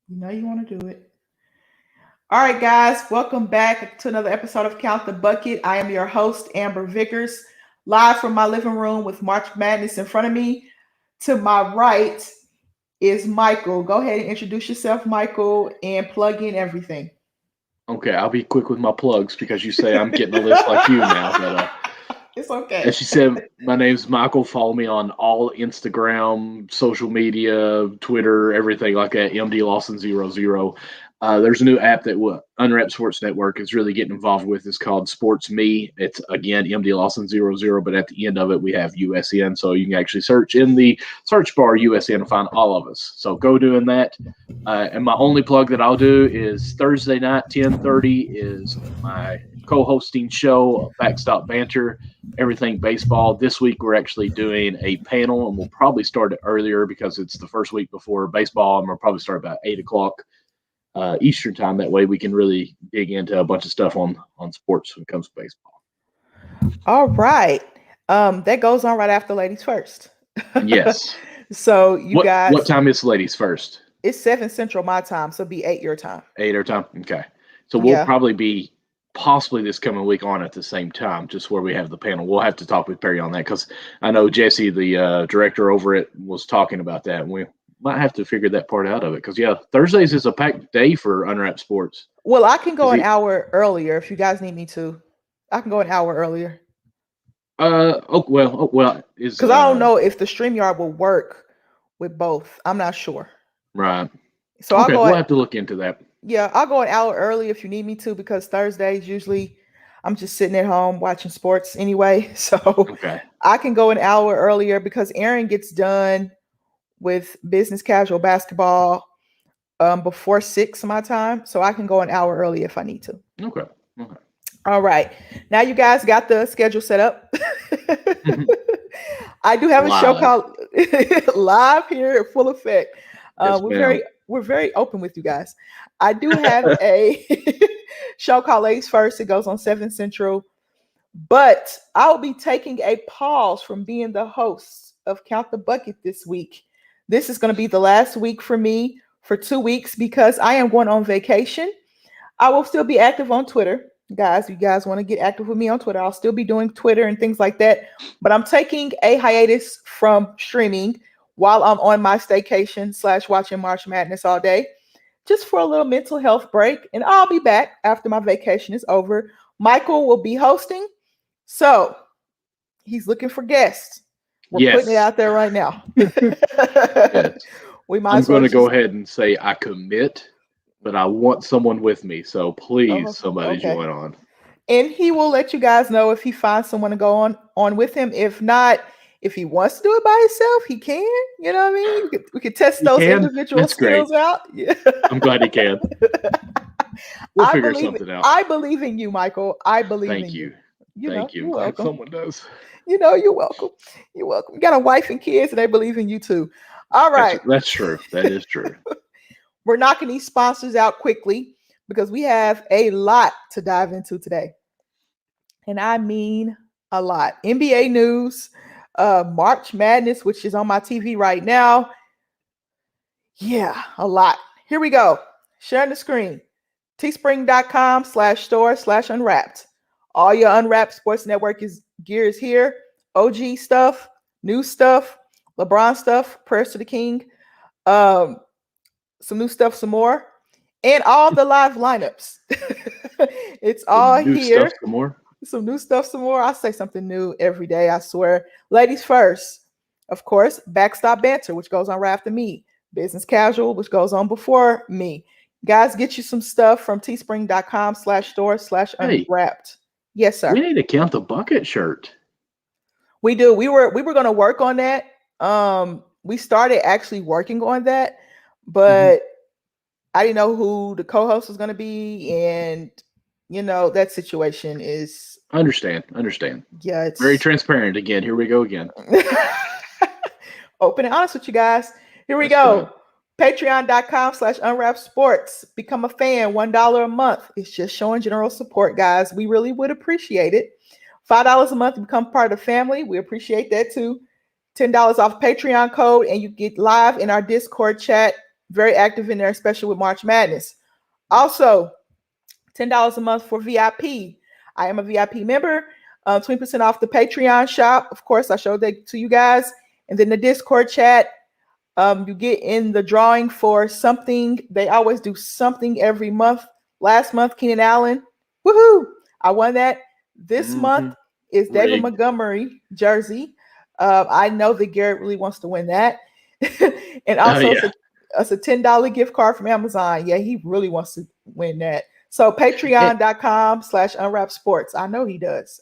You know you want to do it. All right, guys, welcome back to another episode of Count the Bucket. I am your host, Amber Vickers, live from my living room with March Madness in front of me. To my right is Michael. Go ahead and introduce yourself, Michael, and plug in everything. Okay, I'll be quick with my plugs because you say I'm getting a list like you now. But It's okay. as you said, my name's Michael. Follow me on all Instagram, social media, Twitter, everything like that. MD Lawson00. There's a new app that Unwrapped Sports Network is really getting involved with. It's called Sports Me. It's again MD Lawson00, but at the end of it we have USN, so you can actually search in the search bar USN and find all of us. So go doing that. And my only plug that I'll do is Thursday night, 10:30 is my co-hosting show, Backstop Banter, everything baseball. This week we're actually doing a panel, and we'll probably start it earlier because it's the first week before baseball, and we'll probably start about 8 o'clock Eastern time. That way we can really dig into a bunch of stuff on sports when it comes to baseball. All right. That goes on right after ladies first. Yes. So you What guys, time is ladies first? it's 7 Central my time, so it'll be 8 your time. 8 our time. Okay. So we'll Yeah. probably be possibly this coming week on at the same time, just where we have the panel. We'll have to talk with Perry on that because I know Jesse, the director over it, was talking about that, and we might have to figure that part out of it because Thursdays is a packed day for Unwrapped Sports. Well, I can go Because an hour earlier if you guys need me to. I can go an hour earlier is because I don't know if the StreamYard will work with both. I'm not sure. right. So I'll Okay, go. we'll have to look into that. Yeah, I'll go an hour early if you need me to because Thursdays usually I'm just sitting at home watching sports anyway. So Okay. I can go an hour earlier because Aaron gets done with business casual basketball before 6 my time. So I can go an hour early if I need to. Okay. Okay. All right. Now you guys got the schedule set up. I do have a show Live. called Live here in full effect. Yes, We're ma'am. very open with you guys. I do have a show called Ladies First. It goes on 7 Central. But I'll be taking a pause from being the host of Count the Bucket this week. This is going to be the last week for me for 2 weeks because I am going on vacation. I will still be active on Twitter. Guys, you guys want to get active with me on Twitter, I'll still be doing Twitter and things like that. But I'm taking a hiatus from streaming while I'm on my staycation / watching March Madness all day, just for a little mental health break. And I'll be back after my vacation is over. Michael will be hosting. So he's looking for guests. We're putting it Yes. out there right now. Yes. We might I'm as well going to go just. ahead and say I commit, but I want someone with me. So please, Oh, somebody okay. join on. And he will let you guys know if he finds someone to go on with him. If not, if he wants to do it by himself, he can. You know what I mean? We could test You those can? individual That's great. skills out. Yeah. I'm glad he can. We'll I figure believe something out. I believe in you, Michael. I believe Thank in you. you. Thank you. I'm You're glad welcome. someone does. You're welcome. You're welcome. You got a wife and kids, and they believe in you too. All right. That's true. That is true. We're knocking these sponsors out quickly because we have a lot to dive into today. And I mean a lot. NBA news, March Madness, which is on my TV right now. Yeah, a lot. Here we go. Sharing the screen. Teespring.com/store/unwrapped. All your Unwrapped Sports Network gear is here. OG stuff, new stuff, LeBron stuff, prayers to the king, um, some new stuff, some more, and all the live lineups. It's all Some new stuff here. some more. Some new stuff, some more. I say something new every day, I swear. Ladies first, of course, Backstop Banter, which goes on right after me. Business Casual, which goes on before me. Guys, get you some stuff from Hey, teespring.com/store/unwrapped. Yes, we sir. need to count the bucket shirt. We do. We were gonna work on that. We started actually working on that, Hmm. but I didn't know who the co-host was gonna be, and that situation is, Understand. Understand. yeah, Very it's transparent again. Here we go again. open and honest with you guys. Here we That's right. go. Patreon.com/unwrap sports. Become a fan, $1 a month. It's just showing general support, guys. We really would appreciate it. $5 a month to become part of the family. We appreciate that too. $10 off Patreon code, and you get live in our Discord chat Very active in there, especially with March Madness. Also, $10 a month for VIP. I am a VIP member. 20% off the Patreon shop. Of course, I showed that to you guys. And then the Discord chat. You get in the drawing for something. They always do something every month. Last month, Keenan Allen. Woohoo! I won that. This month is David Rigged. Montgomery jersey. I know that Garrett really wants to win that. And also, it's a $10 gift card from Amazon. Yeah, he really wants to win that. So patreon.com/unwrap sports. I know he does.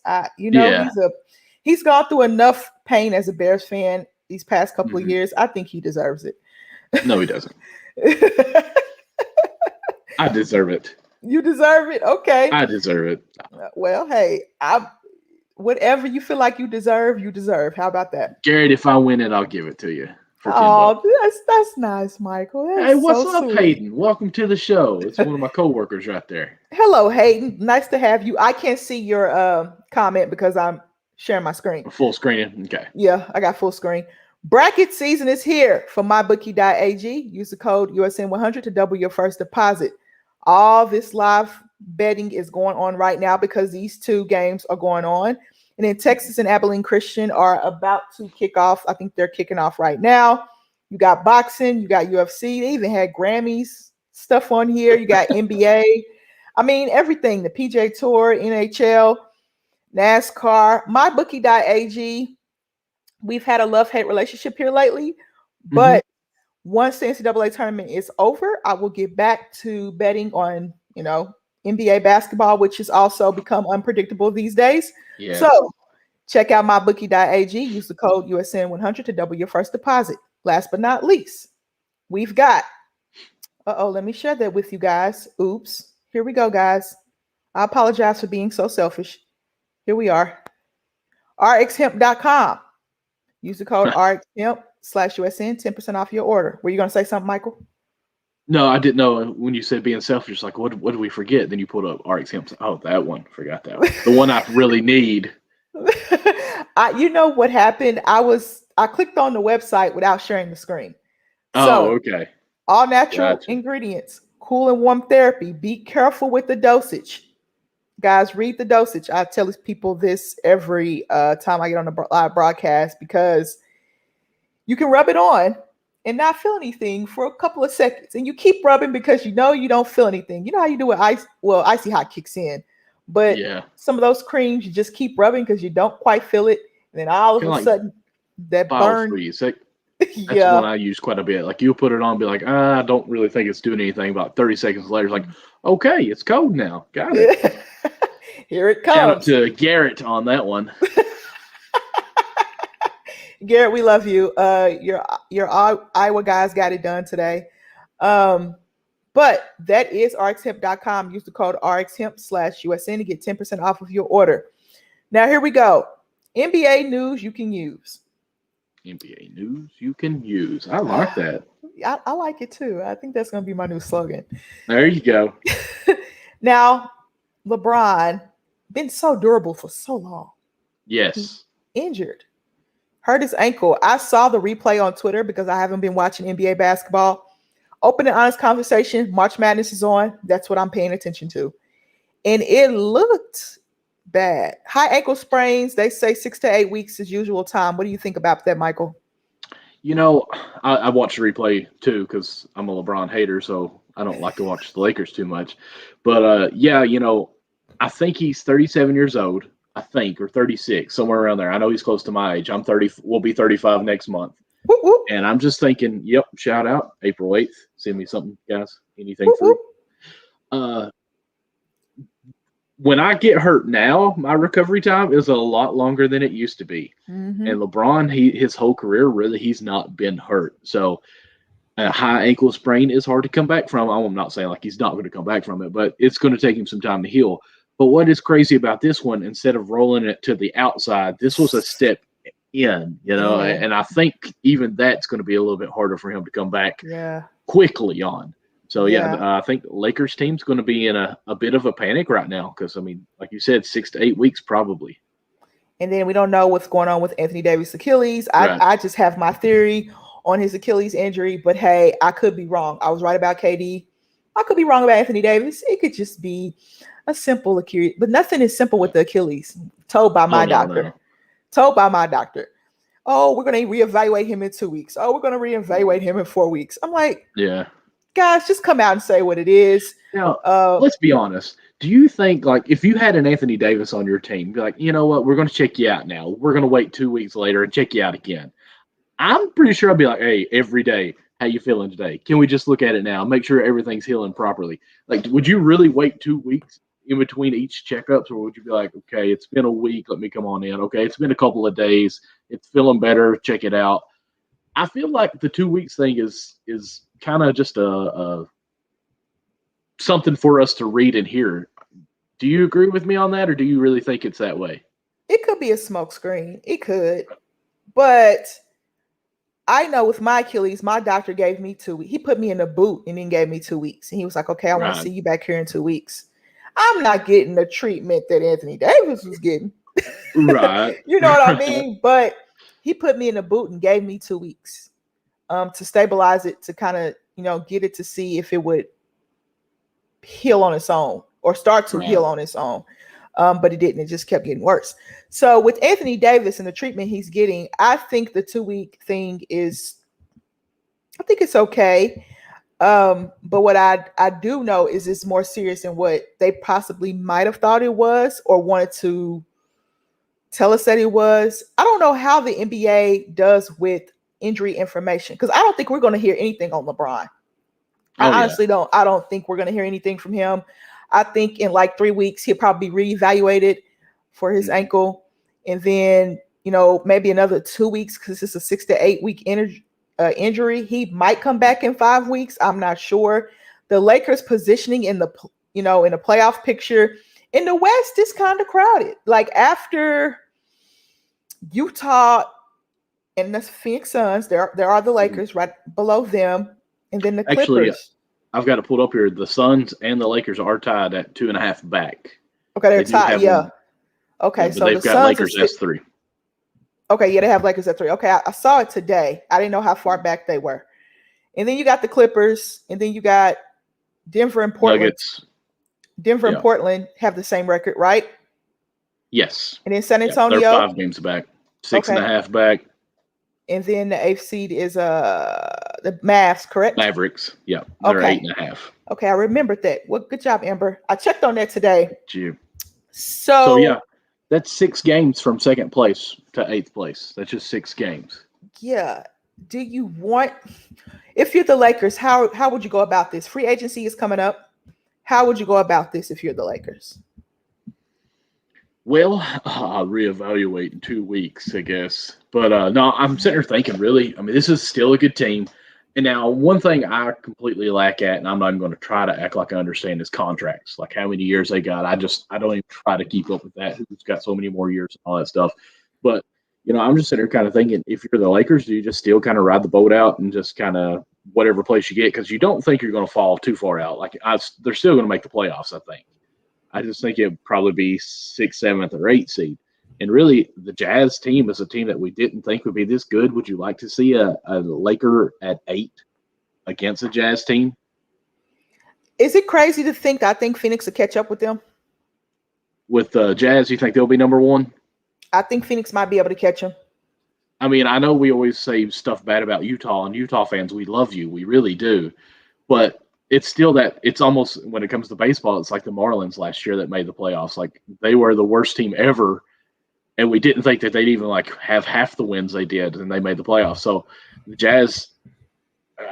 He's gone through enough pain as a Bears fan these past couple of years. I think he deserves it. No, he doesn't. I deserve it. You deserve it. Okay. I deserve it. Well, hey, whatever you feel like you deserve. How about that? Garrett, if I win it, I'll give it to you. Oh, that's nice, Michael. That's hey, what's up, sweet. Hayden? Welcome to the show. It's one of my coworkers right there. Hello, Hayden. Nice to have you. I can't see your comment because I'm sharing my screen. Full screen. Okay. Yeah, I got full screen. Bracket season is here for mybookie.ag. Use the code USN100 to double your first deposit. All this live betting is going on right now because these two games are going on. And then Texas and Abilene Christian are about to kick off. I think they're kicking off right now. You got boxing, you got UFC. They even had Grammys stuff on here. You got NBA. I mean, everything. The PGA Tour, NHL, NASCAR, mybookie.ag. We've had a love-hate relationship here lately. But once the NCAA tournament is over, I will get back to betting on, NBA basketball, which has also become unpredictable these days. Yeah. So check out mybookie.ag. Use the code USN100 to double your first deposit. Last but not least, we've got, let me share that with you guys. Oops. Here we go, guys. I apologize for being so selfish. Here we are. rxhemp.com. Use the code rxhemp/USN, 10% off your order. Were you going to say something, Michael? No, I didn't know. When you said being selfish, like, what did we forget? Then you pulled up RX Hemp. Oh, that one. Forgot that one. The one I really need. You know what happened? I clicked on the website without sharing the screen. Okay. All natural ingredients, cool and warm therapy. Be careful with the dosage. Guys, read the dosage. I tell people this every time I get on the live broadcast because you can rub it on and not feel anything for a couple of seconds. And you keep rubbing because you don't feel anything. You know how you do with ice? Well, Icy Hot kicks in. But some of those creams, you just keep rubbing because you don't quite feel it. And then all of a sudden, that burn. That's one I use quite a bit. Like, you'll put it on and be like, I don't really think it's doing anything. About 30 seconds later, it's like, okay, it's cold now. Got it. Here it comes. Shout out to Garrett on that one. Garrett, we love you. Your Iowa guys got it done today. But that is rxhemp.com. Use the code rxhemp/USN to get 10% off of your order. Now, here we go. NBA news you can use. NBA news you can use. I like that. I like it too. I think that's going to be my new slogan. There you go. Now, LeBron, been so durable for so long. Yes. Injured. Hurt his ankle. I saw the replay on Twitter because I haven't been watching NBA basketball. Open and honest conversation. March Madness is on. That's what I'm paying attention to. And it looked bad. High ankle sprains, they say 6 to 8 weeks is usual time. What do you think about that, Michael? I watched the replay too because I'm a LeBron hater, so I don't like to watch the Lakers too much. But I think he's 37 years old, I think, or 36, somewhere around there. I know he's close to my age. I'm 30. We'll be 35 next month. Whoop, whoop. And I'm just thinking, shout out April 8th. Send me something, guys. Anything free. When I get hurt now, my recovery time is a lot longer than it used to be. Mm-hmm. And LeBron, his whole career, really, he's not been hurt. So a high ankle sprain is hard to come back from. I'm not saying like he's not going to come back from it, but it's going to take him some time to heal. But what is crazy about this one, instead of rolling it to the outside, this was a step in, and I think even that's going to be a little bit harder for him to come back quickly on. So, I think the Lakers team's going to be in a bit of a panic right now because, like you said, 6 to 8 weeks probably. And then we don't know what's going on with Anthony Davis' Achilles. I just have my theory. on his Achilles injury. But hey, I could be wrong. I was right about KD. I could be wrong about Anthony Davis. It could just be a simple Achilles, but nothing is simple with the Achilles. Told by my doctor. No. Told by my doctor. Oh, we're going to reevaluate him in 2 weeks. Oh, we're going to reevaluate him in 4 weeks. I'm like, yeah, guys, just come out and say what it is. Now, let's be honest. Do you think, like, if you had an Anthony Davis on your team, be like, you know what, we're going to check you out now. We're going to wait 2 weeks later and check you out again. I'm pretty sure I'd be like, hey, every day, how you feeling today? Can we just look at it now? Make sure everything's healing properly. Like, would you really wait 2 weeks in between each checkups, or would you be like, okay, it's been a week, let me come on in. Okay, it's been a couple of days, it's feeling better, check it out. I feel like the 2 weeks thing is kind of just a something for us to read and hear. Do you agree with me on that, or do you really think it's that way? It could be a smokescreen. It could. But I know with my Achilles, my doctor gave me 2 weeks. He put me in a boot and then gave me 2 weeks. And he was like, okay, I want to see you back here in 2 weeks. I'm not getting the treatment that Anthony Davis was getting. Right. You know what I mean? But he put me in a boot and gave me 2 weeks to stabilize it, to kind of, get it to see if it would heal on its own or start to heal on its own. But it didn't. It just kept getting worse. So with Anthony Davis and the treatment he's getting, I think the 2 week thing is, I think it's okay. But what I do know is it's more serious than what they possibly might have thought it was or wanted to tell us that it was. I don't know how the NBA does with injury information, because I don't think we're going to hear anything on LeBron. I honestly don't. I don't think we're going to hear anything from him. I think in like 3 weeks, he'll probably be reevaluated for his ankle. And then, maybe another 2 weeks, because it's a 6 to 8 week injury. He might come back in 5 weeks. I'm not sure. The Lakers positioning in the, in the playoff picture in the West is kind of crowded. Like after Utah and the Phoenix Suns, there are the Lakers right below them. And then the Clippers. Actually, I've got to pull it up here. The Suns and the Lakers are tied at 2.5 back. Okay, they're tied. Yeah. Okay, so they've got Lakers as 3. Okay, yeah, they have Lakers at 3. Okay, I saw it today. I didn't know how far back they were. And then you got the Clippers, and then you got Denver and Portland. Nuggets. Denver and Portland have the same record, right? Yes. And then San Antonio. They're 5 games back. 6.5 back. And then the 8th seed is the Mavs, correct? Mavericks. Yeah. They're 8.5. Okay, I remembered that. Well, good job, Amber. I checked on that today. So yeah, that's 6 games from 2nd place to 8th place. That's just 6 games. Yeah. Do you want, if you're the Lakers, how would you go about this? Free agency is coming up. How would you go about this if you're the Lakers? Well, I'll reevaluate in 2 weeks, I guess. But no, I'm sitting here thinking, really, I mean, this is still a good team. And now one thing I completely lack at, and I'm not even going to try to act like I understand, is contracts. Like how many years they got. I don't even try to keep up with that. Who's got so many more years and all that stuff. But, I'm just sitting here kind of thinking, if you're the Lakers, do you just still kind of ride the boat out and just kind of whatever place you get? Because you don't think you're going to fall too far out. Like they're still going to make the playoffs, I think. I just think it would probably be 6th, 7th, or 8th seed. And really, the Jazz team is a team that we didn't think would be this good. Would you like to see a Laker at 8 against a Jazz team? Is it crazy to think that I think Phoenix will catch up with them? With the Jazz, you think they'll be number 1? I think Phoenix might be able to catch them. I mean, I know we always say stuff bad about Utah, and Utah fans, we love you. We really do. But it's still that it's almost, when it comes to baseball, it's like the Marlins last year that made the playoffs. Like they were the worst team ever, and we didn't think that they'd even like have half the wins they did, and they made the playoffs. So the Jazz,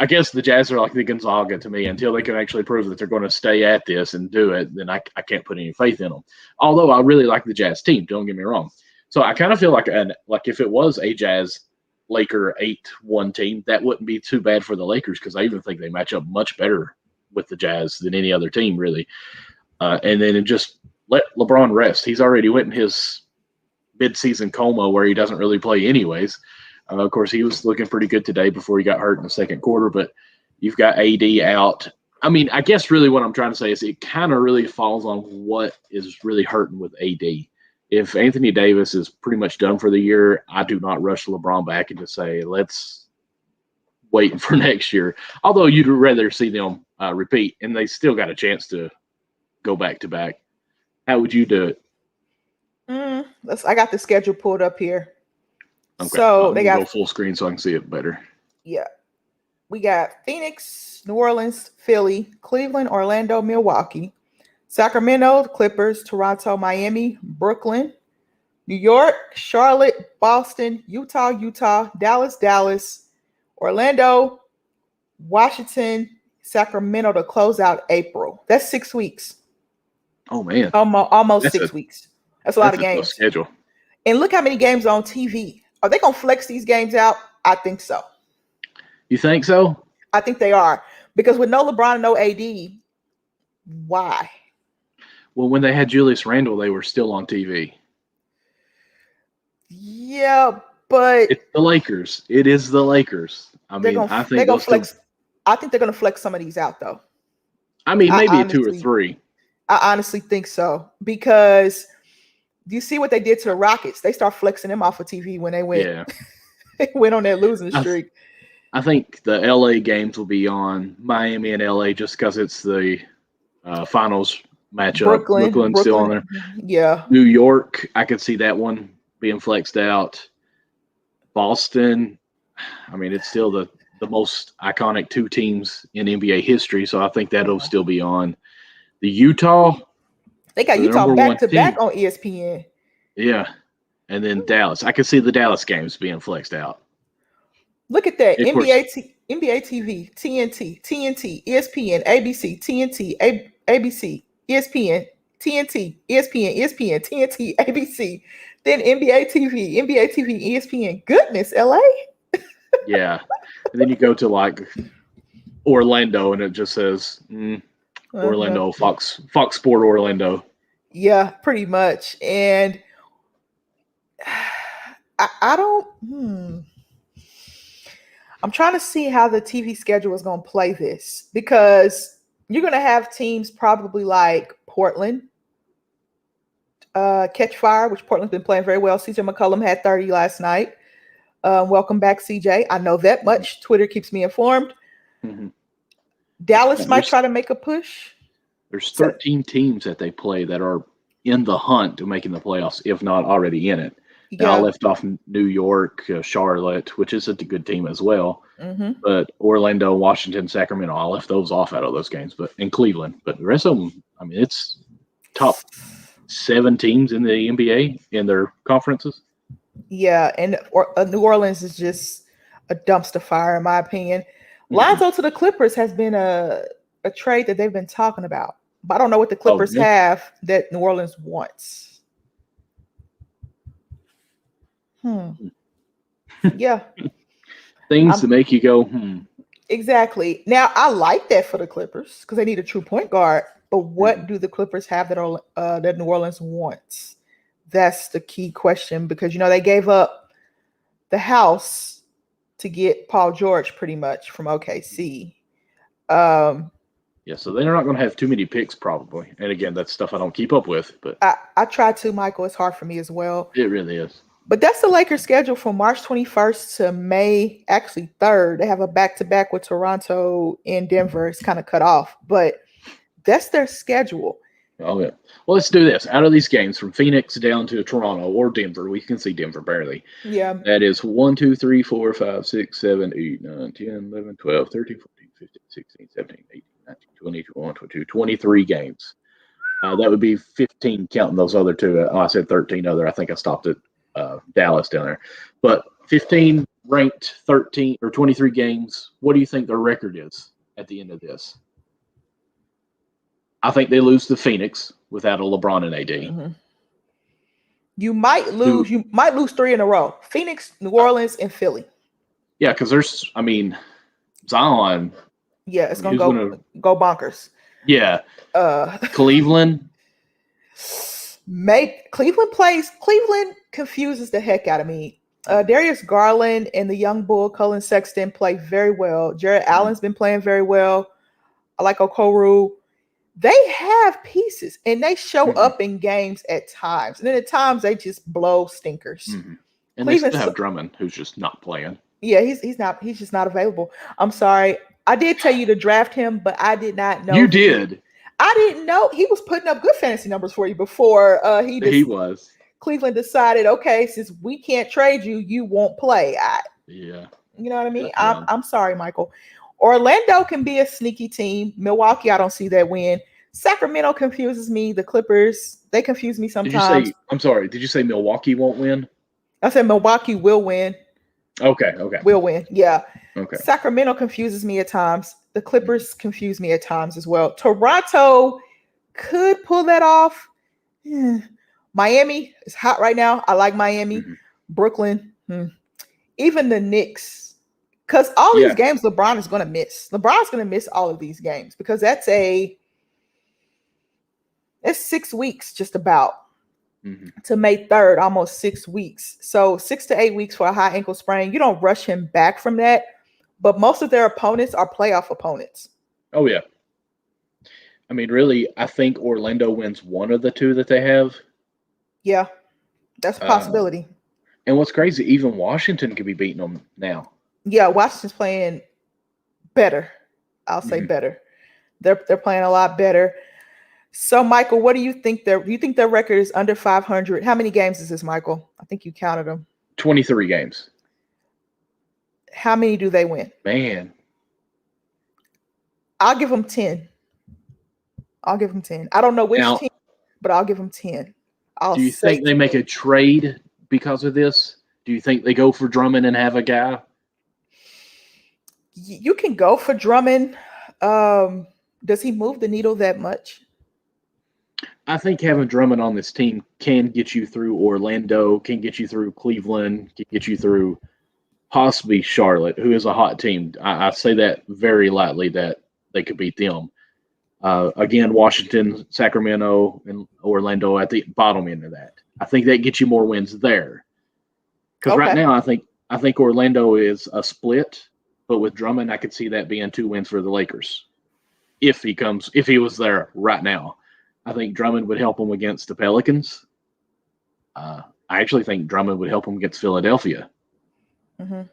I guess the Jazz are like the Gonzaga to me. Until they can actually prove that they're going to stay at this and do it, then I can't put any faith in them. Although I really like the Jazz team, don't get me wrong. So I kind of feel like if it was a Jazz Laker 8-1 team, that wouldn't be too bad for the Lakers, because I even think they match up much better with the Jazz than any other team, really. And then just let LeBron rest. He's already went in his mid-season coma where he doesn't really play anyways. Of course, he was looking pretty good today before he got hurt in the 2nd quarter, but you've got AD out. I mean, I guess really what I'm trying to say is it kind of really falls on what is really hurting with AD. If Anthony Davis is pretty much done for the year, I do not rush LeBron back and just say, let's waiting for next year. Although you'd rather see them repeat, and they still got a chance to go back to back. How would you do it? I got the schedule pulled up here. Okay, So I'm they gonna got go full screen so I can see it better. yeah, we got Phoenix, New Orleans, Philly, Cleveland, Orlando, Milwaukee, Sacramento, Clippers, Toronto, Miami, Brooklyn, New York, Charlotte, Boston, Utah, Dallas, Orlando, Washington, Sacramento to close out April. That's 6 weeks. Oh man, Almost that's 6 weeks. That's a lot of tough games. schedule. And look how many games on TV. Are they going to flex these games out? I think so. You think so? I think they are. Because with no LeBron and no AD, why? Well, when they had Julius Randle, they were still on TV. Yeah, but It's the Lakers. It is the Lakers. I they're mean, gonna I they're think gonna flex. I think they're gonna flex some of these out though. I mean, maybe I a 2 or honestly, 3. I honestly think so because do you see what they did to the Rockets? They start flexing them off of TV when they went Yeah, they went on that losing I, streak. I think the LA games will be on Miami and LA just because it's the finals matchup. Brooklyn's still on there. Yeah. New York, I could see that one being flexed out. Boston, I mean, it's still the most iconic 2 teams in NBA history, so I think that'll still be on. The Utah, They got the Utah number back to 1 back team. on ESPN. Yeah, and then Dallas. I could see the Dallas games being flexed out. Look at that. Of course. NBA TV, TNT, ESPN, ABC, TNT, ABC, ESPN, TNT, ESPN, TNT, ABC. Then NBA TV, ESPN. Goodness, LA. Yeah, and then you go to like Orlando, and it just says Orlando, Fox Sport Orlando. Yeah, pretty much. And I don't. I'm trying to see how the TV schedule is going to play this because you're going to have teams probably like Portland catch fire, which Portland's been playing very well. CJ McCollum had 30 last night. Welcome back, CJ. I know that much. Twitter keeps me informed. Mm-hmm. Dallas might try to make a push. There's 13 teams that they play that are in the hunt to making the playoffs, if not already in it. Yeah. Now I left off New York, Charlotte, which is a good team as well. Mm-hmm. But Orlando, Washington, Sacramento, I left those off out of those games, but in Cleveland. But the rest of them, I mean, it's top 7 teams in the NBA in their conferences. Yeah, and New Orleans is just a dumpster fire, in my opinion. Lonzo to the Clippers has been a trade that they've been talking about, but I don't know what the Clippers have that New Orleans wants. Yeah. Things to make you go, Exactly. Now, I like that for the Clippers because they need a true point guard. But what do the Clippers have that New Orleans wants? That's the key question because, they gave up the house to get Paul George pretty much from OKC. Yeah, so they're not going to have too many picks probably. And again, that's stuff I don't keep up with. But I try to, Michael. It's hard for me as well. It really is. But that's the Lakers schedule from March 21st to May, actually 3rd. They have a back-to-back with Toronto and Denver. It's kind of cut off, but that's their schedule. Oh, yeah. Well, let's do this. Out of these games, from Phoenix down to Toronto or Denver, we can see Denver barely. Yeah. That is 1, 2, 3, 4, 5, 6, 7, 8, 9, 10, 11, 12, 13, 14, 15, 16, 17, 18, 19, 20, 21, 22, 23 games. That would be 15 counting those other 2. I said 13 other. I think I stopped at Dallas down there. But 15 ranked 13 or 23 games. What do you think their record is at the end of this? I think they lose to Phoenix without a LeBron and AD. Mm-hmm. You might lose. You might lose 3 in a row. Phoenix, New Orleans, and Philly. Yeah, because Zion. Yeah, it's gonna go bonkers. Yeah. Cleveland. Cleveland confuses the heck out of me. Darius Garland and the young bull Colin Sexton play very well. Jared Allen's been playing very well. I like Okoro. They have pieces and they show up in games at times. And then at times they just blow stinkers. And they still have Drummond, who's just not playing. Yeah, he's just not available. I'm sorry. I did tell you to draft him, but I did not know You did. I didn't know he was putting up good fantasy numbers for you before He was. Cleveland decided, okay, since we can't trade you, you won't play. Yeah. You know what I mean? Got you wrong. I'm sorry, Michael. Orlando can be a sneaky team. Milwaukee, I don't see that win. Sacramento confuses me. The Clippers, they confuse me Did you sometimes. say? I'm sorry. Did you say Milwaukee won't win? I said Milwaukee will win. Okay. Okay. Will win. Yeah. Okay. Sacramento confuses me at times. The Clippers confuse me at times as well. Toronto could pull that off. Miami is hot right now. I like Miami. Mhm. Brooklyn. Even the Knicks. Because all these games LeBron is going to miss. LeBron's going to miss all of these games because it's 6 weeks just about to May 3rd, almost 6 weeks. So 6 to 8 weeks for a high ankle sprain. You don't rush him back from that. But most of their opponents are playoff opponents. Oh, yeah. I mean, really, I think Orlando wins one of the two that they have. Yeah, that's a possibility. And what's crazy, even Washington could be beating them now. Yeah, Washington's playing better. I'll say better. They're playing a lot better. So, Michael, what do you think? Do you think their record is under 500? How many games is this, Michael? I think you counted them. 23 games. How many do they win? Man. I'll give them 10. I don't know which team, but I'll give them 10. Do you think they make a trade because of this? Do you think they go for Drummond and have a guy? You can go for Drummond. Does he move the needle that much? I think having Drummond on this team can get you through Orlando, can get you through Cleveland, can get you through possibly Charlotte, who is a hot team. I say that very lightly that they could beat them. Again, Washington, Sacramento, and Orlando at the bottom end of that. I think that gets you more wins there. Because right now, I think Orlando is a split, but with Drummond, I could see that being 2 wins for the Lakers. If he was there right now, I think Drummond would help them against the Pelicans. I actually think Drummond would help them against Philadelphia,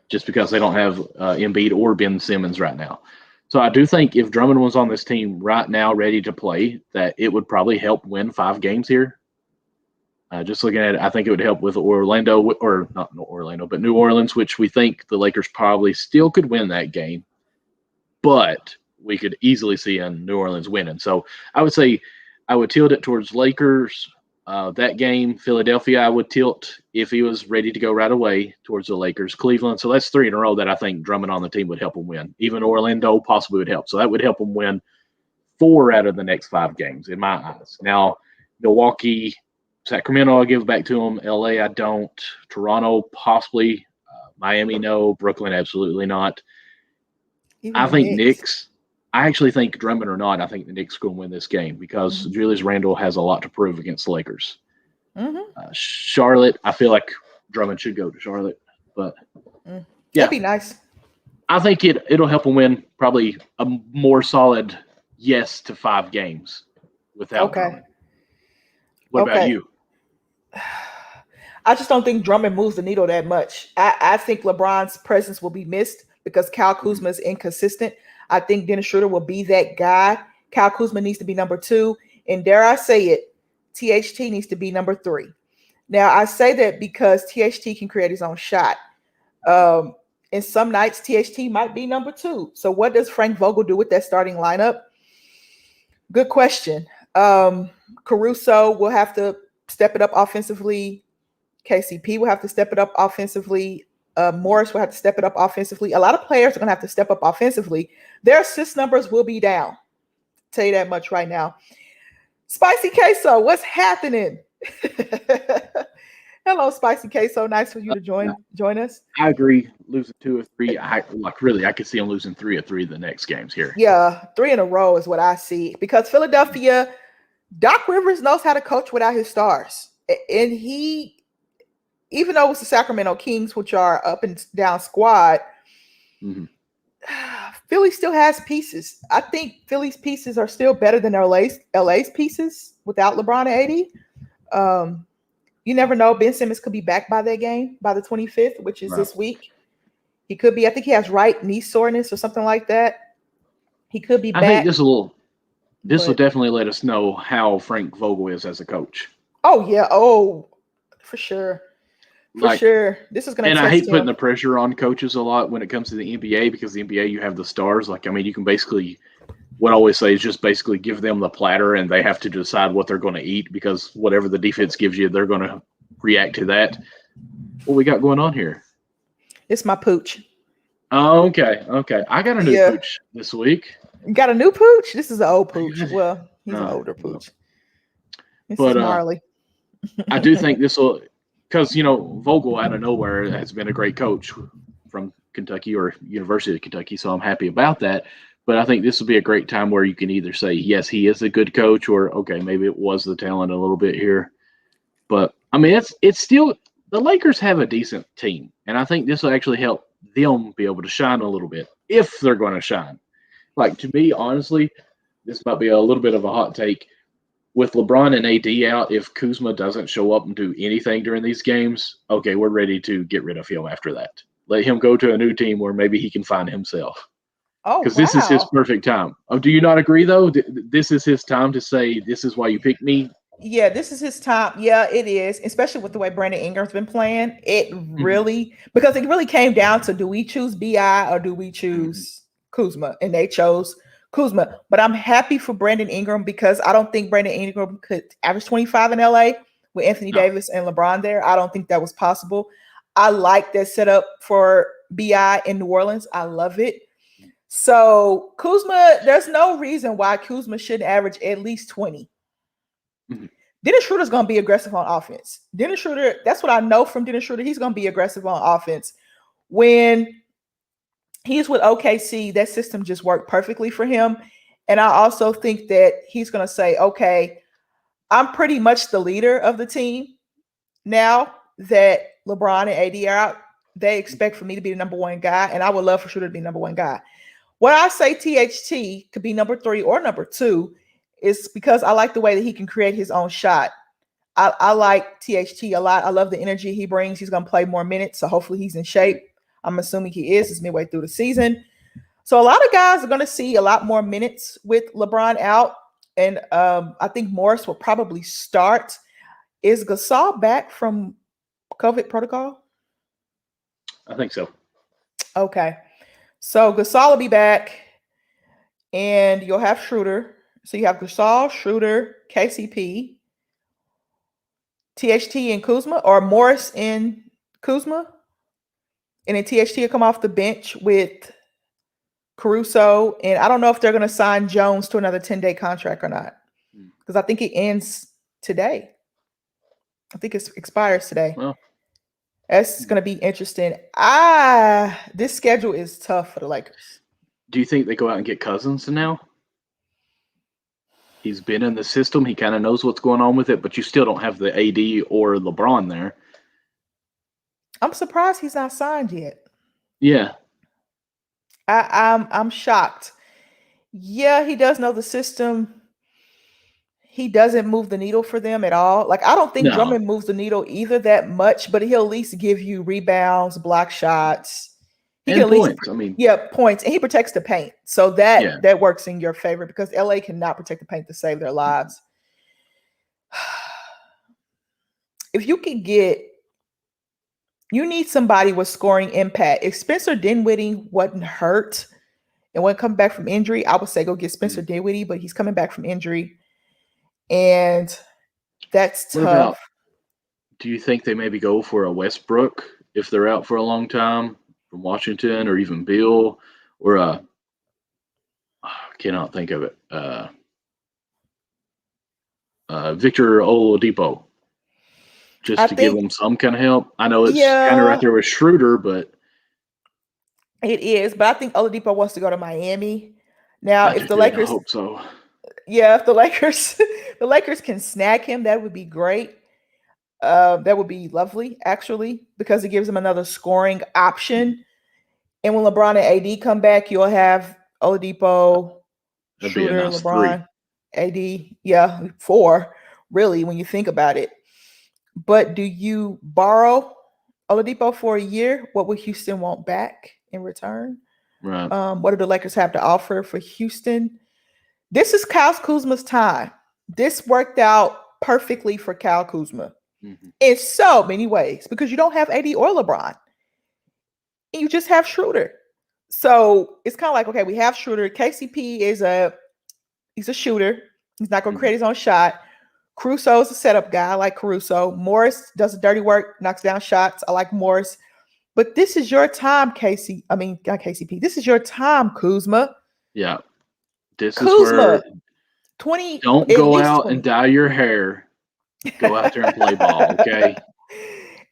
just because they don't have Embiid or Ben Simmons right now. So I do think if Drummond was on this team right now, ready to play, that it would probably help win 5 games here. Just looking at it, I think it would help with Orlando, or not Orlando, but New Orleans, which we think the Lakers probably still could win that game, but we could easily see in New Orleans winning. So I would say I would tilt it towards Lakers. That game, Philadelphia, I would tilt, if he was ready to go right away, towards the Lakers. Cleveland, so that's 3 in a row that I think Drummond on the team would help him win. Even Orlando possibly would help. So that would help him win 4 out of the next 5 games, in my eyes. Now, Milwaukee, Sacramento, I'll give back to them. LA, I don't. Toronto, possibly. Miami, no. Brooklyn, absolutely not. I think Knicks. I actually think Drummond or not, I think the Knicks going to win this game because Julius Randle has a lot to prove against the Lakers. Charlotte, I feel like Drummond should go to Charlotte, but that'd be nice. I think it'll help them win probably a more solid yes to 5 games without Drummond. What about you? I just don't think Drummond moves the needle that much. I think LeBron's presence will be missed because Kyle Kuzma is inconsistent. I think Dennis Schroeder will be that guy. Kyle Kuzma needs to be number 2. And dare I say it, THT needs to be number 3. Now, I say that because THT can create his own shot. And some nights, THT might be number 2. So what does Frank Vogel do with that starting lineup? Good question. Caruso will have to step it up offensively. KCP will have to step it up offensively. Morris will have to step it up offensively. A lot of players are going to have to step up offensively. Their assist numbers will be down. I'll tell you that much right now. Spicy Queso, what's happening? Hello, Spicy Queso. Nice for you to join us. I agree. Losing 2 or 3. I could see them losing 3 or 3 the next games here. Yeah, 3 in a row is what I see. Because Philadelphia, Doc Rivers knows how to coach without his stars. And he, even though it's the Sacramento Kings, which are up and down squad, Philly still has pieces. I think Philly's pieces are still better than LA's pieces without LeBron and AD. You never know. Ben Simmons could be back by that game, by the 25th, which is this week. He could be. I think he has right knee soreness or something like that. He could be I think back. this will But definitely let us know how Frank Vogel is as a coach. oh yeah, oh for sure, for Like, sure. This is gonna and I test hate putting him. the pressure on coaches a lot when it comes to the NBA because the NBA you have the stars. Like, I mean, you can basically what I always say is just basically give them the platter and they have to decide what they're going to eat because whatever the defense gives you, they're going to react to that. What we got going on here? It's my pooch. Oh, okay. I got a new Yeah, pooch this week. you got a new pooch. This is an old I pooch. got it. Well, he's an Uh, older well, pooch. This is but Marley. I do think this will, because Vogel out of nowhere has been a great coach from Kentucky or University of Kentucky, so I'm happy about that. But I think this will be a great time where you can either say yes, he is a good coach, or okay, maybe it was the talent a little bit here. But I mean, it's still the Lakers have a decent team, and I think this will actually help them be able to shine a little bit if they're going to shine. Like to me, honestly, this might be a little bit of a hot take with LeBron and AD out, if Kuzma doesn't show up and do anything during these games, okay, we're ready to get rid of him after that. Let him go to a new team where maybe he can find himself. Oh Because this is his wow. perfect time. Oh, do you not agree though? This is his time to say, "This is why you picked me." Yeah, this is his time. Yeah, it is, especially with the way Brandon Ingram's been playing. It Mhm. really because it really came down to do we choose Bi or do we Mhm. choose Kuzma, and they chose Kuzma. But I'm happy for Brandon Ingram because I don't think Brandon Ingram could average 25 in LA with Anthony No, Davis and LeBron there. I don't think that was possible. I like that setup for Bi in New Orleans. I love it. So Kuzma, there's no reason why Kuzma shouldn't average at least 20. Mhm. Dennis Schroeder's going to be aggressive on offense. Dennis Schroeder, that's what I know from Dennis Schroeder. He's going to be aggressive on offense. When he's with OKC, that system just worked perfectly for him. And I also think that he's going to say, okay, I'm pretty much the leader of the team now that LeBron and AD are out. They expect for me to be the number one guy, and I would love for Schroeder to be number one guy. When I say THT could be number 3 or number 2, is because I like the way that he can create his own shot. I like THT a lot. I love the energy he brings. He's going to play more minutes, so hopefully he's in shape. I'm assuming he is. It's midway through the season. So a lot of guys are going to see a lot more minutes with LeBron out. And I think Morris will probably start. Is Gasol back from COVID protocol? I think so. Okay. So Gasol will be back, and you'll have Schroeder. So you have Gasol, Schroeder, KCP, THT, and Kuzma, or Morris and Kuzma. And then THT will come off the bench with Caruso. And I don't know if they're going to sign Jones to another 10-day contract or not, Mm. because I think it ends today. I think it expires today. Well, That's going to be interesting. This schedule is tough for the Lakers. do you think they go out and get Cousins now? He's been in the system. He kind of knows what's going on with it, but you still don't have the AD or LeBron there. I'm surprised he's not signed yet. Yeah. I'm shocked. Yeah, he does know the system. He doesn't move the needle for them at all. Like I don't think No. Drummond moves the needle either that much, but he'll at least give you rebounds, block shots. He can And at least points. I mean, points, and he protects the paint. So yeah. that works in your favor because LA cannot protect the paint to save their lives. If you could get you need somebody with scoring impact. If Spencer Dinwiddie wasn't hurt and wouldn't come back from injury, I would say go get Spencer Dinwiddie, but he's coming back from injury. And that's What tough. about, do you think they maybe go for a Westbrook if they're out for a long time from Washington, or even Bill, or I cannot think of it, Victor Oladipo, I just to give think, them some kind of help? I know it's kind of right yeah, there with Schroeder, but it is. But I think Oladipo wants to go to Miami. Now, I if do the too, and I Lakers, hope so. yeah, if the Lakers, the Lakers can snag him, that would be great. That would be lovely, actually, because it gives them another scoring option. And when LeBron and AD come back, you'll have Oladipo, That'd be a Schroeder, nice three. LeBron, AD. Yeah, 4, really, when you think about it. But do you borrow Oladipo for a year? What would Houston want back? in return. Right. What do the Lakers have to offer for Houston? This is Kyle Kuzma's time. This worked out perfectly for Kyle Kuzma in so many ways because you don't have AD or LeBron. You just have Schroeder. So it's kind of like, okay, we have Schroeder. KCP he's a shooter. He's not going to create his own shot. Caruso is a setup guy. I like Caruso. Morris does the dirty work, knocks down shots. I like Morris. But this is your time, Casey. I mean, not KCP. This is your time, Kuzma. Yeah. This Kuzma, is where 20. don't go out 20. And dye your hair. Go out there and play ball, okay?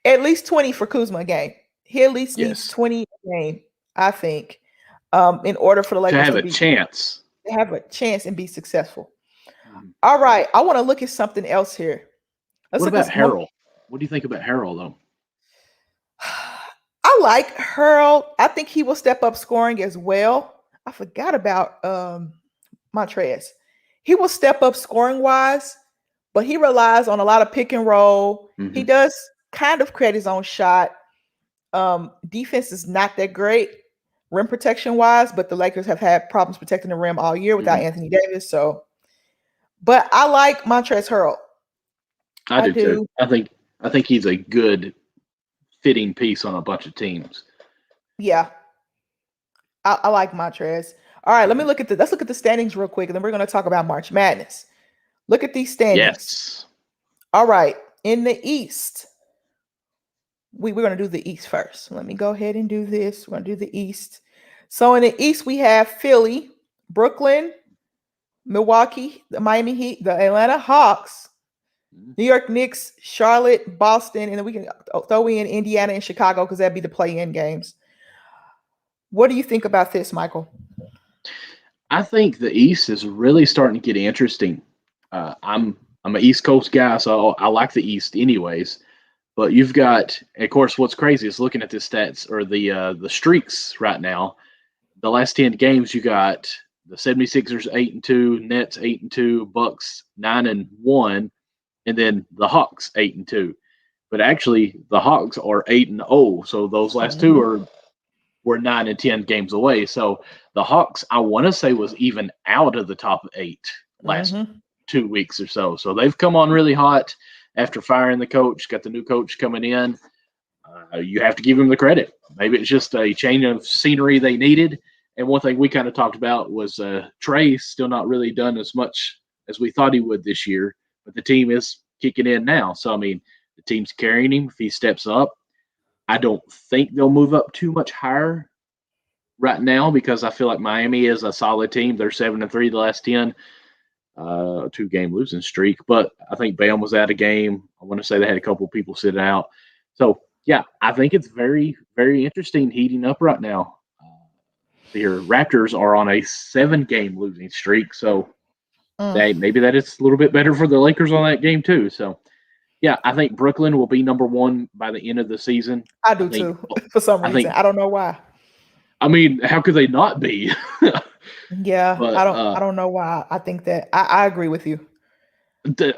At least 20 for Kuzma a game. He at least needs 20 a game, I think, in order for the Lakers to have a chance. To have a chance and be successful. All right. I want to look at something else here. What about Harrell? What do you think about Harrell, though? I like Harrell. I think he will step up scoring as well. I forgot about Montrez. He will step up scoring wise, but he relies on a lot of pick and roll. He does kind of create his own shot. Defense is not that great rim protection wise, but the Lakers have had problems protecting the rim all year without Anthony Davis. So, but I like Montrezl Harrell. I do too. I think he's a good fitting piece on a bunch of teams. Yeah, I like Montrez. All right, let's look at the standings real quick, and then we're going to talk about March Madness. Look at these standings. Yes. All right, in the East, we're going to do the East first. Let me go ahead and do this. We're going to do the East. So in the East, we have Philly, Brooklyn, Milwaukee, the Miami Heat, the Atlanta Hawks, New York Knicks, Charlotte, Boston, and then we can throw in Indiana and Chicago because that'd be the play-in games. What do you think about this, Michael? I think the East is really starting to get interesting. I'm an East Coast guy, so I like the East anyways. But you've got, of course, what's crazy is looking at the stats or the streaks right now. The last 10 games, you got the 76ers 8-2, Nets 8-2, Bucks 9-1, and then the Hawks 8-2. But actually, the Hawks are 8-0. So those last two were 9 and 10 games away. So the Hawks, I want to say, was even out of the top 8 last 2 weeks or so. So they've come on really hot after firing the coach. Got the new coach coming in. You have to give him the credit. Maybe it's just a change of scenery they needed. And one thing we kind of talked about was Trey still not really done as much as we thought he would this year, but the team is kicking in now. So, I mean, the team's carrying him. If he steps up, I don't think they'll move up too much higher right now because I feel like Miami is a solid team. They're 7-3 the last 10, 2-game losing streak. But I think Bam was out of game. I want to say they had a couple people sit out. So, yeah, I think it's very, very interesting heating up right now. The Raptors are on a 7-game losing streak, so maybe that is a little bit better for the Lakers on that game too. So, yeah, I think Brooklyn will be number 1 by the end of the season. I do too, for some reason. I don't know why. I mean, how could they not be? Yeah, but, I don't know why. I think that I agree with you.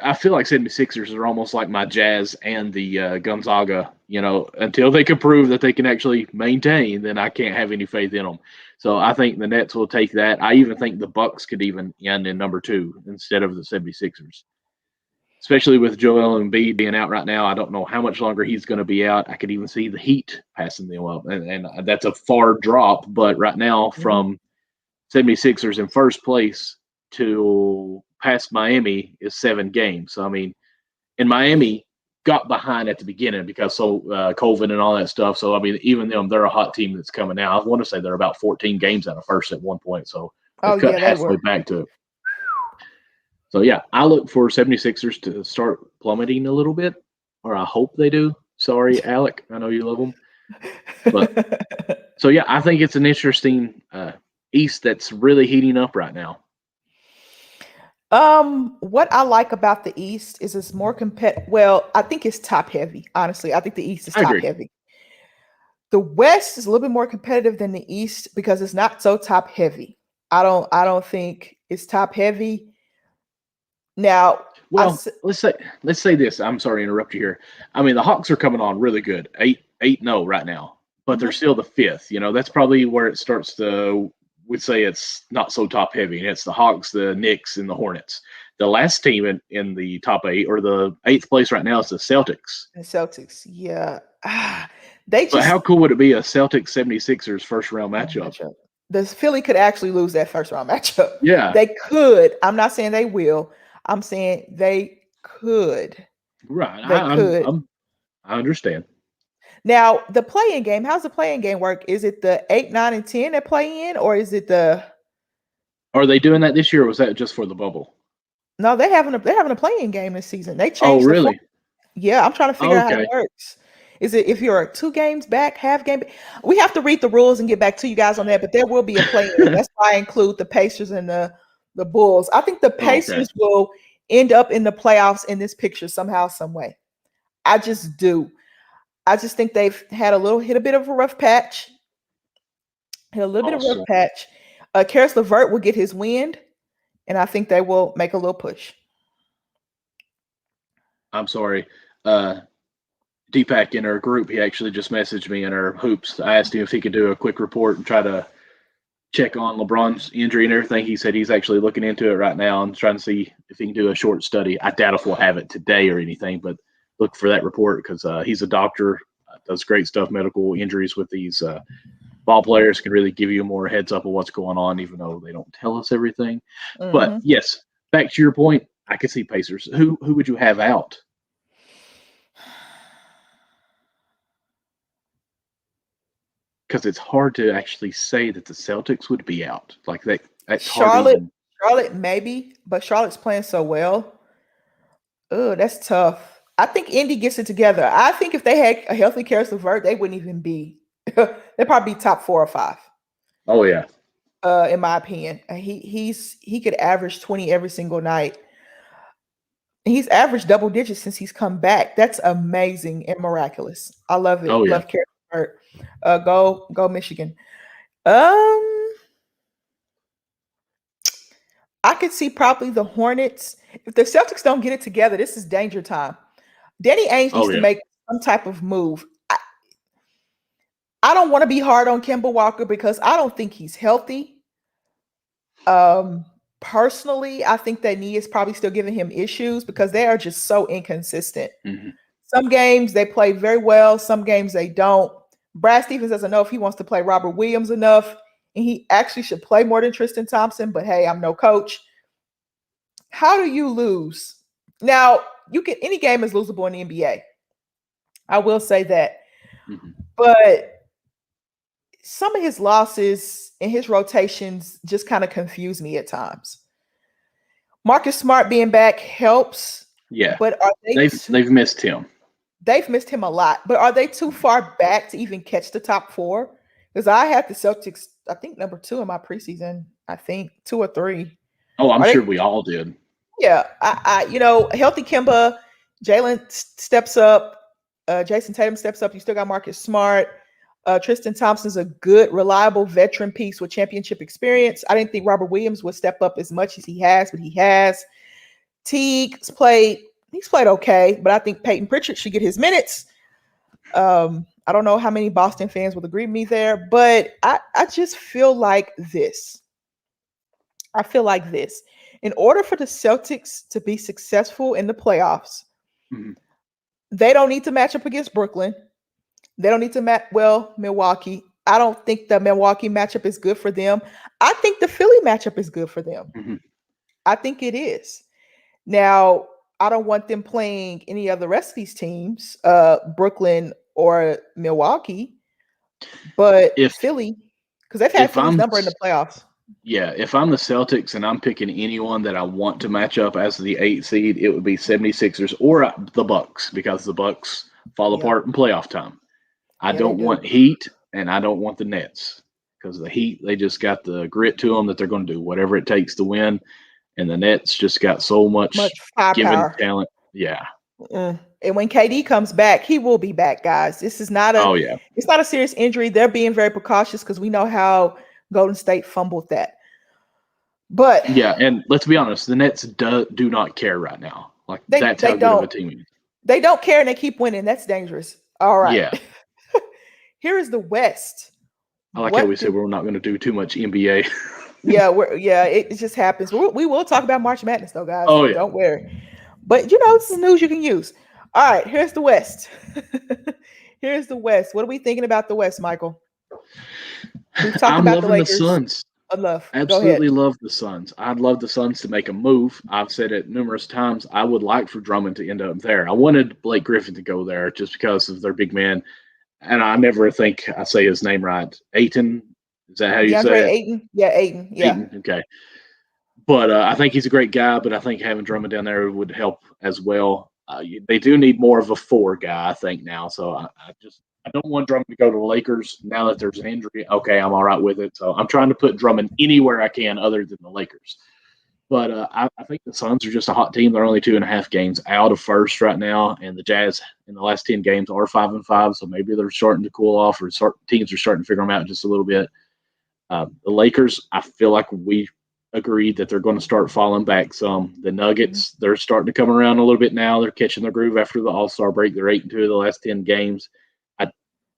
I feel like 76ers are almost like my Jazz and the Gonzaga. You know, until they can prove that they can actually maintain, then I can't have any faith in them. So I think the Nets will take that. I even think the Bucks could even end in number 2 instead of the 76ers. Especially with Joel Embiid being out right now. I don't know how much longer he's going to be out. I could even see the Heat passing them up. And that's a far drop. But right now, from 76ers in first place to past Miami is 7 games. So, I mean, in Miami got behind at the beginning because COVID and all that stuff. So, I mean, even them, they're a hot team that's coming out. I want to say they're about 14 games out of first at one point. So, cut halfway back to it. So, yeah, I look for 76ers to start plummeting a little bit, or I hope they do. Sorry, Alec. I know you love them. But, so, yeah, I think it's an interesting East that's really heating up right now. What I like about the East is it's more competitive. Well, I think it's top heavy. Honestly, I think the East is top heavy. The West is a little bit more competitive than the East because it's not so top heavy. I don't think it's top heavy. Now, well, let's say this. I'm sorry to interrupt you here. I mean, the Hawks are coming on really good, 8-0 right now. but they're still the fifth. That's probably where it starts to. We'd say it's not so top heavy, and it's the Hawks, the Knicks, and the Hornets. The last team in the top 8, or the 8th place right now, is the Celtics. The Celtics, yeah. But how cool would it be a Celtics 76ers first round matchup? The Philly could actually lose that first round matchup. Yeah. They could. I'm not saying they will. I'm saying they could. Right. They could. I understand. Now, the play-in game, how's the play-in game work? Is it the 8, 9, and 10 that play in, or is it the... Are they doing that this year, or was that just for the bubble? No, they're having a play-in game this season. They changed. Oh, really? Yeah, I'm trying to figure out how it works. Is it if you're 2 games back, half game? We have to read the rules and get back to you guys on that, but there will be a play-in. That's why I include the Pacers and the Bulls. I think the Pacers will end up in the playoffs in this picture somehow, some way. I just do. I just think they've had hit a bit of a rough patch. Karis LeVert will get his wind, and I think they will make a little push. I'm sorry. Deepak in our group, he actually just messaged me in our hoops. I asked him if he could do a quick report and try to check on LeBron's injury and everything. He said he's actually looking into it right now and trying to see if he can do a short study. I doubt if we'll have it today or anything, but look for that report because he's a doctor, does great stuff, medical injuries with these ball players, can really give you more heads up of what's going on, even though they don't tell us everything. Mm-hmm. But yes, back to your point, I could see Pacers. Who would you have out? Because it's hard to actually say that the Celtics would be out like that. Charlotte maybe, but Charlotte's playing so well. Oh, that's tough. I think Indy gets it together. I think if they had a healthy Karis LeVert, they wouldn't even be. They'd probably be top 4 or 5. Oh yeah. In my opinion, he could average 20 every single night. He's averaged double digits since he's come back. That's amazing and miraculous. I love it. Oh, yeah. Love Karis LeVert. Go Michigan. I could see probably the Hornets. If the Celtics don't get it together, this is danger time. Danny Ainge needs to make some type of move. I don't want to be hard on Kemba Walker because I don't think he's healthy. Personally, I think that knee is probably still giving him issues because they are just so inconsistent. Mm-hmm. Some games they play very well. Some games they don't. Brad Stevens doesn't know if he wants to play Robert Williams enough, and he actually should play more than Tristan Thompson. But hey, I'm no coach. How do you lose? Now, any game is losable in the NBA. I will say that. Mm-hmm. But some of his losses and his rotations just kind of confuse me at times. Marcus Smart being back helps. Yeah. But are they've missed him. They've missed him a lot. But are they too far back to even catch the top 4? Because I had the Celtics, I think, number 2 in my preseason. I think 2 or 3. Oh, I'm sure we all did. Yeah. Healthy Kemba, Jalen steps up, Jason Tatum steps up. You still got Marcus Smart. Tristan Thompson's a good, reliable veteran piece with championship experience. I didn't think Robert Williams would step up as much as he has, but he has. Teague's played okay, but I think Peyton Pritchard should get his minutes. I don't know how many Boston fans will agree with me there, but I just feel like this. In order for the Celtics to be successful in the playoffs, they don't need to match up against Brooklyn. They don't need to match Milwaukee. I don't think the Milwaukee matchup is good for them. I think the Philly matchup is good for them. Mm-hmm. I think it is. Now, I don't want them playing any of the rest of these teams, Brooklyn or Milwaukee, but Philly, because they've had Philly's number in the playoffs. Yeah, if I'm the Celtics and I'm picking anyone that I want to match up as the 8th seed, it would be 76ers or the Bucks, because the Bucks fall apart in playoff time. I don't want Heat, and I don't want the Nets, because the Heat, they just got the grit to them that they're going to do whatever it takes to win, and the Nets just got so much given talent. Yeah. And when KD comes back, he will be back, guys. This is not it's not a serious injury. They're being very precautious because we know how Golden State fumbled that. But yeah, and let's be honest, the Nets do not care right now. Like that's how good of a team it is. They don't care and they keep winning. That's dangerous. All right. Yeah. Here is the West. I like how we What said do we're not going to do too much NBA. it just happens. We will talk about March Madness though, guys. Oh, yeah. Don't worry. But you know, this is news you can use. All right, here's the West. Here's the West. What are we thinking about the West, Michael? We've talked I'm about the loving the Lakers. Suns. Enough. Go ahead. Absolutely love the Suns. I'd love the Suns to make a move. I've said it numerous times. I would like for Drummond to end up there. I wanted Blake Griffin to go there just because of their big man. And I never think I say his name right. Ayton, is that how you DeAndre say it? Ayton? Yeah, Ayton. Yeah. Ayton, okay. But I think he's a great guy, but I think having Drummond down there would help as well. They do need more of a 4 guy, I think, now. So I don't want Drummond to go to the Lakers now that there's an injury. Okay, I'm all right with it. So I'm trying to put Drummond anywhere I can other than the Lakers. But I think the Suns are just a hot team. They're only 2.5 games out of first right now, and the Jazz in the last 10 games are 5-5. So maybe they're starting to cool off, or teams are starting to figure them out just a little bit. The Lakers, I feel like we agreed that they're going to start falling back some. The Nuggets, they're starting to come around a little bit now. They're catching their groove after the All-Star break. They're 8-2 of the last 10 games.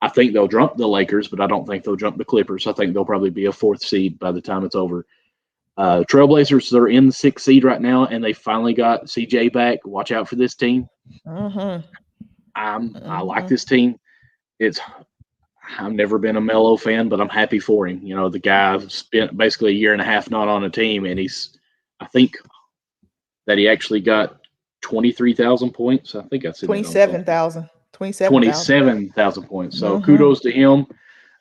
I think they'll jump the Lakers, but I don't think they'll jump the Clippers. I think they'll probably be a 4th seed by the time it's over. Trailblazers, they're in the 6th seed right now, and they finally got CJ back. Watch out for this team. Mm-hmm. I like this team. I've never been a Melo fan, but I'm happy for him. You know, the guy spent basically a year and a half not on a team, and I think that he actually got 23,000 points. I think I said 27,000. 27,000 points. So kudos to him.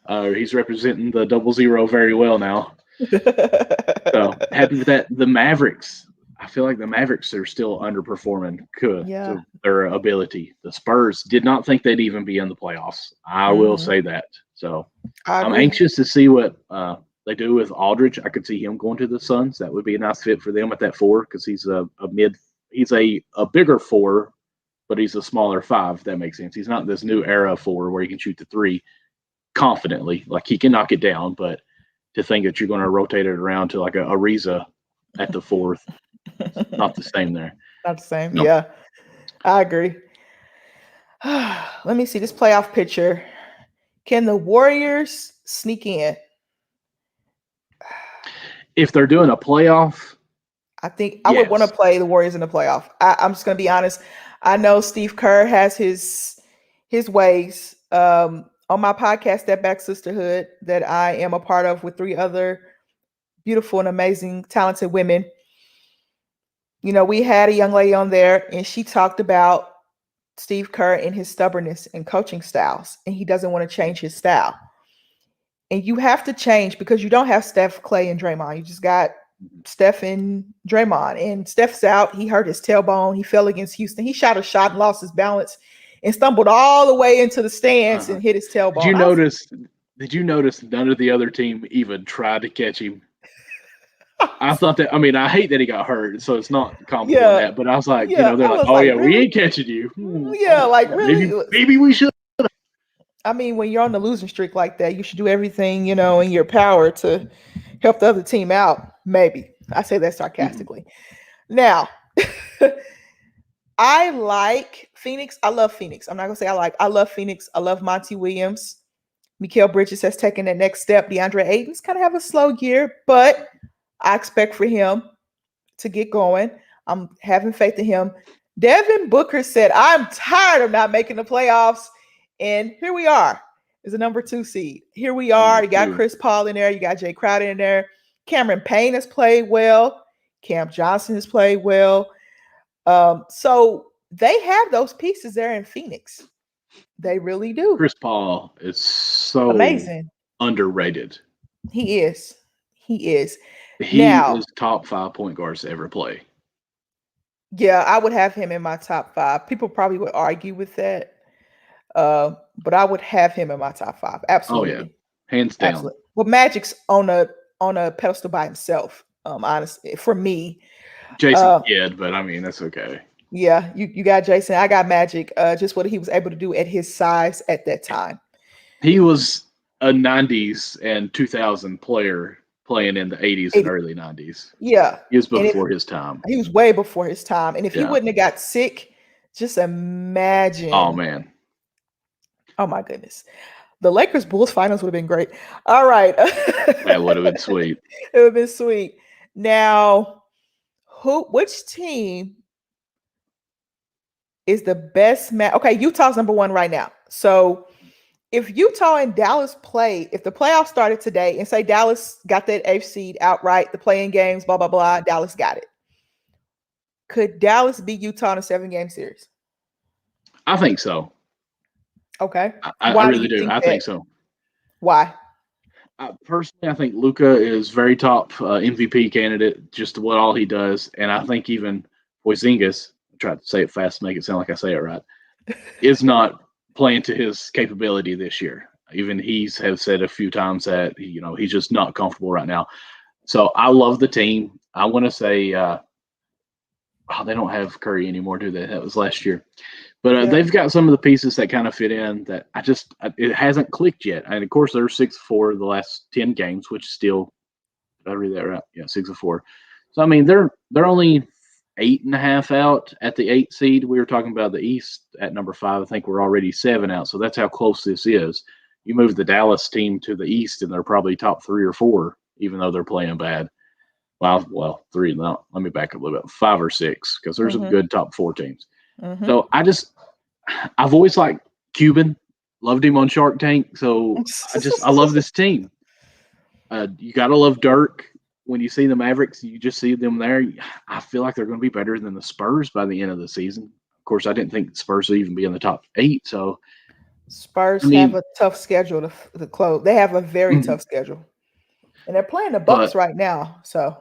He's representing the 00 very well now. So happy with that. The Mavericks, I feel like the Mavericks are still underperforming to their ability. The Spurs did not think they'd even be in the playoffs. I will say that. So I'm anxious to see what they do with Aldridge. I could see him going to the Suns. That would be a nice fit for them at that 4 because he's he's a bigger 4, but he's a smaller 5, if that makes sense. He's not this new era 4 where he can shoot the 3 confidently. Like, he can knock it down, but to think that you're going to rotate it around to like a Ariza at the 4th, not the same there. Not the same. No. Yeah, I agree. Let me see this playoff picture. Can the Warriors sneak in? If they're doing a playoff, I think I would want to play the Warriors in the playoff. I'm just going to be honest. I know Steve Kerr has his ways. On my podcast, Step Back Sisterhood, that I am a part of with 3 other beautiful and amazing, talented women. You know, we had a young lady on there, and she talked about Steve Kerr and his stubbornness and coaching styles, and he doesn't want to change his style. And you have to change because you don't have Steph, Clay, and Draymond. You just got Steph and Draymond. And Steph's out. He hurt his tailbone. He fell against Houston. He shot a shot and lost his balance and stumbled all the way into the stands and hit his tailbone. Did you notice none of the other team even tried to catch him? I thought that, I mean, I hate that he got hurt, so it's not complicated on that, but I was like, they're like, really? We ain't catching you. Yeah, like, really? Maybe we should. I mean, when you're on the losing streak like that, you should do everything, in your power to help the other team out. Maybe. I say that sarcastically. Now, I like Phoenix. I love Phoenix. I'm not going to say I love Phoenix. I love Monty Williams. Mikal Bridges has taken the next step. DeAndre Ayton's kind of have a slow year, but I expect for him to get going. I'm having faith in him. Devin Booker said, I'm tired of not making the playoffs. And here we are. Is a number 2 seed. Here we are. You got Chris Paul in there. You got Jay Crowder in there. Cameron Payne has played well. Cam Johnson has played well. So they have those pieces there in Phoenix. They really do. Chris Paul is so amazing, underrated. He is. He is top 5 point guards to ever play. Yeah, I would have him in my top 5. People probably would argue with that, but I would have him in my top 5. Absolutely. Oh yeah, hands down. Absolutely. Well, Magic's on a pedestal by himself. Honestly, for me. Jason Kidd, but I mean, that's okay. Yeah, you got Jason. I got Magic. Just what he was able to do at his size at that time. He was a 90s and 2000 player playing in the 80s and early 90s. Yeah. He was before his time. He was way before his time. And if he wouldn't have got sick, just imagine. Oh, man. Oh, my goodness. The Lakers Bulls finals would have been great. All right. That would have been sweet. It would have been sweet. Now, which team is the best match? Okay, Utah's number one right now. So if Utah and Dallas play, if the playoffs started today and say Dallas got that eighth seed outright, the playing games, blah, blah, blah, Dallas got it. Could Dallas beat Utah in a 7-game series? I think so. Okay. I really do. I think so. Why? Personally, I think Luka is very top MVP candidate, just what all he does. And I think even Porzingis, I tried to say it fast to make it sound like I say it right, is not playing to his capability this year. Even has said a few times that he's just not comfortable right now. So I love the team. I want to say, they don't have Curry anymore, do they? That was last year, but they've got some of the pieces that kind of fit in. That it hasn't clicked yet. And of course, they're 6-4 the last 10 games, which still, did I read that right? Yeah, 6-4. So I mean, they're only 8.5 out at the 8th seed. We were talking about the East at number 5. I think we're already 7 out. So that's how close this is. You move the Dallas team to the East, and they're probably top 3 or 4, even though they're playing bad. Well, 3. No, let me back up a little bit. 5 or 6, because there's some good top 4 teams. So I've always liked Cuban. Loved him on Shark Tank. So I love this team. You got to love Dirk. When you see the Mavericks, you just see them there. I feel like they're going to be better than the Spurs by the end of the season. Of course, I didn't think the Spurs would even be in the top 8. So Spurs have a tough schedule to close. They have a very tough schedule. And they're playing the Bucks right now. So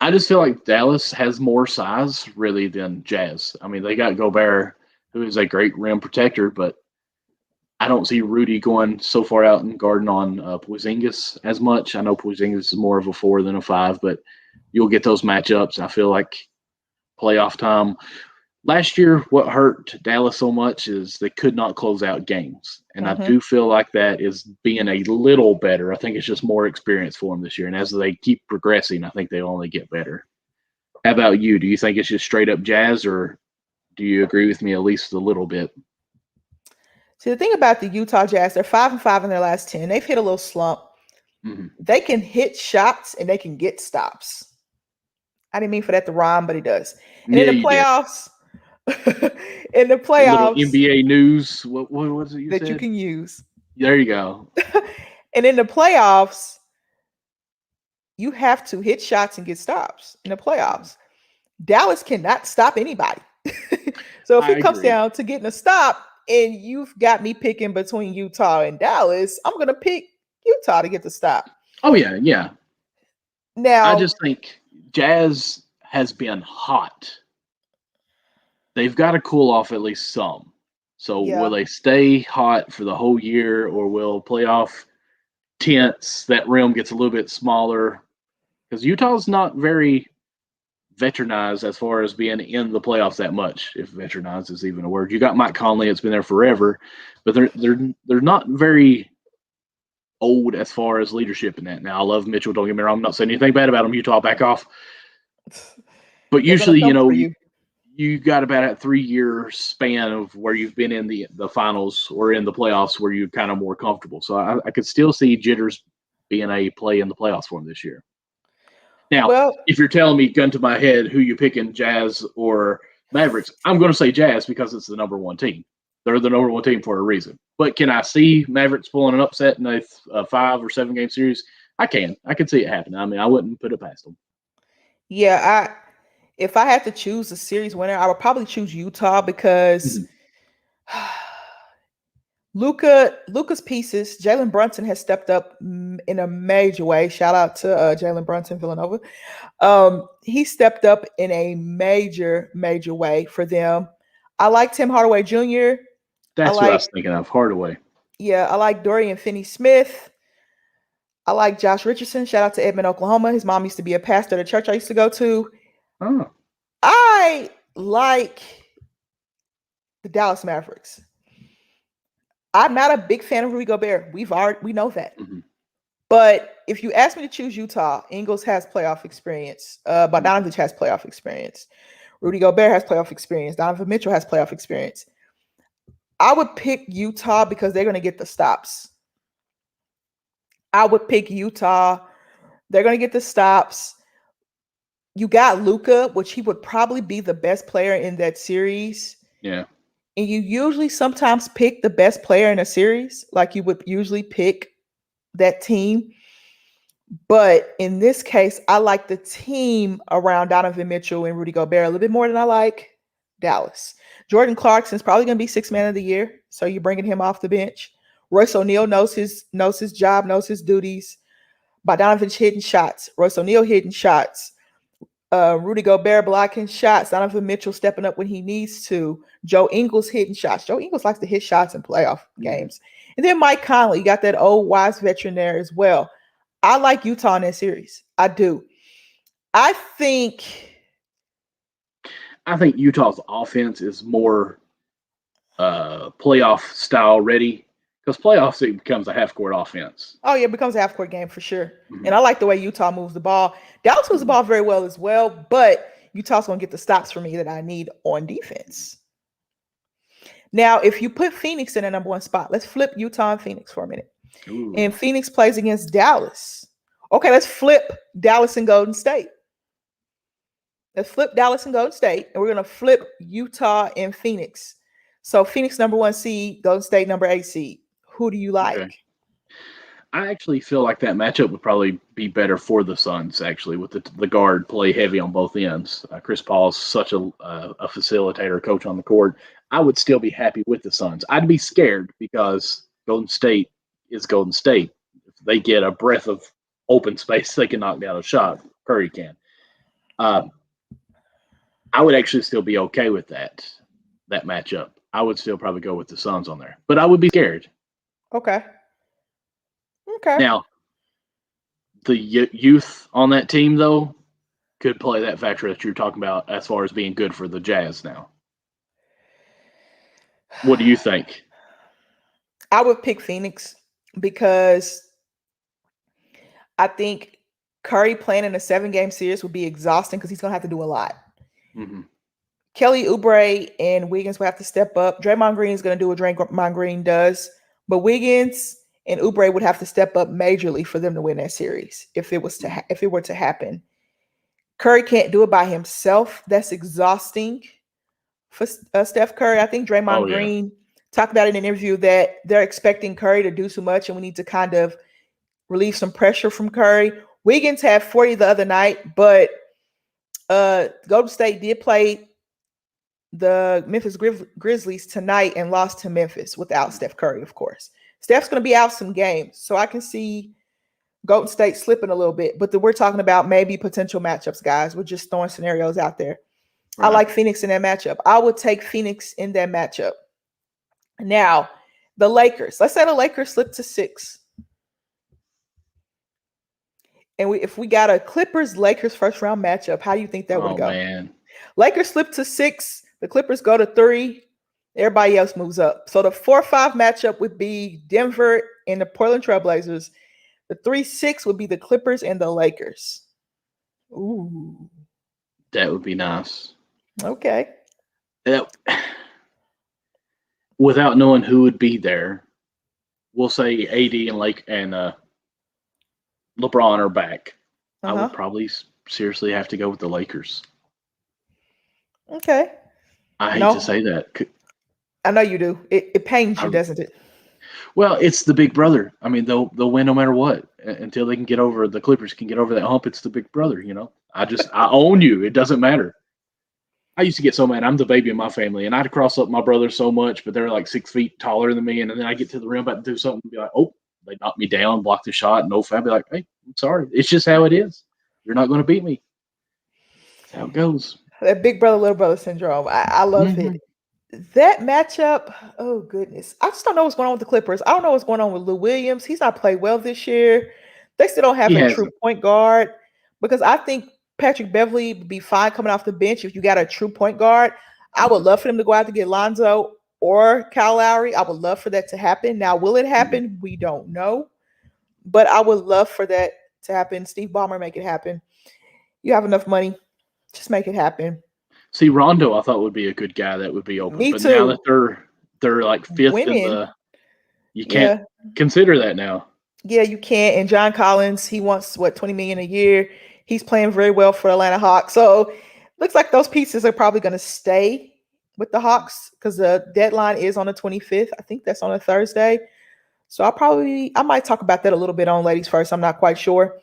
I just feel like Dallas has more size really than Jazz. I mean, they got Gobert, who is a great rim protector, but I don't see Rudy going so far out and guarding on Porzingis as much. I know Porzingis is more of a 4 than a 5, but you'll get those matchups. I feel like playoff time. Last year, what hurt Dallas so much is they could not close out games. And I do feel like that is being a little better. I think it's just more experience for them this year. And as they keep progressing, I think they'll only get better. How about you? Do you think it's just straight up Jazz, or do you agree with me at least a little bit? See, the thing about the Utah Jazz, they're 5-5 in their last 10. They've hit a little slump. They can hit shots and they can get stops. I didn't mean for that to rhyme, but it does. And in the playoffs, NBA news, what was it you said? That you can use. There you go. And in the playoffs, you have to hit shots and get stops in the playoffs. Dallas cannot stop anybody. So if it comes down to getting a stop, and you've got me picking between Utah and Dallas, I'm going to pick Utah to get the stop. Oh, yeah. Now, I just think Jazz has been hot. They've got to cool off at least some. So will they stay hot for the whole year, or will playoff tense, that rim gets a little bit smaller? Because Utah's not very veteranized as far as being in the playoffs that much, if veteranized is even a word. You got Mike Conley, it's been there forever, but they're not very old as far as leadership in that. Now, I love Mitchell, don't get me wrong, I'm not saying anything bad about him. Utah, back off. But usually, you got about a 3-year span of where you've been in the finals or in the playoffs where you're kind of more comfortable. So I could still see jitters being a play in the playoffs for him this year. Now, if you're telling me gun to my head who you picking, Jazz or Mavericks, I'm going to say Jazz because it's the number 1 team. They're the number 1 team for a reason. But can I see Mavericks pulling an upset in a 5 or 7 game series? I can. I can see it happening. I mean, I wouldn't put it past them. Yeah, if I had to choose a series winner, I would probably choose Utah because Luka's pieces, Jalen Brunson has stepped up in a major way. Shout out to Jalen Brunson, Villanova. He stepped up in a major way for them. I like Tim Hardaway Jr. That's what I was thinking of, Hardaway. Yeah, I like Dorian Finney-Smith. I like Josh Richardson. Shout out to Edmond, Oklahoma. His mom used to be a pastor at a church I used to go to. Oh. I like the Dallas Mavericks. I'm not a big fan of Rudy Gobert. We know that. But if you ask me to choose Utah, Ingles has playoff experience. Bogdanovich has playoff experience. Rudy Gobert has playoff experience. Donovan Mitchell has playoff experience. I would pick Utah because they're going to get the stops. I would pick Utah. They're going to get the stops. You got Luka, which he would probably be the best player in that series. Yeah. And you usually sometimes pick the best player in a series, like you would usually pick that team. But in this case, I like the team around Donovan Mitchell and Rudy Gobert a little bit more than I like Dallas. Jordan Clarkson's probably going to be sixth man of the year, so you're bringing him off the bench. Royce O'Neal knows his job, knows his duties. Bogdanovich hitting shots. Royce O'Neal hitting shots. Rudy Gobert blocking shots. Donovan Mitchell stepping up when he needs to. Joe Ingles hitting shots. Joe Ingles likes to hit shots in playoff games. And then Mike Conley, you got that old wise veteran there as well. I like Utah in that series. I do. I think Utah's offense is more playoff style ready, because playoffs it becomes a half court offense. Oh yeah, it becomes a half court game for sure. Mm-hmm. And I like the way Utah moves the ball. Dallas moves the ball very well as well, but Utah's going to get the stops for me that I need on defense. Now, if you put Phoenix in the number one spot, let's flip Utah and Phoenix for a minute. Ooh. And Phoenix plays against Dallas. Okay, let's flip Dallas and Golden State. Let's flip Dallas and Golden State, and we're going to flip Utah and Phoenix. So Phoenix number 1 seed, Golden State number 8 seed. Who do you like? Okay. I actually feel like that matchup would probably be better for the Suns, actually, with the guard play heavy on both ends. Chris Paul is such a facilitator, coach on the court. I would still be happy with the Suns. I'd be scared because Golden State is Golden State. If they get a breath of open space, they can knock down a shot. Curry can. I would actually still be okay with that matchup. I would still probably go with the Suns on there, but I would be scared. Okay. Now, the youth on that team, though, could play that factor that you're talking about as far as being good for the Jazz now. What do you think? I would pick Phoenix because I think Curry playing in a 7-game series would be exhausting because he's going to have to do a lot. Mm-hmm. Kelly Oubre and Wiggins will have to step up. Draymond Green is going to do what Draymond Green does, but Wiggins and Oubre would have to step up majorly for them to win that series if it were to happen. Curry can't do it by himself. That's exhausting for Steph Curry. I think Draymond Green talked about in an interview that they're expecting Curry to do too much, and we need to kind of relieve some pressure from Curry. Wiggins had 40 the other night, but Golden State did play the Memphis Grizzlies tonight and lost to Memphis without Steph Curry, of course. Steph's going to be out some games, so I can see Golden State slipping a little bit. But we're talking about maybe potential matchups, guys. We're just throwing scenarios out there. Right. I like Phoenix in that matchup. I would take Phoenix in that matchup. Now, the Lakers. Let's say the Lakers slip to 6. And if we got a Clippers-Lakers first-round matchup, how do you think that would go? Man. Lakers slip to 6. The Clippers go to 3. Everybody else moves up. So the 4-5 matchup would be Denver and the Portland Trailblazers. The 3-6 would be the Clippers and the Lakers. Ooh. That would be nice. Okay. Without knowing who would be there, we'll say AD and LeBron are back. I would probably seriously have to go with the Lakers. Okay. I hate to say that. I know you do. It pains you, doesn't it? Well, it's the big brother. I mean, they'll win no matter what until they can get over the Clippers can get over that hump. It's the big brother, you know. I own you. It doesn't matter. I used to get so mad. I'm the baby in my family, and I'd cross up my brothers so much, but they're like 6 feet taller than me, and then I get to the rim about to do something and be like, oh, they knocked me down, blocked the shot, no foul. I'd be like, hey, I'm sorry. It's just how it is. You're not going to beat me. That's how it goes. That big brother, little brother syndrome. I love it. That matchup, oh goodness. I just don't know what's going on with the Clippers. I don't know what's going on with Lou Williams. He's not played well this year. They still don't have a true point guard because I think Patrick Beverly would be fine coming off the bench if you got a true point guard. I would love for them to go out to get Lonzo or Kyle Lowry. I would love for that to happen. Now, will it happen? We don't know. But I would love for that to happen. Steve Ballmer, make it happen. You have enough money. Just make it happen. See, Rondo, I thought would be a good guy that would be open. Me but too. Now that They're like fifth in winning. the. You can't consider that now. Yeah, you can't. And John Collins, he wants what, 20 million a year. He's playing very well for Atlanta Hawks. So looks like those pieces are probably going to stay with the Hawks because the deadline is on the 25th. I think that's on a Thursday. So I might talk about that a little bit on Ladies First. I'm not quite sure.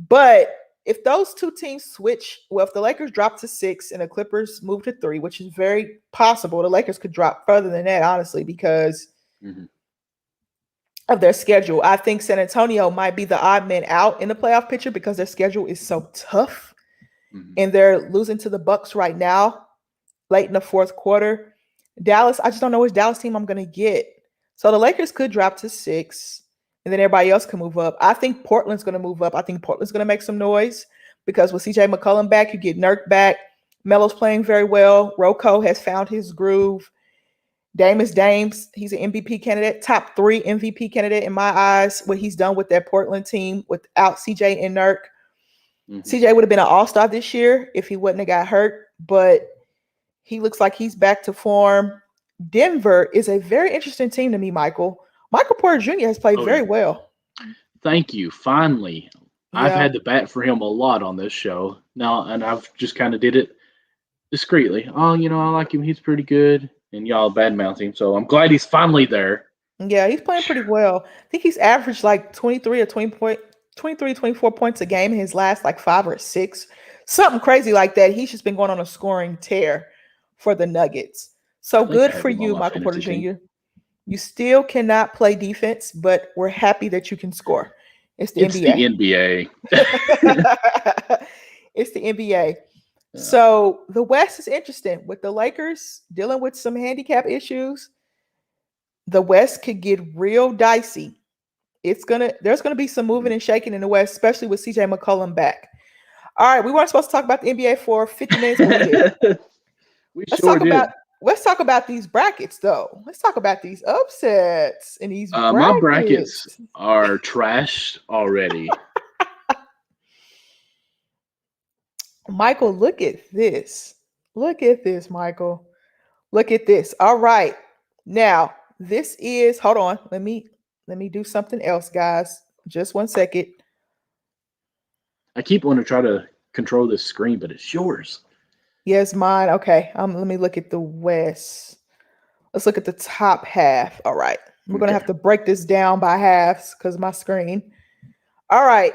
But if those two teams switch, well, if the Lakers drop to 6 and the Clippers move to 3, which is very possible, the Lakers could drop further than that, honestly, because of their schedule. I think San Antonio might be the odd man out in the playoff picture because their schedule is so tough. And they're losing to the Bucks right now, late in the fourth quarter. Dallas, I just don't know which Dallas team I'm going to get. So the Lakers could drop to 6, and then everybody else can move up. I think Portland's going to move up. I think Portland's going to make some noise because with CJ McCollum back, you get Nurk back. Melo's playing very well. Rocco has found his groove. Dame is Dames. He's an MVP candidate, top 3 MVP candidate in my eyes. What he's done with that Portland team without CJ and Nurk. CJ would have been an all-star this year if he wouldn't have got hurt, but he looks like he's back to form. Denver is a very interesting team to me, Michael. Michael Porter Jr. has played very well. Thank you. Finally. Yeah. I've had to bat for him a lot on this show now, and I've just kind of did it discreetly. Oh, I like him. He's pretty good. And y'all badmouth him. So I'm glad he's finally there. Yeah, he's playing pretty well. I think he's averaged like 23 or 24 points a game in his last like 5 or 6. Something crazy like that. He's just been going on a scoring tear for the Nuggets. So good for you, Michael Porter Jr. You still cannot play defense, but we're happy that you can score. It's the NBA. It's the NBA. Yeah. So the West is interesting with the Lakers dealing with some handicap issues. The West could get real dicey. There's gonna be some moving and shaking in the West, especially with CJ McCollum back. All right, we weren't supposed to talk about the NBA for 50 minutes. Let's talk about these brackets, though. Let's talk about these upsets and these brackets. My brackets are trashed already. Michael, look at this. Look at this, Michael. Look at this. All right. Now, this is, hold on. Let me do something else, guys. Just 1 second. I keep wanting to try to control this screen, but it's yours. Yes, mine. Okay. Let me look at the West. Let's look at the top half. All right. We're going to have to break this down by halves because of my screen. All right.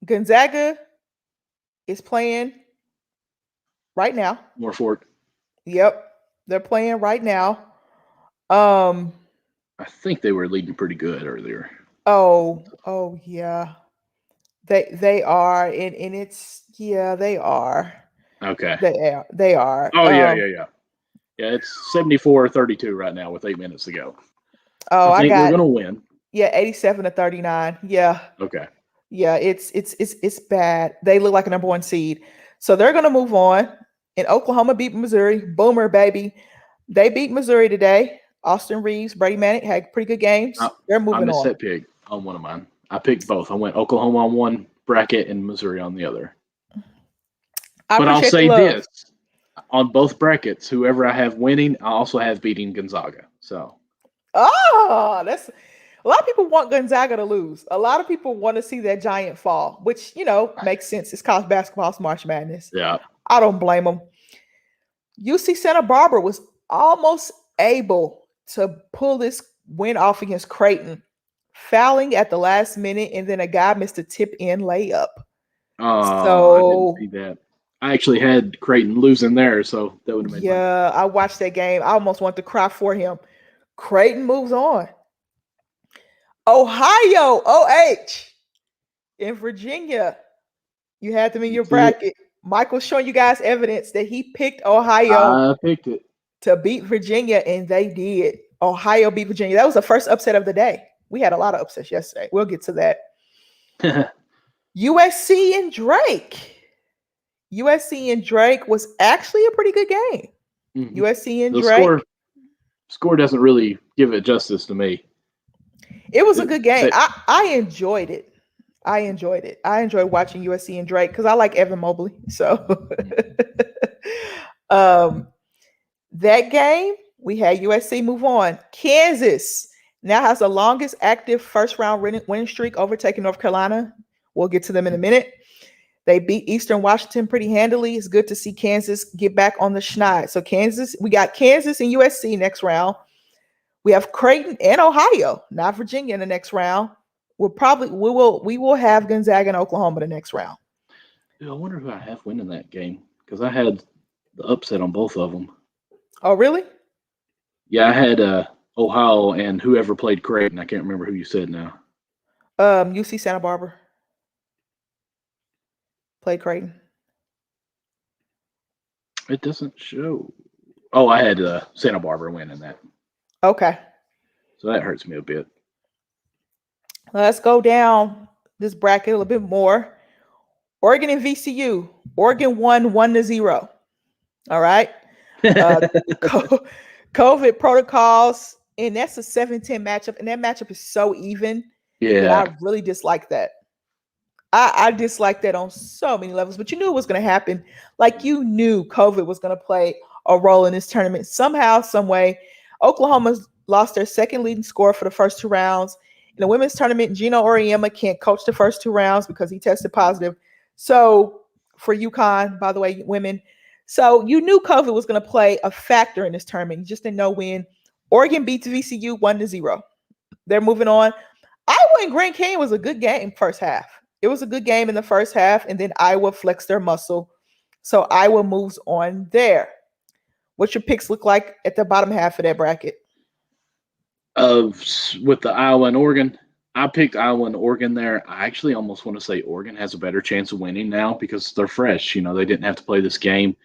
Gonzaga is playing right now. Norfolk. Yep. They're playing right now. I think they were leading pretty good earlier. Oh yeah. They are. And it's, yeah, they are. Okay. They are. Oh, yeah. Yeah, it's 74-32 right now with 8 minutes to go. Oh, I think we're going to win. Yeah, 87-39. Yeah. Okay. Yeah, it's bad. They look like a number 1 seed. So they're going to move on. And Oklahoma beat Missouri. Boomer, baby. They beat Missouri today. Austin Reeves, Brady Manick had pretty good games. They're moving on. I missed that pick on one of mine. I picked both. I went Oklahoma on one bracket and Missouri on the other. But I'll say this. On both brackets, whoever I have winning, I also have beating Gonzaga. So. Oh, that's a lot of people want Gonzaga to lose. A lot of people want to see that giant fall, which, makes sense. It's college basketball, it's March Madness. Yeah. I don't blame them. UC Santa Barbara was almost able to pull this win off against Creighton, fouling at the last minute, and then a guy missed a tip-in layup. Oh, I didn't see that. I actually had Creighton losing there, so that would have made sense. Yeah, I watched that game. I almost wanted to cry for him. Creighton moves on. Ohio, OH, in Virginia. You had them in your bracket. Michael's showing you guys evidence that he picked Ohio. I picked it to beat Virginia, and they did. Ohio beat Virginia. That was the first upset of the day. We had a lot of upsets yesterday. We'll get to that. USC and Drake. USC and Drake was actually a pretty good game. Mm-hmm. USC and Drake. Score doesn't really give it justice to me. It was a good game. I enjoyed it. I enjoyed watching USC and Drake because I like Evan Mobley. So that game, We had USC move on. Kansas now has the longest active first round winning streak, overtaking North Carolina. We'll get to them in a minute. They beat Eastern Washington pretty handily. It's good to see Kansas get back on the schneid. So we got Kansas and USC next round. We have Creighton and Ohio, not Virginia, in the next round. We will have Gonzaga and Oklahoma the next round. Dude, I wonder who I have winning that game because I had the upset on both of them. Oh, really? Yeah, I had Ohio and whoever played Creighton. I can't remember who you said now. UC Santa Barbara played Creighton. It doesn't show. Oh, I had Santa Barbara winning that. Okay. So that hurts me a bit. Let's go down this bracket a little bit more. Oregon and VCU. Oregon won 1-0. All right. COVID protocols, and that's a 7-10 matchup, and that matchup is so even. Yeah. I really dislike that. I dislike that on so many levels, but you knew it was going to happen. Like, you knew COVID was going to play a role in this tournament somehow, some way. Oklahoma lost their second leading scorer for the first 2 rounds. In the women's tournament, Gino Auriemma can't coach the first 2 rounds because he tested positive. So for UConn, by the way, women. So you knew COVID was going to play a factor in this tournament. You just didn't know when. Oregon beats VCU 1-0. They're moving on. Iowa and Grand Canyon was a good game first half. It was a good game in the first half, and then Iowa flexed their muscle. So Iowa moves on there. What's your picks look like at the bottom half of that bracket? With the Iowa and Oregon, I picked Iowa and Oregon there. I actually almost want to say Oregon has a better chance of winning now because they're fresh. You know, they didn't have to play this game.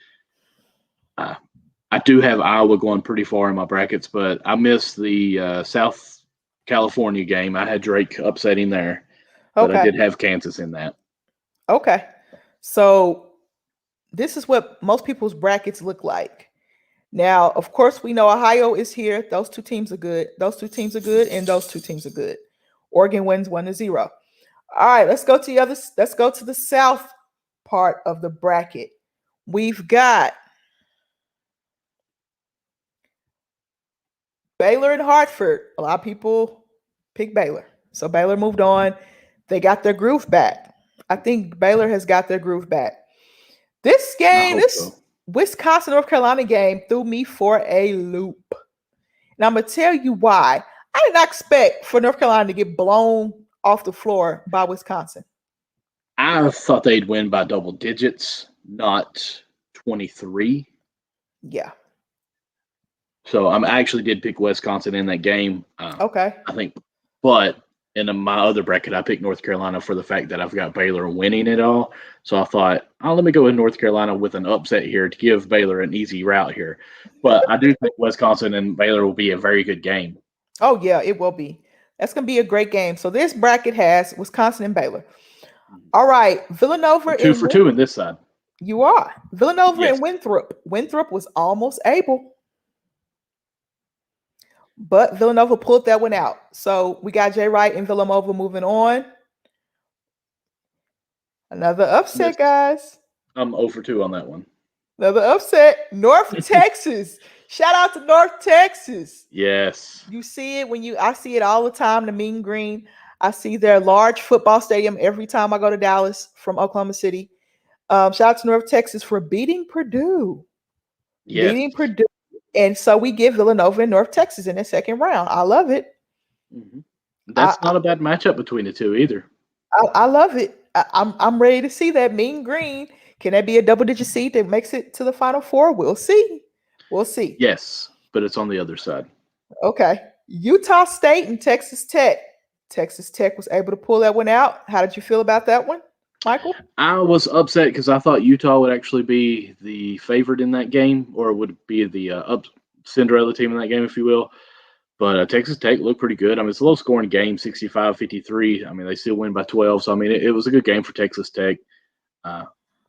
I do have Iowa going pretty far in my brackets, but I missed the South California game. I had Drake upsetting there, but I did have Kansas in that. Okay. So this is what most people's brackets look like. Now, of course, we know Ohio is here. Those 2 teams are good. Those 2 teams are good, and those 2 teams are good. Oregon wins 1-0. All right, let's go to the South part of the bracket. We've got Baylor and Hartford. A lot of people pick Baylor. So Baylor moved on. They got their groove back. I think Baylor has got their groove back. This game, Wisconsin, North Carolina game threw me for a loop. And I'm going to tell you why. I did not expect for North Carolina to get blown off the floor by Wisconsin. I thought they'd win by double digits, not 23. Yeah. So I actually did pick Wisconsin in that game. Okay. I think, but in my other bracket, I picked North Carolina for the fact that I've got Baylor winning it all. So I thought, let me go with North Carolina with an upset here to give Baylor an easy route here. But I do think Wisconsin and Baylor will be a very good game. Oh, yeah, it will be. That's going to be a great game. So this bracket has Wisconsin and Baylor. All right, Villanova. 2 for 2 in this side. You are. Villanova and Winthrop. Winthrop was almost able. But Villanova pulled that one out. So we got Jay Wright and Villanova moving on. Another upset, guys. I'm 0 for 2 on that one. Another upset. North Texas. Shout out to North Texas. Yes. You see it I see it all the time, the Mean Green. I see their large football stadium every time I go to Dallas from Oklahoma City. Shout out to North Texas for beating Purdue. Yes. Beating Purdue. And so we give Villanova and North Texas in the second round. I love it. Mm-hmm. That's not a bad matchup between the 2 either. I love it. I'm ready to see that Mean Green. Can that be a double-digit seed that makes it to the Final Four? We'll see. We'll see. Yes, but it's on the other side. Okay. Utah State and Texas Tech. Texas Tech was able to pull that one out. How did you feel about that one, Michael? I was upset because I thought Utah would actually be the favorite in that game, or would be the Cinderella team in that game, if you will. But Texas Tech looked pretty good. I mean, it's a low-scoring game, 65-53. I mean, they still win by 12. So, I mean, it was a good game for Texas Tech.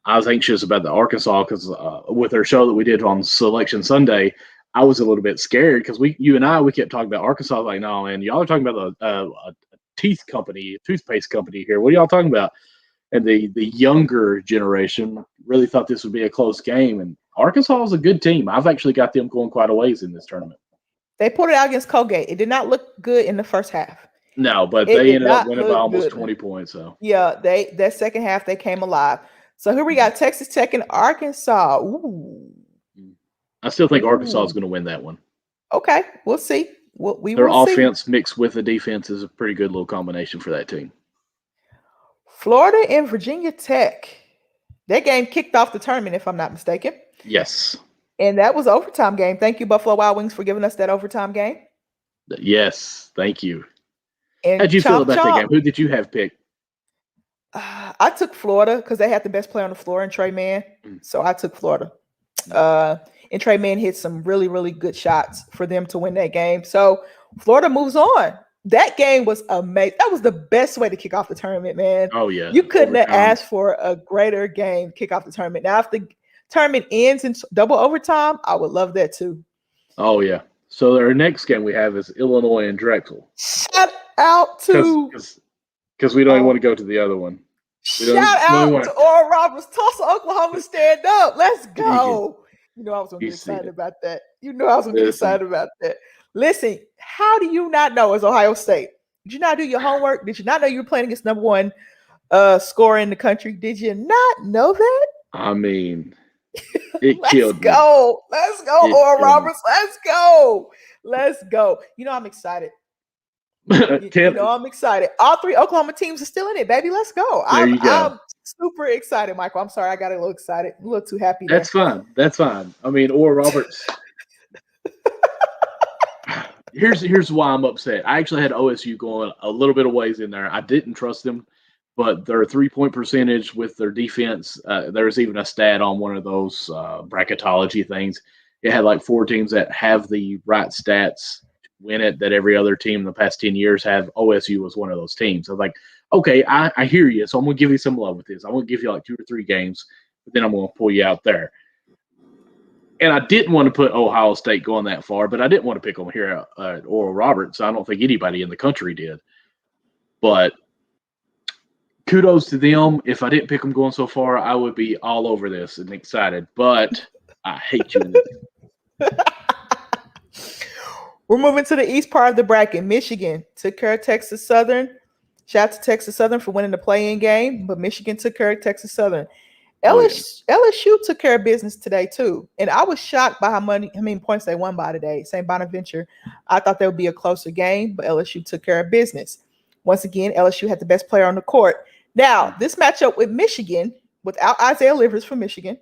I was anxious about the Arkansas because with our show that we did on Selection Sunday, I was a little bit scared because you and I kept talking about Arkansas. Like, no, man, y'all are talking about a toothpaste company here. What are y'all talking about? And the younger generation really thought this would be a close game. And Arkansas is a good team. I've actually got them going quite a ways in this tournament. They pulled it out against Colgate. It did not look good in the first half. No, but It they did ended up not winning by look almost good. 20 points. So Yeah, that second half they came alive. So here we got Texas Tech and Arkansas. Ooh. I still think Arkansas is going to win that one. Okay, we'll see. We Their will see. offense mixed with the defense is a pretty good little combination for that team. Florida and Virginia Tech. That game kicked off the tournament, if I'm not mistaken. Yes. And that was an overtime game. Thank you, Buffalo Wild Wings, for giving us that overtime game. Yes, thank you. And how'd you feel about that game? Who did you have picked? I took Florida because they had the best player on the floor in Trey Mann. So I took Florida. And Trey Mann hit some really, really good shots for them to win that game. So Florida moves on. That game was amazing. That was the best way to kick off the tournament, man. Oh, yeah. You couldn't have asked for a greater game to kick off the tournament. Now, if the tournament ends in double overtime, I would love that too. Oh, yeah. So our next game we have is Illinois and Drexel. Shout out to... Because we don't even want to go to the other one. Shout out to Oral Roberts. Tulsa, Oklahoma, stand up. Let's go. You know I was going to get excited about that. Listen, how do you not know as Ohio State? Did you not do your homework? Did you not know you were playing against number one scorer in the country? Did you not know that? I mean, it killed me. Let's go, Oral Roberts. Let's go. You know, I'm excited. I'm excited. All three Oklahoma teams are still in it, baby. Let's go. I'm super excited, Michael. I'm sorry. I got a little excited. A little too happy. That's fine. I mean, Oral Roberts. Here's why I'm upset. I actually had OSU going a little bit of ways in there. I didn't trust them, but their 3-point percentage with their defense, there was even a stat on one of those bracketology things. It had like 4 teams that have the right stats win it that every other team in the past 10 years have. OSU was one of those teams. I was like, okay, I hear you, so I'm going to give you some love with this. I'm going to give you like 2 or 3 games, but then I'm going to pull you out there. And I didn't want to put Ohio State going that far, but I didn't want to pick them here at Oral Roberts. I don't think anybody in the country did. But kudos to them. If I didn't pick them going so far, I would be all over this and excited. But I hate you. We're moving to the east part of the bracket. Michigan took care of Texas Southern. Shout out to Texas Southern for winning the play-in game, but Michigan took care of Texas Southern. LSU took care of business today too, and I was shocked by how many points they won by today. St. Bonaventure, I thought there would be a closer game, but LSU took care of business. Once again, LSU had the best player on the court. Now, this matchup with Michigan, without Isaiah Livers from Michigan,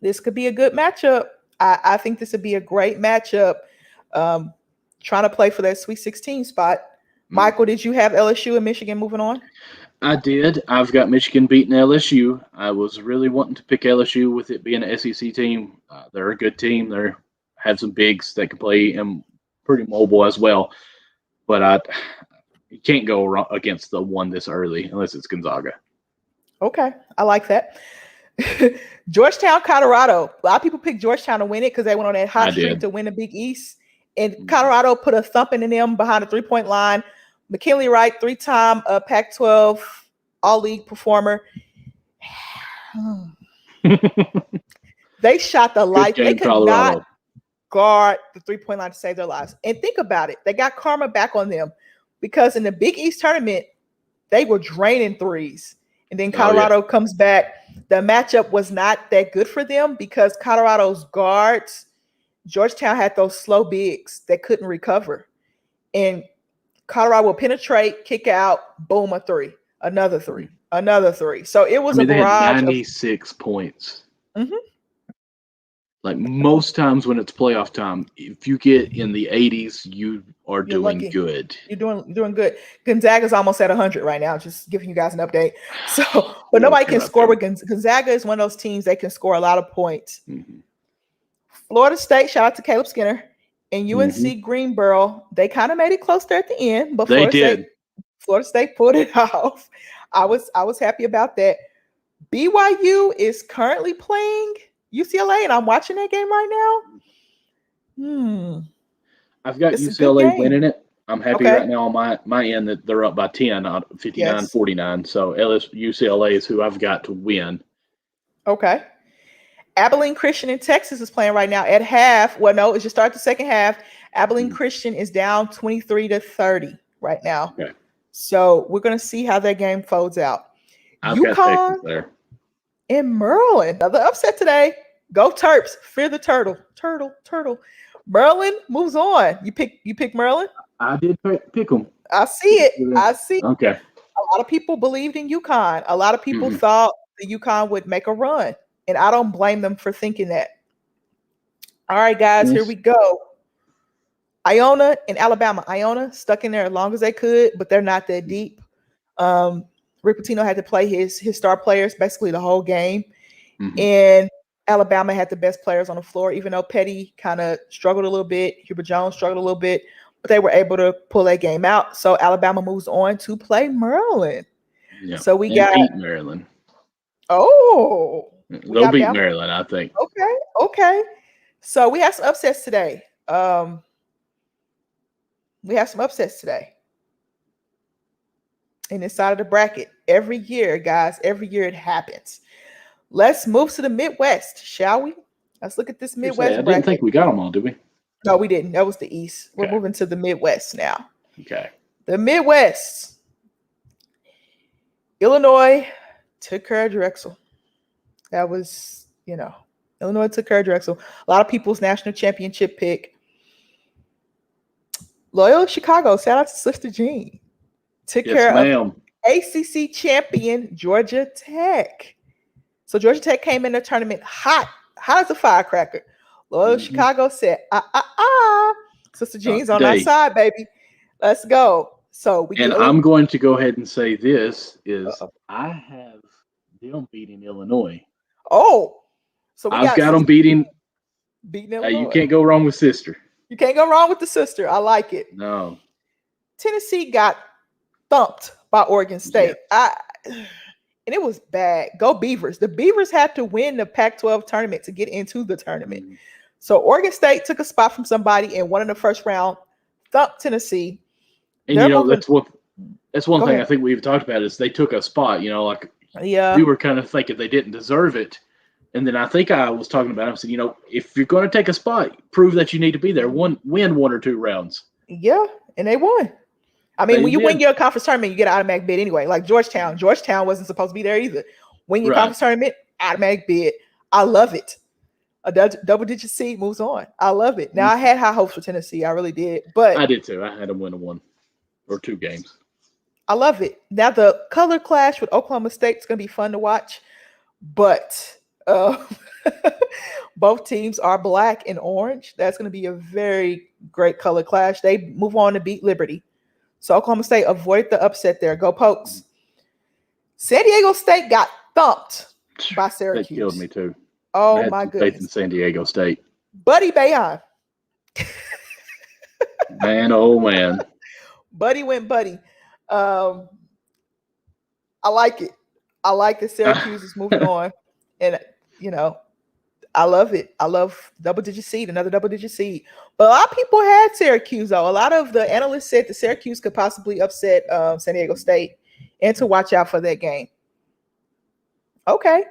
this could be a good matchup. I think this would be a great matchup. Trying to play for that Sweet 16 spot. Michael, did you have LSU and Michigan moving on? I did. I've got Michigan beating LSU. I was really wanting to pick LSU with it being an SEC team. They're a good team. They have some bigs that can play and pretty mobile as well. But you can't go against the one this early unless it's Gonzaga. Okay, I like that. Georgetown, Colorado. A lot of people picked Georgetown to win it because they went on that hot streak to win the Big East. And Colorado put a thumping in them behind the 3-point line. McKinley Wright, 3-time Pac-12 All-League performer. They shot the light. They could not guard the 3-point line to save their lives. And think about it. They got karma back on them because in the Big East tournament, they were draining threes. And then Colorado comes back. The matchup was not that good for them because Colorado's guards, Georgetown had those slow bigs that couldn't recover. And Colorado will penetrate, kick out, boom, a 3, another 3, another 3. So it was a barrage. They had 96 points. Mm-hmm. Like most times when it's playoff time, if you get in the 80s, you are doing good. You're doing good. Gonzaga's almost at 100 right now. Just giving you guys an update. So, but nobody can score with Gonzaga. Is one of those teams that can score a lot of points. Mm-hmm. Florida State, shout out to Caleb Skinner, and UNC Greensboro. They kind of made it close there at the end, but Florida State pulled it off. I was happy about that. BYU is currently playing UCLA, and I'm watching that game right now. I've got UCLA winning it. I'm happy right now on my end that they're up by 10 out of 59-49. So UCLA is who I've got to win. Okay. Abilene Christian in Texas is playing right now at half. Well, no, it's just start the second half. Abilene Christian is down 23-30 right now. Okay. So we're going to see how that game folds out. I've got UConn Texas there. and Maryland. Another upset today. Go Terps. Fear the turtle. Turtle. Maryland moves on. You pick Maryland? I did pick them. I see it. Okay. A lot of people believed in UConn. A lot of people thought the UConn would make a run. And I don't blame them for thinking that. All right, guys, here we go. Iona and Alabama. Iona stuck in there as long as they could, but they're not that deep. Rick Pitino had to play his star players basically the whole game. And Alabama had the best players on the floor, even though Petty kind of struggled a little bit. Hubert Jones struggled a little bit, but they were able to pull that game out. So Alabama moves on to play Maryland. Yeah. So we got beat Maryland. Oh. They'll beat Maryland, I think. Okay. So we have some upsets today. We have some upsets today. And inside of the bracket, every year, guys, it happens. Let's move to the Midwest, shall we? Let's look at this Midwest bracket. I didn't think we got them all, did we? No, we didn't. That was the East. We're moving to the Midwest now. Okay. The Midwest. Illinois took care of Drexel. That was, Illinois took care of Drexel. A lot of people's national championship pick. Loyola Chicago, shout out to Sister Jean. Took care of ACC champion Georgia Tech. So Georgia Tech came in the tournament hot as a firecracker. Loyola Chicago said, Sister Jean's on our side, baby. Let's go. So I'm going to go ahead and say this is I have them beating Illinois. Oh, so I've got them beating Illinois. You can't go wrong with sister. You can't go wrong with the sister. I like it. No. Tennessee got thumped by Oregon State. And it was bad. Go Beavers. The Beavers had to win the Pac-12 tournament to get into the tournament. So Oregon State took a spot from somebody and won in the first round, thumped Tennessee. And that's one thing I think we've talked about is they took a spot, we were kind of thinking they didn't deserve it. And then I think I was talking about it. I said, if you're going to take a spot, prove that you need to be there. Win 1 or 2 rounds. Yeah, and they won. I mean, when you win your conference tournament, you get an automatic bid anyway. Like Georgetown. Georgetown wasn't supposed to be there either. Win your conference tournament, automatic bid. I love it. A double-digit seed moves on. I love it. Now, I had high hopes for Tennessee. I really did. But I did too. I had them win 1 or 2 games. I love it. Now, the color clash with Oklahoma State is going to be fun to watch. But both teams are black and orange. That's going to be a very great color clash. They move on to beat Liberty. So Oklahoma State avoided the upset there. Go Pokes. San Diego State got thumped by Syracuse. They killed me too. Oh my goodness. Faith in San Diego State. Buddy Bayon. Man, oh man. Buddy went buddy. I like it. I like that Syracuse is moving on. And I love it. I love double-digit seed, another double-digit seed. But a lot of people had Syracuse, though. A lot of the analysts said that Syracuse could possibly upset San Diego State and to watch out for that game. Okay.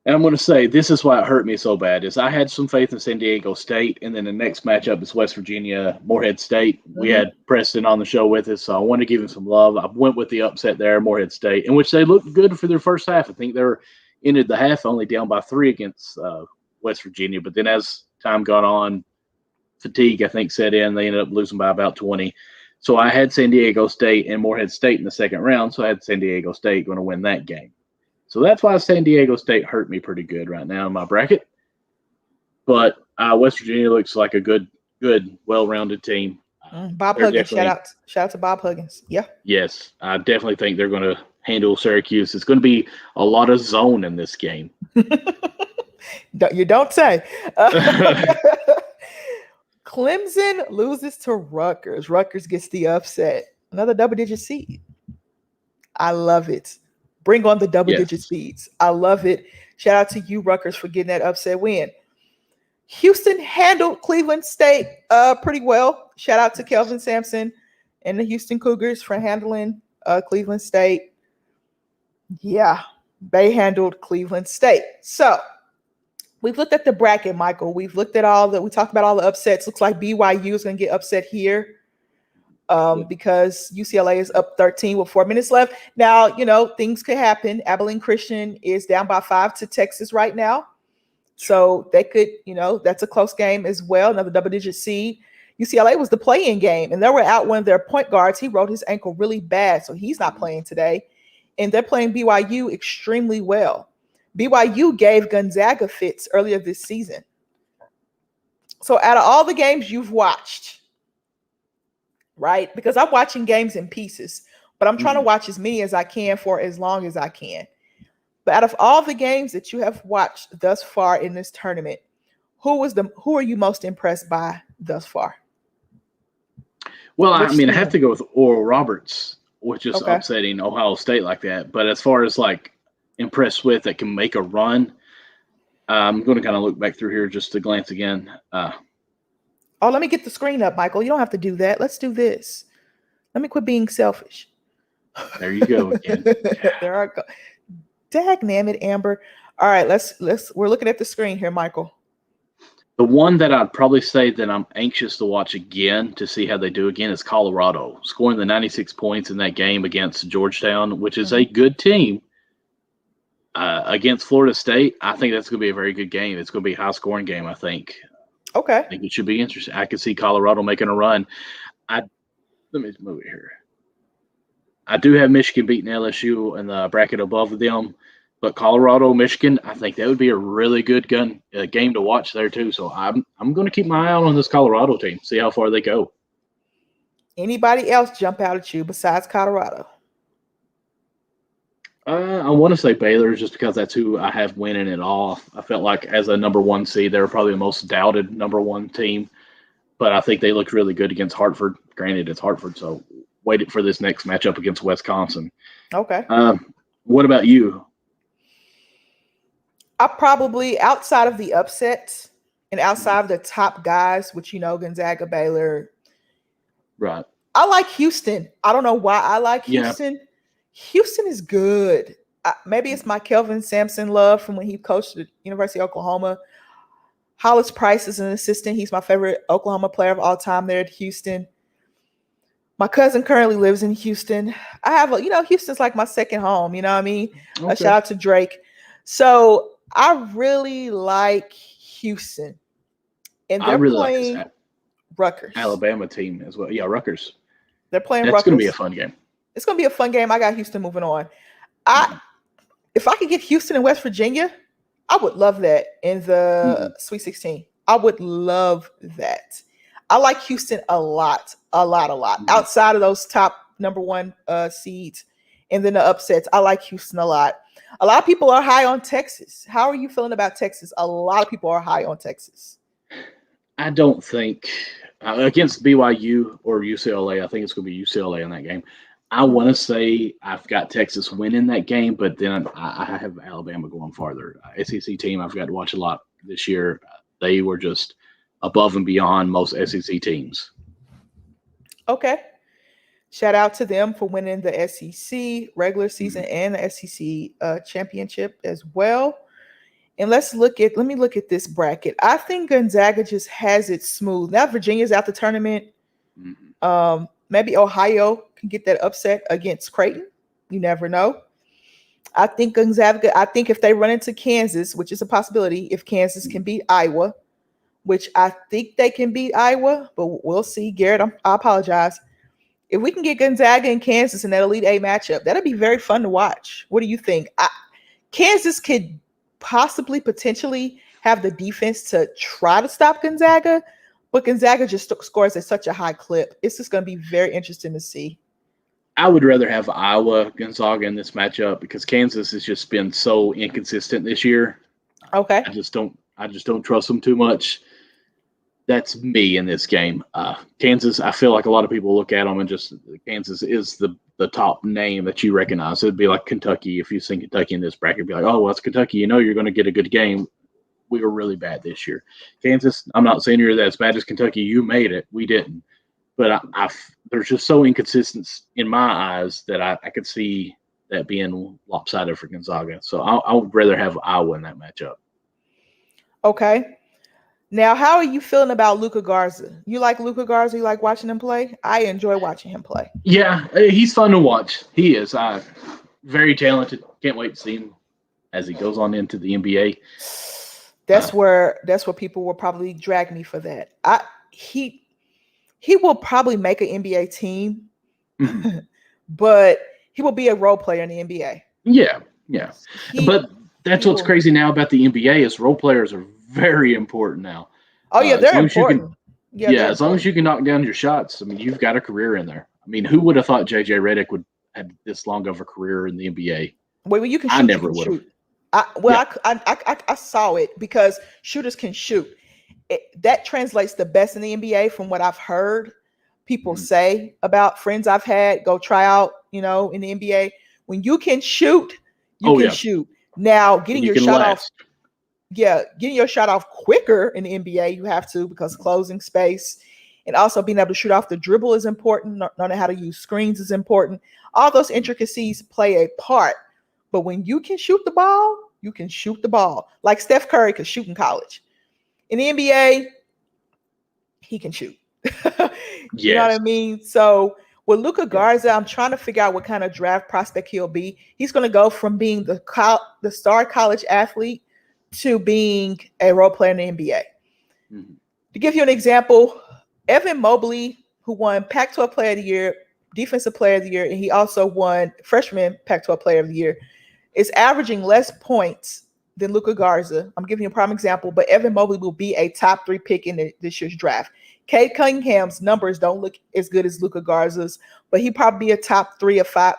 And I'm going to say this is why it hurt me so bad is I had some faith in San Diego State, and then the next matchup is West Virginia, Morehead State. We had Preston on the show with us, so I want to give him some love. I went with the upset there, Morehead State, in which they looked good for their first half. I think they ended the half only down by 3 against West Virginia, but then as time got on, fatigue, I think, set in. They ended up losing by about 20. So I had San Diego State and Morehead State in the second round, so I had San Diego State going to win that game. So that's why San Diego State hurt me pretty good right now in my bracket. But West Virginia looks like a good, well-rounded team. Bob Huggins, shout out to Bob Huggins. Yeah. Yes, I definitely think they're going to handle Syracuse. It's going to be a lot of zone in this game. You don't say. Clemson loses to Rutgers. Rutgers gets the upset. Another double-digit seed. I love it. Bring on the double-digit seeds. I love it. Shout out to you, Rutgers, for getting that upset win. Houston handled Cleveland State pretty well. Shout out to Kelvin Sampson and the Houston Cougars for handling Cleveland State. Yeah. They handled Cleveland State. So we've looked at the bracket, Michael. We've looked at we talked about all the upsets. Looks like BYU is going to get upset here because UCLA is up 13 with 4 minutes left. Now, things could happen. Abilene Christian is down by 5 to Texas right now. So they could, that's a close game as well. Another double-digit seed. UCLA was the play-in game, and they were out one of their point guards. He rolled his ankle really bad, so he's not playing today. And they're playing BYU extremely well. BYU gave Gonzaga fits earlier this season. So out of all the games you've watched, right? Because I'm watching games in pieces, but I'm trying to watch as many as I can for as long as I can. But out of all the games that you have watched thus far in this tournament, who are you most impressed by thus far? Well, I have to go with Oral Roberts, which is upsetting Ohio State like that. But as far as like impressed with that can make a run, I'm going to kind of look back through here just to glance again. Let me get the screen up, Michael. You don't have to do that. Let's do this. Let me quit being selfish. There you go again. There I go. Dagnammit, Amber. All right, we're looking at the screen here, Michael. The one that I'd probably say that I'm anxious to watch again to see how they do again is Colorado, scoring the 96 points in that game against Georgetown, which is a good team. Against Florida State, I think that's going to be a very good game. It's going to be a high-scoring game, I think. Okay. I think it should be interesting. I could see Colorado making a run. Let me move it here. I do have Michigan beating LSU in the bracket above them. But Colorado, Michigan, I think that would be a really good game to watch there too. So I'm going to keep my eye out on this Colorado team, see how far they go. Anybody else jump out at you besides Colorado? I want to say Baylor just because that's who I have winning it all. I felt like as a number one seed, they were probably the most doubted number one team. But I think they looked really good against Hartford. Granted, it's Hartford, so waited for this next matchup against Wisconsin. Okay. What about you? I probably, outside of the upsets and outside of the top guys, which Gonzaga, Baylor. Right. I like Houston. I don't know why I like Houston. Yeah. Houston is good. Maybe it's my Kelvin Sampson love from when he coached at University of Oklahoma. Hollis Price is an assistant. He's my favorite Oklahoma player of all time there at Houston. My cousin currently lives in Houston. I have Houston's like my second home. You know what I mean? Okay. A shout out to Drake. So I really like Houston. And they're really playing like Rutgers. Alabama team as well. Yeah, Rutgers. They're playing That's Rutgers. It's going to be a fun game. It's going to be a fun game. I got Houston moving on. If I could get Houston and West Virginia, I would love that in the Sweet 16. I would love that. I like Houston a lot. Outside of those top number one seeds and then the upsets, I like Houston a lot. A lot of people are high on Texas. How are you feeling about Texas? A lot of people are high on Texas. I don't think against BYU or UCLA, I think it's going to be UCLA in that game. I want to say I've got Texas winning that game, but then I have Alabama going farther. SEC team I've got to watch a lot this year. They were just above and beyond most SEC teams. Okay. Shout out to them for winning the SEC regular season and the SEC championship as well. And let me look at this bracket. I think Gonzaga just has it smooth. Now Virginia's out the tournament. Maybe Ohio can get that upset against Creighton. You never know. I think Gonzaga, if they run into Kansas, which is a possibility, if Kansas can beat Iowa, which I think they can beat Iowa, but we'll see. Garrett, I apologize. If we can get Gonzaga and Kansas in that Elite Eight matchup, that'll be very fun to watch. What do you think? Kansas could potentially have the defense to try to stop Gonzaga, but Gonzaga just scores at such a high clip. It's just going to be very interesting to see. I would rather have Iowa Gonzaga in this matchup because Kansas has just been so inconsistent this year. Okay. I just don't trust them too much. That's me in this game. Kansas, I feel like a lot of people look at them and just Kansas is the top name that you recognize. It'd be like Kentucky. If you seen Kentucky in this bracket, it'd be like, oh, well, it's Kentucky. You're going to get a good game. We were really bad this year. Kansas, I'm not saying you're as bad as Kentucky. You made it. We didn't. But there's just so inconsistent in my eyes that I could see that being lopsided for Gonzaga. So I would rather have Iowa in that matchup. Okay. Now, how are you feeling about Luka Garza? You like Luka Garza? You like watching him play? I enjoy watching him play. Yeah, he's fun to watch. He is. Very talented. Can't wait to see him as he goes on into the NBA. That's where people will probably drag me for that. He will probably make an NBA team, but he will be a role player in the NBA. Yeah. But that's what's crazy now about the NBA is role players are very important now. Oh yeah, they're important. As long as you can knock down your shots, I mean, you've got a career in there. I mean, who would have thought JJ Redick would have this long of a career in the NBA? Well, you can shoot. I never would have. I saw it because shooters can shoot. That translates the best in the NBA from what I've heard people say about friends I've had go try out, in the NBA. When you can shoot, you can shoot. Now, getting your shot off. Yeah, getting your shot off quicker in the NBA, you have to, because closing space and also being able to shoot off the dribble is important. Knowing how to use screens is important. All those intricacies play a part. But when you can shoot the ball, you can shoot the ball. Like Steph Curry could shoot in college. In the NBA, he can shoot. You know what I mean? So with Luka Garza, I'm trying to figure out what kind of draft prospect he'll be. He's going to go from being the star college athlete to being a role player in the NBA. To give you an example, Evan Mobley, who won Pac-12 Player of the Year, Defensive Player of the Year, and he also won Freshman Pac-12 Player of the Year, is averaging less points than Luka Garza. I'm giving you a prime example, but Evan Mobley will be a top 3 pick in this year's draft. Cade Cunningham's numbers don't look as good as Luka Garza's, but he probably be a top 3 to 5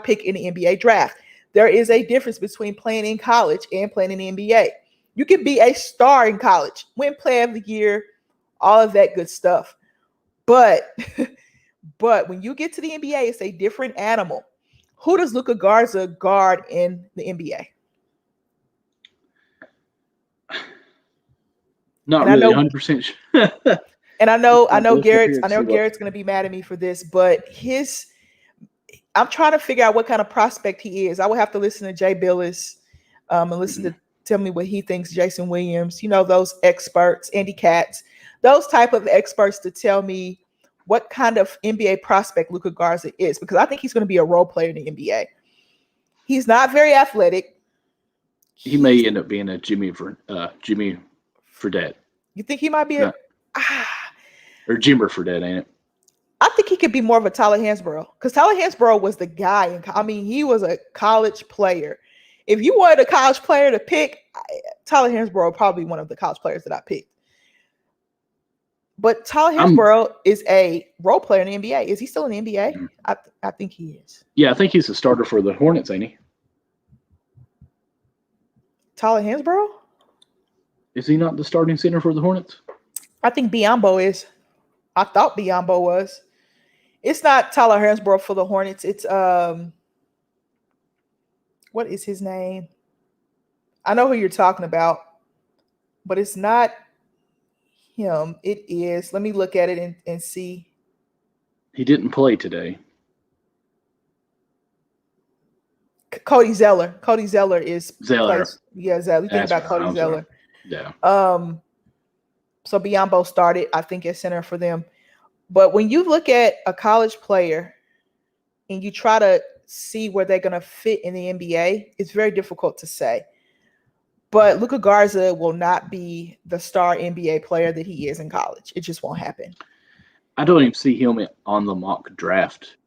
pick in the NBA draft. There is a difference between playing in college and playing in the NBA. You can be a star in college, win Player of the Year, all of that good stuff. But when you get to the NBA, it's a different animal. Who does Luka Garza guard in the NBA? Not really 100% sure. And I know Garrett's going to be mad at me for this, but I'm trying to figure out what kind of prospect he is. I would have to listen to Jay Billis and listen to tell me what he thinks. Jason Williams, those experts, Andy Katz, those type of experts to tell me what kind of NBA prospect Luka Garza is, because I think he's going to be a role player in the NBA. He's not very athletic. He may end up being a Jimmy Fredette. You think he might be or Jimmer Fredette, ain't it? I think he could be more of a Tyler Hansborough, because Tyler Hansborough was the guy. He was a college player. If you wanted a college player to pick, Tyler Hansborough probably one of the college players that I picked. But Tyler Hansborough is a role player in the NBA. Is he still in the NBA? I think he is. Yeah, I think he's a starter for the Hornets, ain't he? Tyler Hansborough? Is he not the starting center for the Hornets? I think Biyombo is. I thought Biyombo was. It's not Tyler Hansborough for the Hornets. It's what is his name? I know who you're talking about, but it's not him. It is. Let me look at it and see. He didn't play today. Cody Zeller. Cody Zeller is Zeller. Zeller. You think about Cody Zeller. Yeah. So Biyombo started, I think, at center for them. But when you look at a college player and you try to see where they're going to fit in the NBA, it's very difficult to say. But Luka Garza will not be the star NBA player that he is in college. It just won't happen. I don't even see him on the mock draft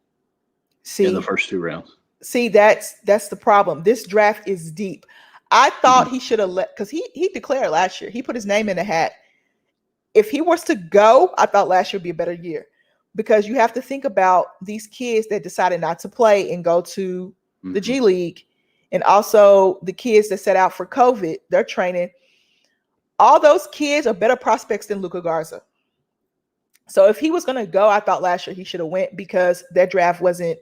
in the first 2 rounds. See, that's the problem. This draft is deep. I thought he should have because he declared last year. He put his name in the hat. If he was to go, I thought last year would be a better year, because you have to think about these kids that decided not to play and go to the G League, and also the kids that set out for COVID, they're training. All those kids are better prospects than Luka Garza. So if he was going to go, I thought last year he should have went, because that draft wasn't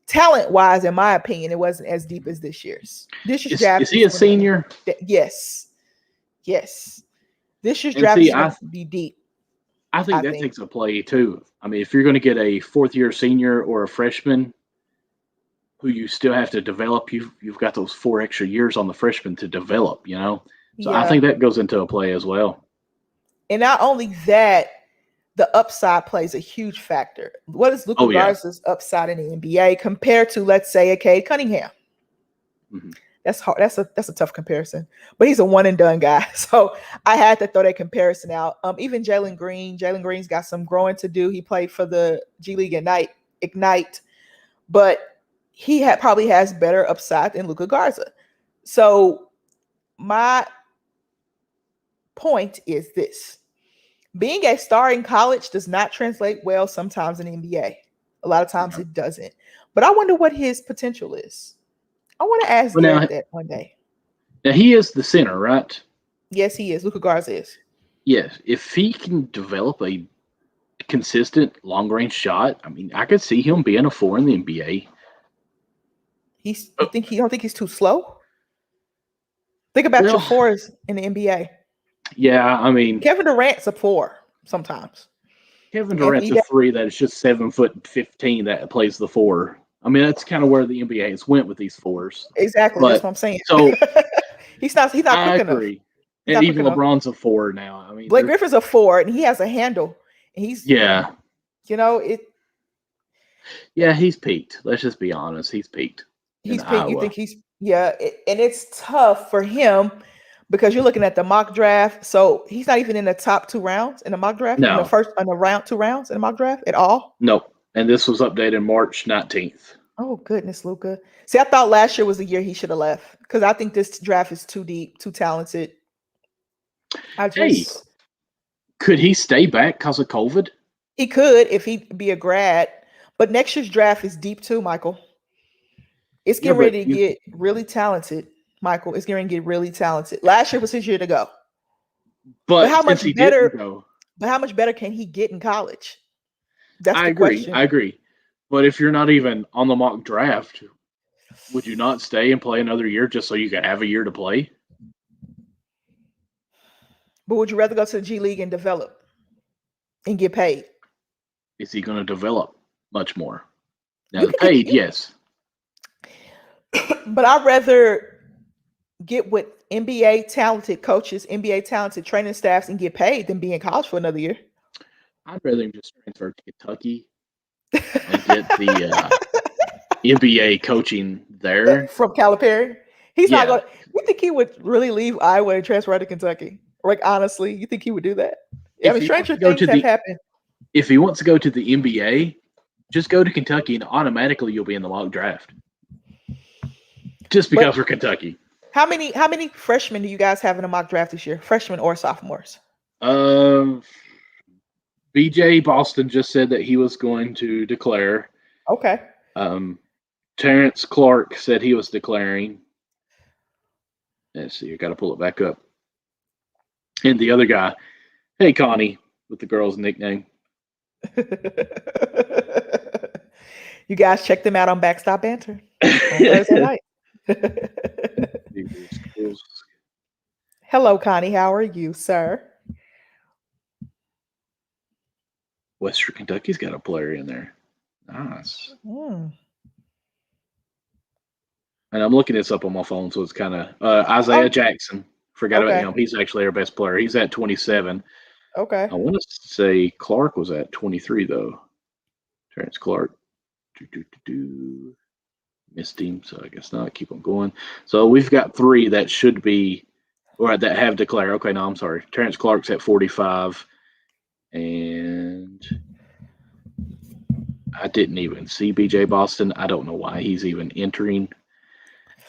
talent-wise, in my opinion, it wasn't as deep as this year's. This year's draft. Is he a senior? Yes. This year's draft is going to be deep. I think that takes a play too. I mean, if you're going to get a 4th-year senior or a freshman, who you still have to develop. You've got those 4 extra years on the freshman to develop, you know. So I Yeah. think that goes into a play as well. And not only that, the upside plays a huge factor. What is Luka Oh yeah. Garza's upside in the NBA compared to, let's say, a Cade Cunningham? Mhm. That's hard. That's a tough comparison. But he's a one and done guy. So I had to throw that comparison out. Even Jalen Green. Jalen Green's got some growing to do. He played for the G League Ignite, but he probably has better upside than Luka Garza. So my point is this: being a star in college does not translate well sometimes in the NBA. A lot of times it doesn't. But I wonder what his potential is. I want to ask Well, now, Garrett that one day. now he is the center, right? Yes, he is. Luka Garza is. Yes. If he can develop a consistent long range shot, I mean, I could see him being a 4 in the NBA. You don't think he's too slow? Think about your fours in the NBA. Yeah, I mean, Kevin Durant's a 4 sometimes. Kevin Durant's a 3 that is just 7'15" that plays the 4. I mean, that's kind of where the NBA has went with these 4s. Exactly, But, that's what I'm saying. So he's not quick enough. And even LeBron's a 4 now. I mean, Blake Griffin's a 4, and he has a handle. And he's it. Yeah, he's peaked. Let's just be honest. He's peaked. He's peaked. You think and it's tough for him because you're looking at the mock draft. So he's not even in the top 2 rounds in the mock draft. No. In the round 2 rounds in the mock draft at all. Nope. And this was updated March 19th. Oh goodness, Luka. See, I thought last year was the year he should have left because I think this draft is too deep, too talented. Could he stay back because of COVID? He could if he'd be a grad, but next year's draft is deep too, Michael. It's getting ready to get really talented, Michael. It's getting ready to get really talented. Last year was his year to go. But how much better? But how much better can he get in college? That's the question. I agree. But if you're not even on the mock draft, would you not stay and play another year just so you can have a year to play? But would you rather go to the G League and develop and get paid? Is he going to develop much more? Now, paid, yes. But I'd rather get with NBA talented coaches, NBA talented training staffs, and get paid than be in college for another year. I'd rather him just transfer to Kentucky and get the NBA coaching there. From Calipari? He's not going to. You think he would really leave Iowa and transfer to Kentucky? Like, honestly, you think he would do that? I mean, stranger things have happened. If he wants to go to the NBA, just go to Kentucky and automatically you'll be in the mock draft. Just because we're Kentucky. How many freshmen do you guys have in a mock draft this year? Freshmen or sophomores? BJ Boston just said that he was going to declare. Okay. Terrence Clark said he was declaring. Let's see, I got to pull it back up. And the other guy, hey Connie, with the girl's nickname. You guys check them out on Backstop Banter on Thursday night. Hello, Connie. How are you, sir? Western Kentucky's got a player in there. Nice. And I'm looking this up on my phone, so it's kind of Isaiah Jackson. Forgot about him. He's actually our best player. He's at 27. Okay. I want to say Clark was at 23, though. Terrence Clark. Missed him, so I guess not. Keep on going. So we've got 3 that should be, or that have declared. Okay, no, I'm sorry. Terrence Clark's at 45. And I didn't even see BJ Boston. I don't know why he's even entering.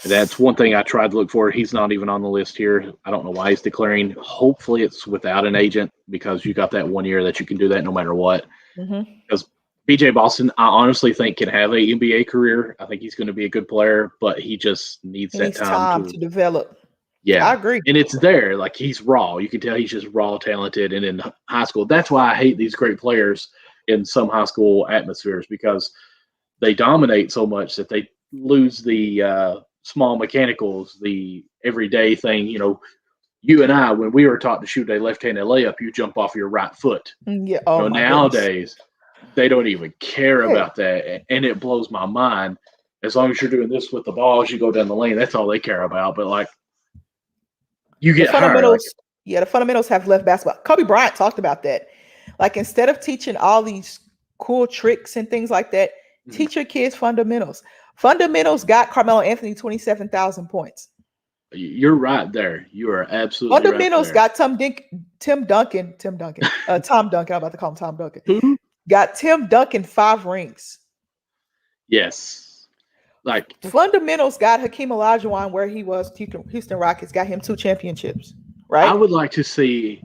That's one thing I tried to look for. He's not even on the list here. I don't know why he's declaring. Hopefully it's without an agent because you got that 1 year that you can do that no matter what. Because BJ Boston, I honestly think can have an NBA career. I think he's going to be a good player, but he just needs time to develop. Yeah, I agree. And it's there. Like, he's raw. You can tell he's just raw talented. And in high school, that's why I hate these great players in some high school atmospheres, because they dominate so much that they lose the small mechanicals, the everyday thing. You know, you and I, when we were taught to shoot a left-handed layup, you jump off your right foot. Yeah. Nowadays, they don't even care about that. And it blows my mind as long as you're doing this with the ball as you go down the lane, that's all they care about. But like, you The get higher. Like, fundamentals, yeah, the fundamentals have left basketball. Kobe Bryant talked about that. Like instead of teaching all these cool tricks and things like that, teach your kids fundamentals. Fundamentals got Carmelo Anthony 27,000 points. you're right there. You are absolutely Fundamentals right there. got Tom Duncan. I'm about to call him Tom Duncan. Who? Got Tim Duncan 5 rings. Yes. Like Fundamentals got Hakeem Olajuwon where he was. Houston Rockets got him 2 championships. Right. I would like to see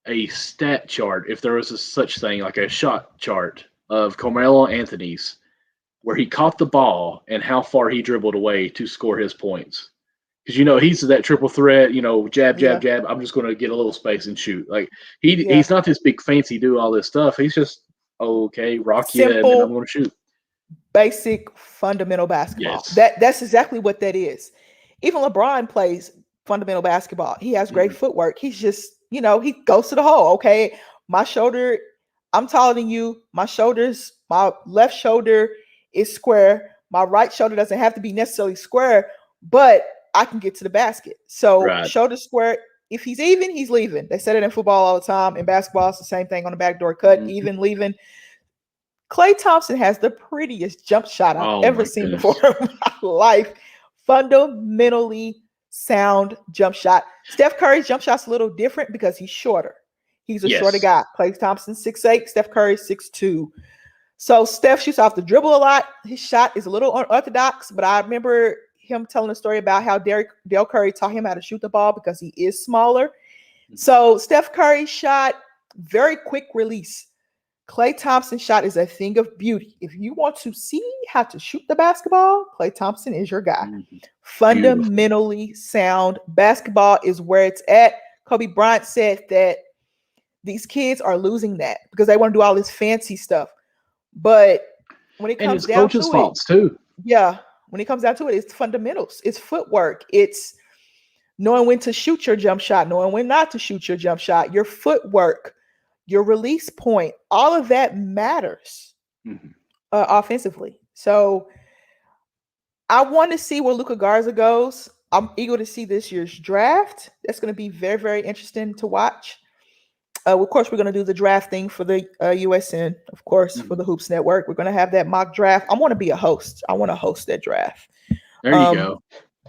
a stat chart, if there was a such thing, like a shot chart of Carmelo Anthony's, where he caught the ball and how far he dribbled away to score his points. Because he's that triple threat, jab, Yeah. jab. I'm just going to get a little space and shoot. Like he's not this big fancy do all this stuff. He's just okay, rock you, and then I'm going to shoot. Basic fundamental basketball. Yes. That's exactly what that is. Even LeBron plays fundamental basketball. He has great footwork. He's just, he goes to the hole. Okay, my shoulder, I'm taller than you. My left shoulder is square. My right shoulder doesn't have to be necessarily square, but I can get to the basket. So shoulder square. If he's even, he's leaving. They said it in football all the time. In basketball, it's the same thing on the backdoor cut, even, leaving. Klay Thompson has the prettiest jump shot I've ever seen before in my life. Fundamentally sound jump shot. Steph Curry's jump shot's a little different because he's shorter. He's a shorter guy. Klay Thompson 6'8", Steph Curry 6'2". So Steph shoots off the dribble a lot. His shot is a little unorthodox, but I remember him telling a story about how Dale Curry taught him how to shoot the ball because he is smaller. So Steph Curry's shot, very quick release. Klay Thompson's shot is a thing of beauty. If you want to see how to shoot the basketball, Klay Thompson is your guy. Fundamentally sound basketball is where it's at. Kobe Bryant said that these kids are losing that because they want to do all this fancy stuff. But when it comes down to it, faults too. Yeah, when it comes down to it, it's fundamentals. It's footwork. It's knowing when to shoot your jump shot, knowing when not to shoot your jump shot, your footwork, your release point, all of that matters offensively. So I want to see where Luka Garza goes. I'm eager to see this year's draft. That's going to be very, very interesting to watch. Of course, we're going to do the draft thing for the USN, of course, for the Hoops Network. We're going to have that mock draft. I want to be a host. I want to host that draft. There you go.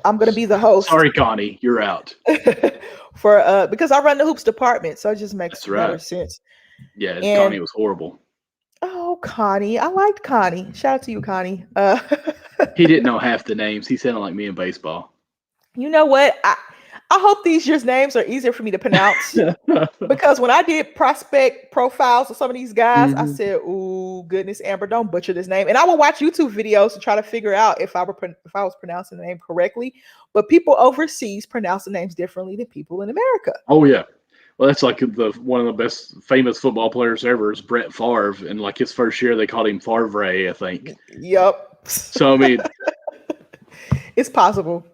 I'm going to be the host. Sorry, Connie, you're out. Because I run the hoops department, so it just makes better sense. Yeah, Connie was horrible. Oh, Connie. I liked Connie. Shout out to you, Connie. He didn't know half the names. He sounded like me in baseball. You know what? I hope these year's names are easier for me to pronounce because when I did prospect profiles of some of these guys, I said, "Ooh, goodness, Amber, don't butcher this name." And I would watch YouTube videos to try to figure out if I was pronouncing the name correctly. But people overseas pronounce the names differently than people in America. Oh yeah, well that's like one of the best famous football players ever is Brett Favre, and like his first year they called him Favre, I think. Yep. So I mean, it's possible.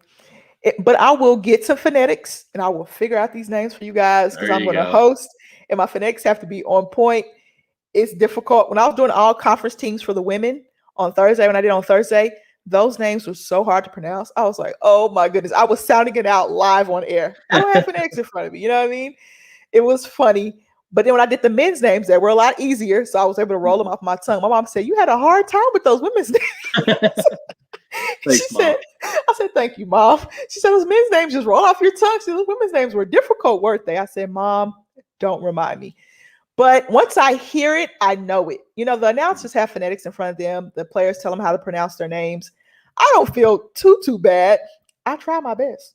But I will get to phonetics and I will figure out these names for you guys because I'm going to host and my phonetics have to be on point. It's difficult. When I was doing all conference teams for the women on Thursday, when I did on Thursday, those names were so hard to pronounce. I was like, oh my goodness. I was sounding it out live on air. I don't have phonetics in front of me. You know what I mean? It was funny. But then when I did the men's names, they were a lot easier. So I was able to roll them off my tongue. My mom said, you had a hard time with those women's names. Thanks, Mom. I said, thank you, Mom. She said, those men's names just roll off your tongue. She said, those women's names were difficult, weren't they? I said, Mom, don't remind me. But once I hear it, I know it. You know, the announcers have phonetics in front of them. The players tell them how to pronounce their names. I don't feel too bad. I try my best.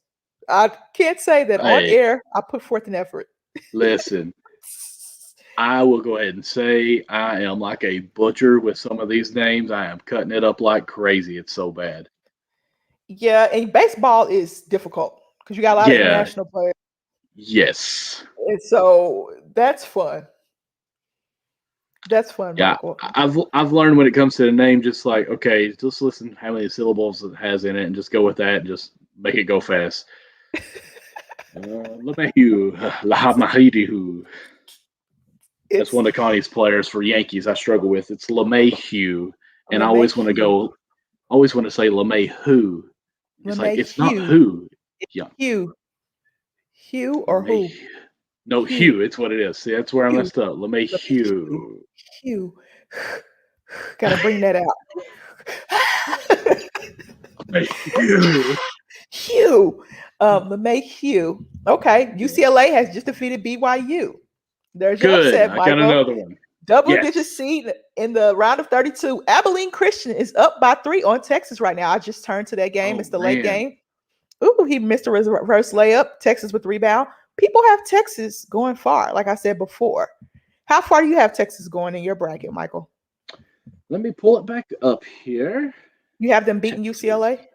I can't say that on air I put forth an effort. Listen, I will go ahead and say I am like a butcher with some of these names. I am cutting it up like crazy. It's so bad. Yeah, and baseball is difficult because you got a lot of international players. Yes. And so that's fun. That's fun. Yeah, Michael. I've learned when it comes to the name, just like, okay, just listen how many syllables it has in it and just go with that and just make it go fast. That's one of Connie's players for Yankees I struggle with. It's LeMahieu. And I always want to go always want to say LeMay who. It's like LeMay it's not Hugh. who. Yeah, Hugh. Hugh or LeMay. who? No, Hugh. Hugh. It's what it is. See, that's where I Hugh. messed up. LeMay LeMay Hugh. Hugh. Hugh. Gotta bring that out. LeMay Hugh. Hugh. LeMay Hugh. Okay. UCLA has just defeated BYU. There's your Good. upset, I got Michael. another one. Double-digit Yes. seed in the round of 32. Abilene Christian is up by 3 on Texas right now. I just turned to that game. Oh, It's the late man. game. Ooh, he missed a reverse layup. Texas with rebound. People have Texas going far, like I said before. How far do you have Texas going in your bracket, Michael? Let me pull it back up here. You have them beating UCLA?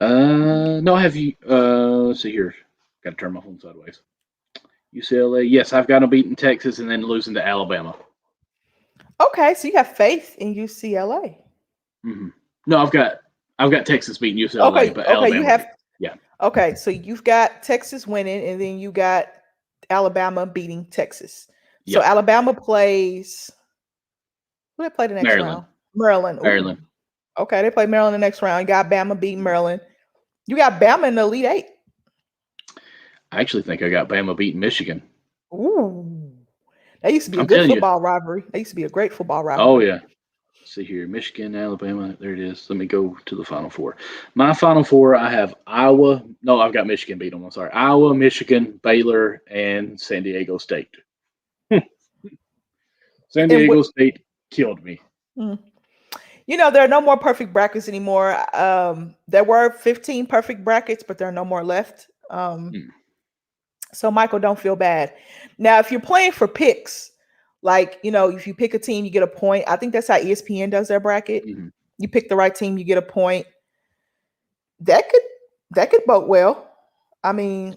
No, I have you. Let's see here. Got to turn my phone sideways. UCLA. Yes, I've got them beating Texas and then losing to Alabama. Okay, so you have faith in UCLA. Mm-hmm. No, I've got Texas beating UCLA, Okay, but okay, Alabama. you have. Yeah. Okay, so you've got Texas winning, and then you got Alabama beating Texas. So Yep. Alabama plays. Who they play the next Maryland. round? Maryland. Ooh. Maryland. Okay, they play Maryland the next round. You got Bama beating Maryland. You got Bama in the Elite Eight. I actually think I got Bama beating Michigan. Ooh, that used to be a I'm good telling you. football rivalry. That used to be a great football rivalry. Oh yeah. Let's see here, Michigan, Alabama. There it is. Let me go to the Final Four. My Final Four, I have Iowa. No, I've got Michigan beat them. I'm sorry. Iowa, Michigan, Baylor, and San Diego State. San Diego State killed me. You know, there are no more perfect brackets anymore. There were 15 perfect brackets, but there are no more left. So, Michael, don't feel bad. Now, if you're playing for picks, like, you know, if you pick a team, you get a point. I think that's how ESPN does their bracket. Mhm. You pick the right team, you get a point. That could bode well. I mean,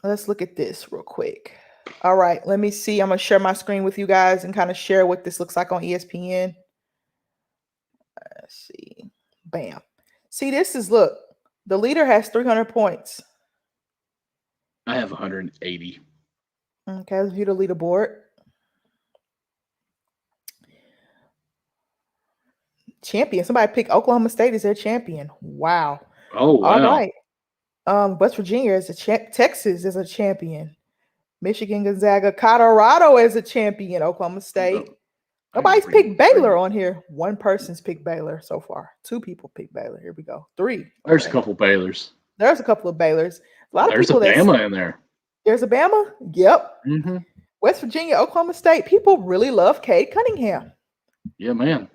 let's look at this real quick. All right, let me see. I'm going to share my screen with you guys and kind of share what this looks like on ESPN. Let's see. Bam. See, this is, look, the leader has 300 points. I have 180. Okay, let's view the leaderboard. Champion. Somebody picked Oklahoma State as their champion. Wow. Oh, wow. All right. West Virginia is Texas is a champion. Michigan, Gonzaga, Colorado is a champion. Oklahoma State. Nobody's picked Baylor on here. One person's picked Baylor so far. 2 people picked Baylor. Here we go. 3. There's a couple Baylors. There's a couple of Baylors. A lot of people. There's a Bama in there. There's a Bama? Yep. Mm-hmm. West Virginia, Oklahoma State. People really love Cade Cunningham. Yeah, man.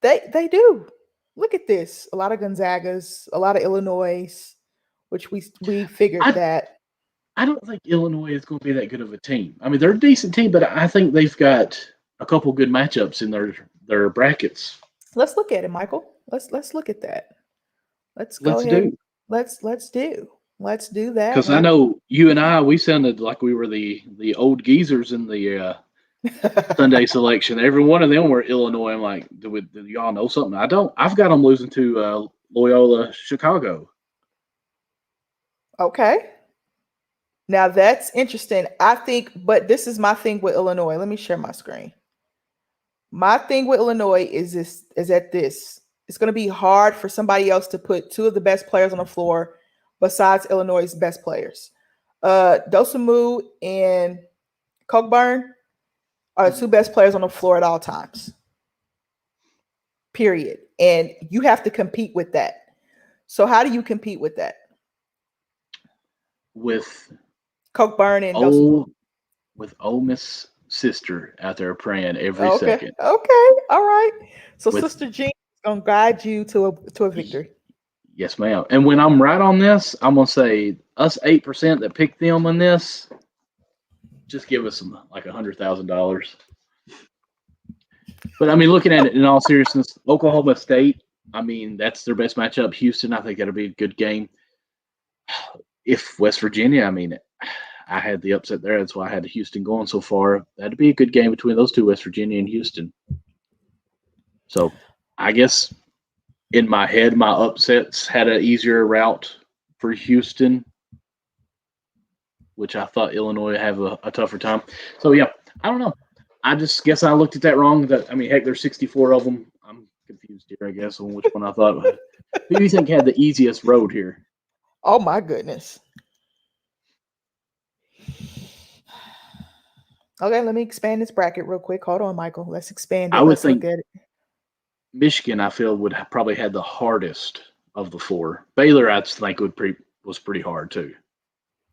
They do. Look at this. A lot of Gonzagas, a lot of Illinois, which we figured that. I don't think Illinois is going to be that good of a team. I mean, they're a decent team, but I think they've got a couple good matchups in their brackets. Let's look at it, Michael. Let's look at that. Let's do that. Because I know you and I, we sounded like we were the old geezers in the Sunday selection. Every one of them were Illinois. I'm like, do y'all know something? I don't. I've got them losing to Loyola Chicago. Okay. Now that's interesting. I think, but this is my thing with Illinois. Let me share my screen. My thing with Illinois is that it's going to be hard for somebody else to put 2 of the best players on the floor besides Illinois' best players. Dosunmu and Cockburn are the 2 best players on the floor at all times. Period. And you have to compete with that. So how do you compete with that? With Cockburn and Dosunmu. With Ole Miss sister out there praying every second. Okay. All right. So Sister Jean is going to guide you to a victory. Yes, ma'am. And when I'm right on this, I'm going to say us 8% that picked them on this, just give us some like $100,000. But I mean, looking at it in all seriousness, Oklahoma State, I mean, that's their best matchup. Houston, I think that'll be a good game. If West Virginia, I mean, I had the upset there. That's why I had Houston going so far. That'd be a good game between those 2, West Virginia and Houston. So I guess in my head, my upsets had an easier route for Houston, which I thought Illinois would have a tougher time. So, yeah, I don't know. I just guess I looked at that wrong. Heck, there's 64 of them. I'm confused here, I guess, on which one I thought. Who do you think had the easiest road here? Oh my goodness. Okay, let me expand this bracket real quick. Hold on, Michael. Let's expand it. I would Let's look think at it. Michigan, I feel, would probably had the hardest of the four. Baylor, I think, was pretty hard too.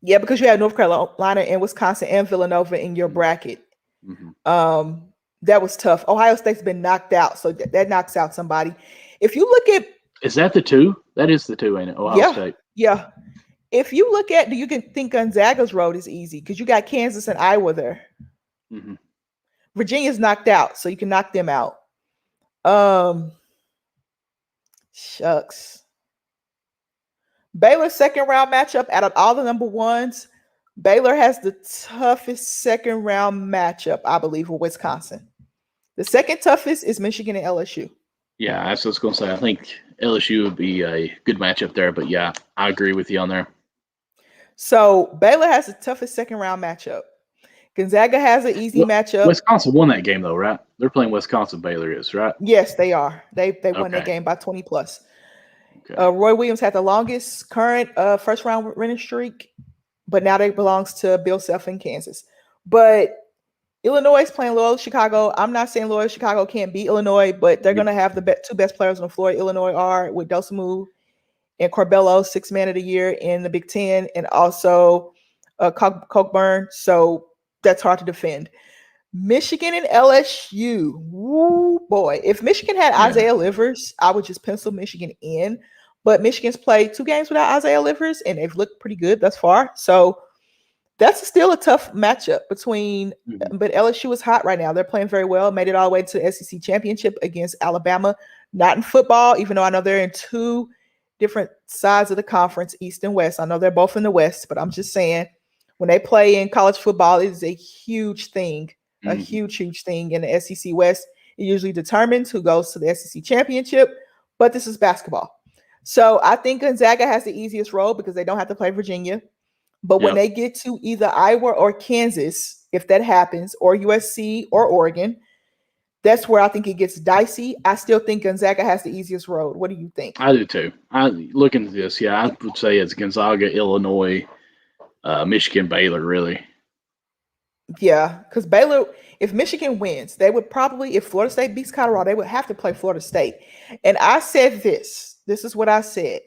Yeah, because you had North Carolina and Wisconsin and Villanova in your bracket. Mm-hmm. That was tough. Ohio State's been knocked out, so that knocks out somebody. If you look at, is that the two? That is the two, ain't it? Ohio State. Yeah. If you look at, do you think Gonzaga's road is easy because you got Kansas and Iowa there? Mm-hmm. Virginia's knocked out, so you can knock them out. Shucks. Baylor's second round matchup out of all the number ones, Baylor has the toughest second round matchup, I believe, with Wisconsin. The second toughest is Michigan and LSU. Yeah, that's what I was going to say. I think LSU would be a good matchup there, but yeah, I agree with you on there. So Baylor has the toughest second round matchup. Gonzaga has an easy matchup. Wisconsin won that game though, right? They're playing Wisconsin. Baylor is, right? Yes, they are. They won that game by 20 plus. Okay. Roy Williams had the longest current first round winning streak, but now they belongs to Bill Self in Kansas. But Illinois is playing Loyola Chicago. I'm not saying Loyola Chicago can't beat Illinois, but they're going to have the two best players on the floor. Illinois are with Dosunmu and Corbello, 6th man of the year in the Big Ten, and also Cockburn. So that's hard to defend. Michigan and LSU. Woo, boy. If Michigan had Isaiah Livers, I would just pencil Michigan in. But Michigan's played 2 games without Isaiah Livers, and they've looked pretty good thus far. So that's still a tough matchup between, but LSU is hot right now. They're playing very well, made it all the way to the SEC championship against Alabama. Not in football, even though I know they're in 2 different sides of the conference, East and West. I know they're both in the West, but I'm just saying when they play in college football, it is a huge thing, a huge thing in the SEC West. It usually determines who goes to the SEC championship, but this is basketball. So I think Gonzaga has the easiest road because they don't have to play Virginia. But when they get to either Iowa or Kansas, if that happens, or USC or Oregon, that's where I think it gets dicey. I still think Gonzaga has the easiest road. What do you think? I do too. Looking at this, I would say it's Gonzaga, Illinois, Michigan, Baylor, really. Yeah, because Baylor, if Michigan wins, they would probably, if Florida State beats Colorado, they would have to play Florida State. And I said this is what I said.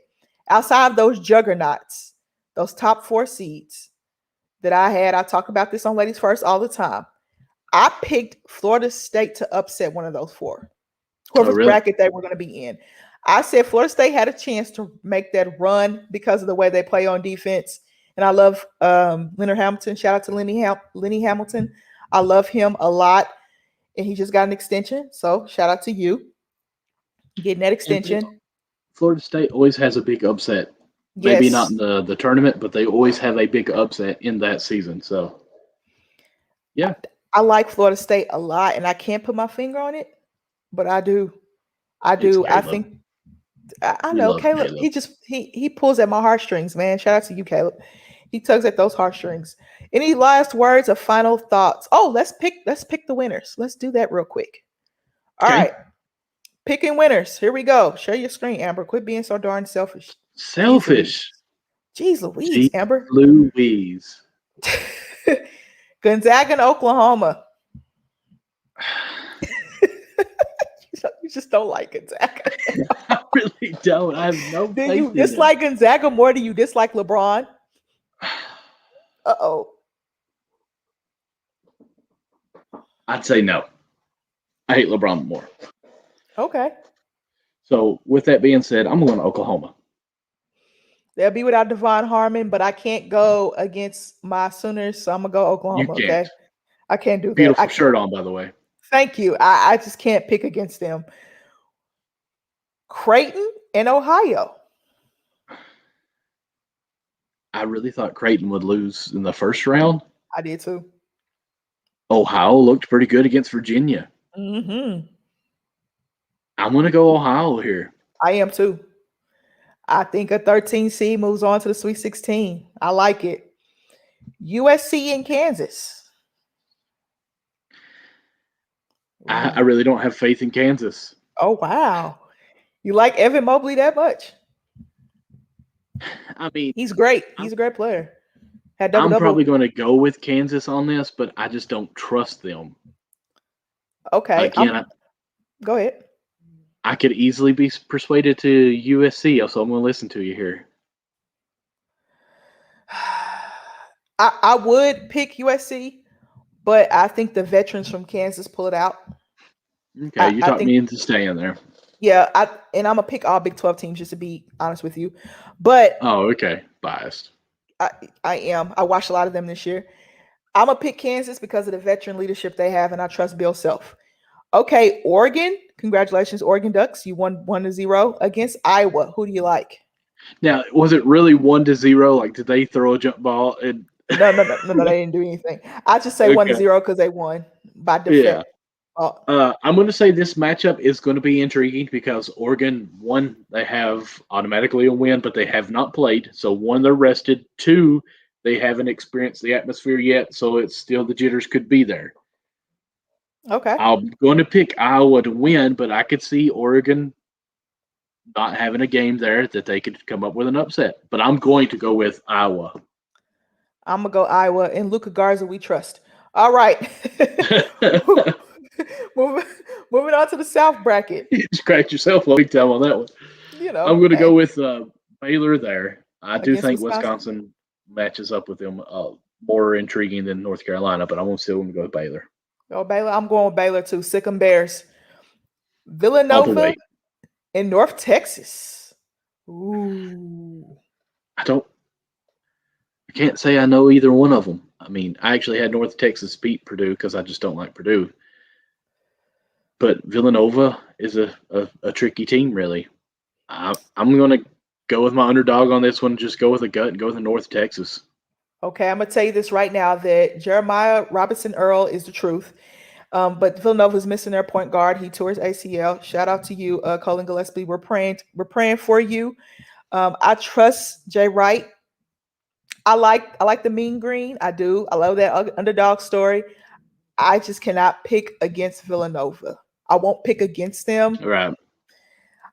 Outside of those juggernauts, those top 4 seeds that I had, I talk about this on Ladies First all the time. I picked Florida State to upset one of those 4. Whoever's bracket they were going to be in. I said Florida State had a chance to make that run because of the way they play on defense. And I love Leonard Hamilton. Shout out to Lenny Hamilton. I love him a lot. And he just got an extension. So shout out to you getting that extension. Florida State always has a big upset. Yes. Maybe not in the tournament, but they always have a big upset in that season. So, yeah. I like Florida State a lot, and I can't put my finger on it, but I do. I think I know Caleb. He pulls at my heartstrings, man. Shout out to you, Caleb. He tugs at those heartstrings. Any last words or final thoughts? Oh, let's pick the winners. Let's do that real quick. All right. Picking winners. Here we go. Share your screen, Amber. Quit being so darn selfish. Selfish. Jeez Louise, Amber. Louise. Gonzaga and Oklahoma. You just don't like Gonzaga. I really don't. I have no. Do you dislike Gonzaga more than you dislike LeBron? Uh-oh. I'd say no. I hate LeBron more. Okay. So with that being said, I'm going to Oklahoma. They'll be without Devon Harmon, but I can't go against my Sooners, so I'm going to go Oklahoma, okay? I can't do that. Beautiful shirt on, by the way. Thank you. I just can't pick against them. Creighton and Ohio. I really thought Creighton would lose in the first round. I did too. Ohio looked pretty good against Virginia. Mm-hmm. I'm going to go Ohio here. I am too. I think a 13 seed moves on to the Sweet 16. I like it. USC and Kansas. I really don't have faith in Kansas. Oh wow. You like Evan Mobley that much? I mean, He's great. I'm, He's a great player. Had double I'm double. probably going to go with Kansas on this, but I just don't trust them. Okay. Again, Go ahead. I could easily be persuaded to USC, so I'm going to listen to you here. I would pick USC, but I think the veterans from Kansas pull it out. Okay, you I talked think, me into staying there. yeah, and I'm gonna pick all Big 12 teams just to be honest with you. But Oh, okay. Biased. I am. I watched a lot of them this year. I'm gonna pick Kansas because of the veteran leadership they have, and I trust Bill Self. Okay, Oregon. Congratulations, Oregon Ducks. You won 1-0 against Iowa. Who do you like? Now, was it really 1-0? Like, did they throw a jump ball? No, they didn't do anything. I just say Okay. 1-0 because they won by Yeah. defect. Oh, I'm going to say this matchup is going to be intriguing because Oregon, one, they have automatically a win, but they have not played. So, one, they're rested. Two, they haven't experienced the atmosphere yet. So, it's still the jitters could be there. okay. I'm going to pick Iowa to win, but I could see Oregon not having a game there that they could come up with an upset. But I'm going to go with Iowa. I'm gonna go Iowa and Luka Garza. We trust. All right. moving on to the South bracket. You just cracked yourself a big time on that one. You know, I'm going to hey, go with Baylor there. I do against think Wisconsin. Wisconsin matches up with them more intriguing than North Carolina, but I'm still going to go with Baylor. Oh, Baylor. I'm going with Baylor too. Sick 'em Bears. All the Villanova way. in North Texas. Ooh. I can't say I know either one of them. I mean, I actually had North Texas beat Purdue because I just don't like Purdue. But Villanova is a tricky team, really. I'm going to go with my underdog on this one. Just go with a gut and go with the North Texas. Okay, I'm gonna tell you this right now that Jeremiah Robinson Earl is the truth. But Villanova's missing their point guard. He tore his ACL. Shout out to you, Colin Gillespie. We're praying for you. I trust Jay Wright. I like the mean green. I do. I love that underdog story. I just cannot pick against Villanova. I won't pick against them. Right.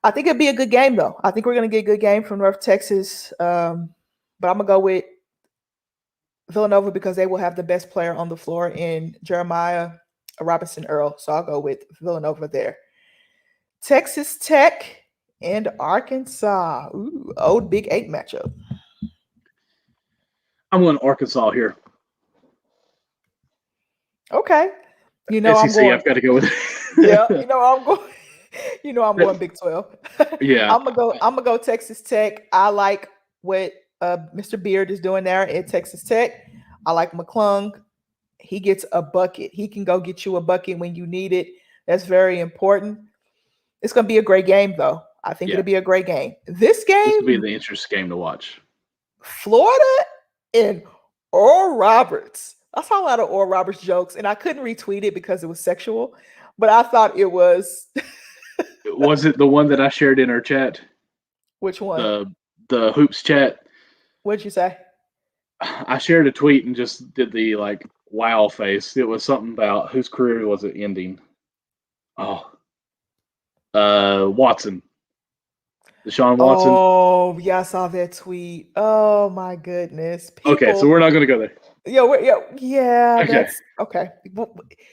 I think it'd be a good game though. I think we're gonna get a good game from North Texas. But I'm gonna go with Villanova because they will have the best player on the floor in Jeremiah Robinson Earl. So I'll go with Villanova there. Texas Tech and Arkansas. Ooh, old Big 8 matchup. I'm going to Arkansas here. Okay. SEC, I've got to go with yeah, I'm going. I'm going Big 12. Yeah. I'm gonna go Texas Tech. I like what Mr. Beard is doing there at Texas Tech. I like McClung. He gets a bucket. He can go get you a bucket when you need it. That's very important. It's gonna be a great game, though. I think it'll be a great game. This will be game, the interesting game to watch. Florida and Oral Roberts. I saw a lot of Oral Roberts jokes, and I couldn't retweet it because it was sexual, but I thought it was. Was it the one that I shared in our chat? Which one? The hoops chat. What'd you say? I shared a tweet and just did the wow face. It was something about whose career was it ending? Oh, Watson. Deshaun Watson. Oh, yeah, I saw that tweet. Oh my goodness. Okay, so we're not going to go there. Yeah, Okay. That's okay.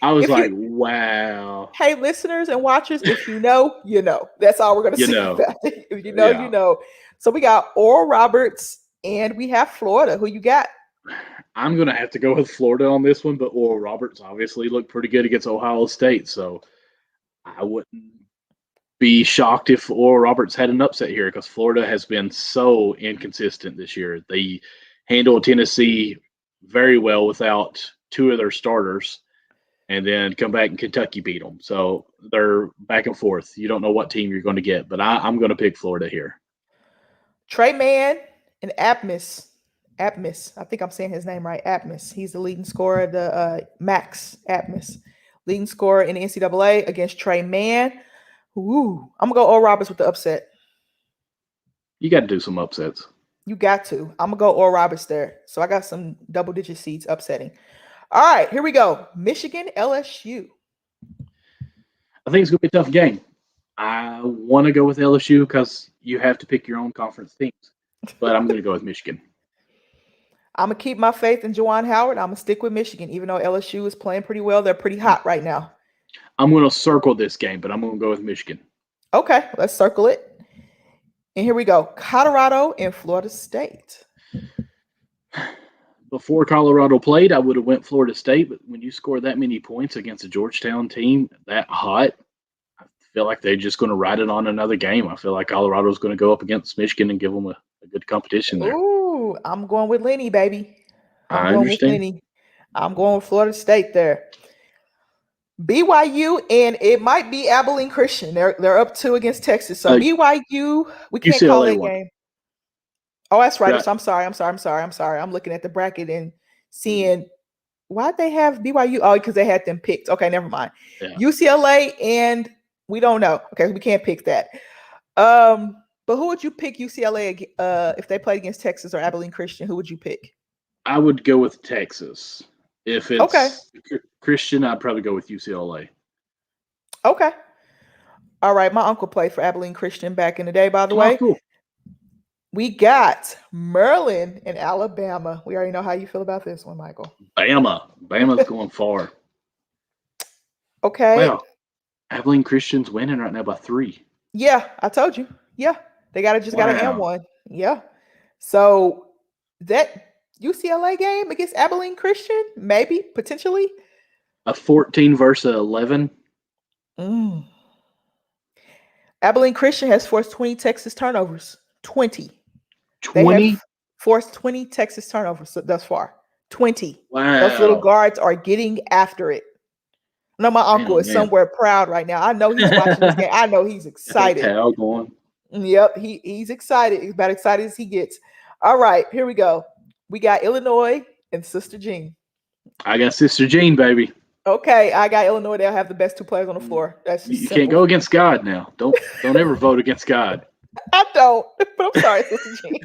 I was like, wow. Hey, listeners and watchers, if you know, you know. That's all we're going to say about it. If you know, you know. So we got Oral Roberts and we have Florida. Who you got? I'm going to have to go with Florida on this one, but Oral Roberts obviously looked pretty good against Ohio State, so I wouldn't be shocked if Oral Roberts had an upset here because Florida has been so inconsistent this year. They handled Tennessee very well without two of their starters and then come back and Kentucky beat them. So they're back and forth. You don't know what team you're going to get, but I'm going to pick Florida here. Trey Mann and Apmis. I think I'm saying his name right. Apmis. He's the leading scorer of the Max Apmis. Leading scorer in the NCAA against Trey Mann. Ooh, I'm going to go Oral Roberts with the upset. You got to do some upsets. You got to. I'm going to go Oral Roberts there. So I got some double-digit seeds upsetting. All right, here we go. Michigan, LSU. I think it's going to be a tough game. I want to go with LSU because you have to pick your own conference teams, but I'm going to go with Michigan. I'm gonna keep my faith in Juwan Howard. I'm gonna stick with Michigan, even though LSU is playing pretty well. They're pretty hot right now. I'm going to circle this game, but I'm going to go with Michigan. Okay, let's circle it. And here we go. Colorado and Florida State. Before Colorado played, I would have went Florida State, but when you score that many points against a Georgetown team that hot, I feel like they're just going to ride it on another game. I feel like Colorado's going to go up against Michigan and give them a good competition there. Ooh, I'm going with Lenny, baby. I understand. I'm going with Florida State there. BYU, and it might be Abilene Christian. They're up 2 against Texas. So BYU, we can't call that game. Oh, that's right. So I'm sorry. I'm looking at the bracket and seeing why'd they have BYU? Oh, because they had them picked. Okay, never mind. Yeah. UCLA, and we don't know. Okay, we can't pick that. But who would you pick UCLA if they played against Texas or Abilene Christian? Who would you pick? I would go with Texas. If it's Christian, I'd probably go with UCLA. Okay. All right. My uncle played for Abilene Christian back in the day, by the way. Cool. We got Maryland and Alabama. We already know how you feel about this one, Michael. Bama's going far. Okay. Wow. Abilene Christian's winning right now by 3. Yeah, I told you. Yeah. They got an M1. Yeah. So that UCLA game against Abilene Christian, maybe, potentially. A 14 versus 11. Abilene Christian has forced 20 Texas turnovers. 20. 20? They have forced 20 Texas turnovers thus far. 20. Wow. Those little guards are getting after it. I know my uncle is somewhere proud right now. I know he's watching this game. I know he's excited. Going. Yep, he's excited. He's about excited as he gets. All right, here we go. We got Illinois and Sister Jean. I got Sister Jean, baby. Okay, I got Illinois. They'll have the best 2 players on the floor. That's just you can't go against God now. Don't ever vote against God. I don't, but I'm sorry, Sister Jean.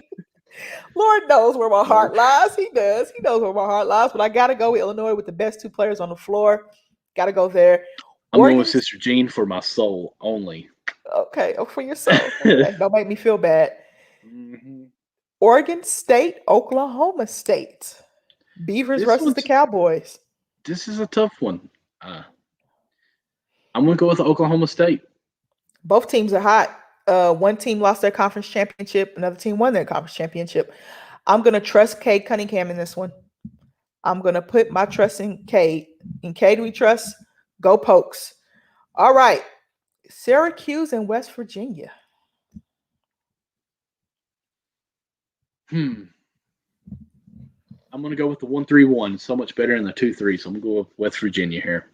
Lord knows where my heart lies. He does. He knows where my heart lies. But I got to go with Illinois with the best 2 players on the floor. Got to go there. I'm going with Sister Jean for my soul only. Okay, for your soul. Okay, don't make me feel bad. Oregon State, Oklahoma State. Beavers versus the Cowboys. This is a tough one. I'm going to go with Oklahoma State. Both teams are hot. One team lost their conference championship. Another team won their conference championship. I'm going to trust Cade Cunningham in this one. I'm going to put my trust in Cade. In Cade we trust. Go Pokes. All right. Syracuse and West Virginia. I'm going to go with the 1-3-1. So much better than the 2-3. So I'm going to go with West Virginia here.